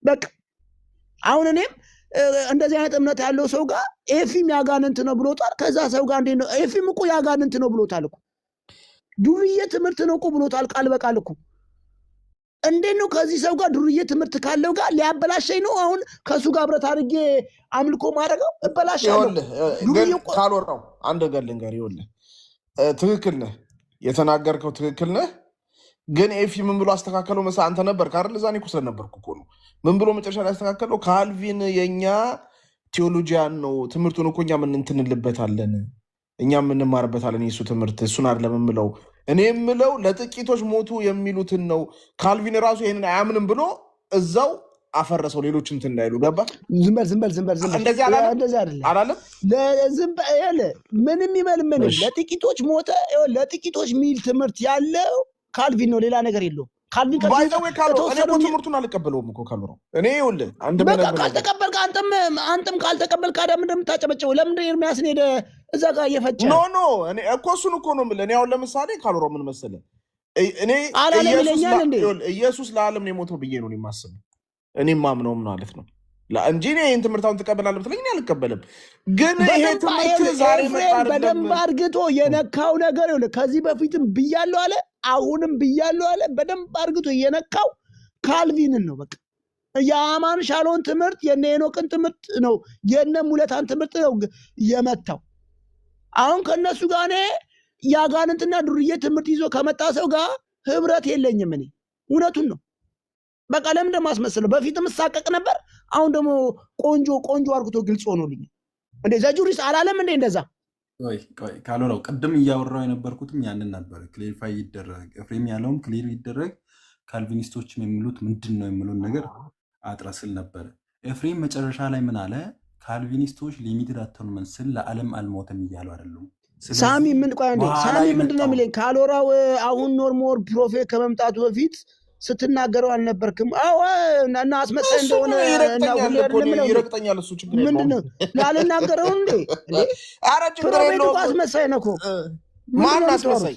በቃ አሁን እኔም እንደዚህ አይነት እምነት ያለው ሰው ጋር ኤፊም ያጋንንት ነው ብሎታል ከዛ ሰው ጋር እንዴ ነው ኤፊም እኮ ያጋንንት ነው ብሎታል እኮ ዱርዬ ትምህርት ነው እኮ ብሎታል ቃል በቃል እኮ እንዴት ነው ከዚህ ሰው ጋር ዱርዬ ትምህርት ካለው ጋር ሊያበላሸኝ ነው አሁን ከሱ ጋር ብረት አድርጌ አምልኮ ማድረገው እበላሻለሁ ግን ካልወር ነው አንድ ነገር ልንገር ይኸውልህ ትክክል ነህ የተናገርከው ትክክል ነህ ግን ኤፊ ምን ብሎ አስተካከለው መሳ አንተ ነበር ካርል ዛኔ እኮ ስለነበርኩ እኮ ነው ምን ብሎ መጨረሻ ላይ አስተካከለው ካልቪን የኛ ቴዎሎጂያን ነው ትምህርቱን እኮ እኛ ምን እንትንልበታለን እኛ ምን እንማርበታለን የሱ ትምህርት እሱን አይደለም የምለው እኔ የምለው ለጥቂቶች ሞቱ የሚሉትን ነው ካልቪን ራሱ ይሄንን አያምንም ብሎ እዛው አፈረሰው ሌሎች እንትን እንዳይሉ ገባ ዝም በል እንደዚህ አላለም ምንም ይመልምን ለጥቂቶች ሞተ ለጥቂቶች ሚል ትምህርት ያለው ካልቪን ነው ሌላ ነገር የለውም ካልቪን ትምህርቱን አልቀበለውም እኮ ካልሆነ እኔ ይኸውልህ በቃ ካልተቀበልክ አንተም ካልተቀበልክ አዳም እንደምታጨበጭበው ለምንድን ኤርሚያስን ሄደ እዛ ጋር እየፈጨ ኖ እኔ እኮ እሱን እኮ ነው የምልህ እኔ አሁን ለምሳሌ ካልሆነ ምን መሰለህ እኔ ኢየሱስ ለዓለም ነው የሞተው ብዬ ነው የማስበው እኔ ማምነው ማለት ነው እንጂ እኔ ይህን ትምህርታውን ትቀበላለህ ብትለኝ እኔ አልቀበልም ግን ይሄ ትምህርት ዛሬ በደንብ አርግቶ የነካው ነገር ይኸውልህ ከዚህ በፊትም ብያለሁ አለ አሁንም ብያለሁ አለ በደንብ አርግቶ የነካው ካልቪንን ነው በቃ የአማን ሻሎን ትምህርት የነ ሄኖክን ትምህርት ነው የነ ሙለታን ትምህርት ነው የመታው አሁን ከነሱ ጋር እኔ ያጋንንትና ዱርዬ ትምህርት ይዞ ከመጣ ሰው ጋር ህብረት የለኝም እኔ እውነቱን ነው በቃ ለምን እንደማስመስለው በፊትም ሳቀቅ ነበር አሁን ደግሞ ቆንጆ አርግቶ ግልጽ ሆኖልኝ እንዴ ዘጁሪስ አላለም እንዴ እንደዛ ቆይ ካልሆነው ቅድም እያወራው የነበርኩትም ያንን ነበር ክሊሪፋይ ይደረግ ኤፍሬም ያለውም ክሊር ይደረግ ካልቪኒስቶችም የሚሉት ምንድን ነው የሚሉን ነገር አጥራስል ነበር ኤፍሬም መጨረሻ ላይ ምን አለ ካልቪኒስቶች ሊሚትድ አቶንመንት ስል ለዓለም አልሞተም እያሉ አይደለም ሳሚ ምን ቆይ እንዴ ሳሚ ምንድነው የሚለኝ ካልወራው አሁን ኖርሞር ፕሮፌት ከመምጣቱ በፊት ስትናገረው አልነበርክም አዎ እና አስመሳይ እንደሆነ ይረግጠኛል እሱ ችግር የለውም ምንድነው ላልናገረው እንዴ ኧረ ችግር የለውም አስመሳይ ነው እኮ ማን አስመሳይ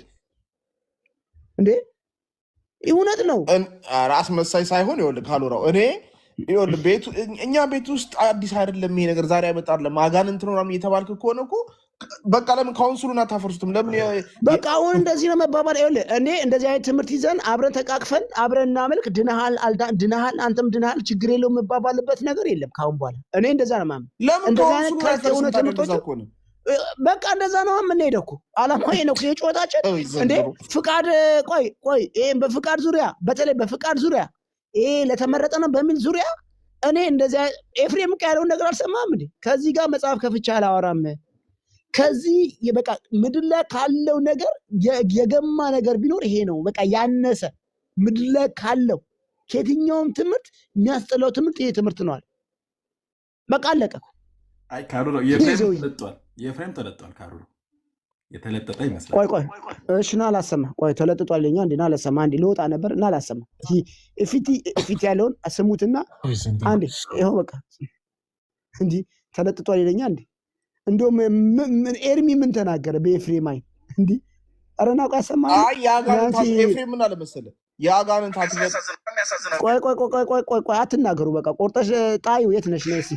እንዴ እውነት ነው ኧረ አስመሳይ ሳይሆን ይኸውልህ ካልወራው እኔ ይኸውልህ ቤቱ እኛ ቤት ውስጥ አዲስ አይደለም ይሄ ነገር ዛሬ ያመጣል ማጋንንት ነው ምናምን እየተባልክ ከሆነ እኮ በቃ ለምን ካውንስሉን አታፈርሱትም ለምን በቃ አሁን እንደዚህ ነው መባባል ይኸውልህ እኔ እንደዚህ አይነት ትምህርት ይዘን አብረን ተቃቅፈን አብረን እናመልክ ድነሃል አንተም ድነሃል ችግር የለውም መባባልበት ነገር የለም ካሁን በኋላ እኔ እንደዛ ነው ማምን እንደዚህ አይነት ከሆነ ትምህርቶች በቃ እንደዛ ነው የምንሄደው እኮ አላማዬ ነው የጨዋታችን እንዴ ፍቃድ ቆይ ይሄን በፍቃድ ዙሪያ በተለይ በፍቃድ ዙሪያ ይሄ ለተመረጠ ነው በሚል ዙሪያ እኔ እንደዚህ ኤፍሬም ያለውን ነገር አልሰማም እንዴ ከዚህ ጋር መጽሐፍ ከፍቻ አላወራም ከዚህ በቃ ምድር ላይ ካለው ነገር የገማ ነገር ቢኖር ይሄ ነው በቃ ያነሰ ምድር ላይ ካለው ከየትኛውም ትምህርት የሚያስጠላው ትምህርት ይሄ ትምህርት ነው አለ። በቃ አለቀ። አይ ካሮሮ የፍሬም ተለጧል። ካሮሮ የተለጠጠ ይመስላል። ቆይ እሺ ና ላሰማ። ቆይ ተለጥጧል ለኛ እንዴ ና ላሰማ። አንዴ ልወጣ ነበር እና ላሰማ። ፊት ያለውን አሰሙትና አንዴ ይኸው በቃ እንዴ ተለጥጧል ይለኛ እንዴ። እንደውም ኤርሚ ምን ተናገረ በኤፍሬም አይ እንዴ አረና ቆይ አሰማ። አይ ያጋንታ ኤፍሬም ምን አለ መሰለህ ያጋንታ ቆይ አትናገሩ። በቃ ቆርጠሽ ጣዩ የት ነሽ ነሲ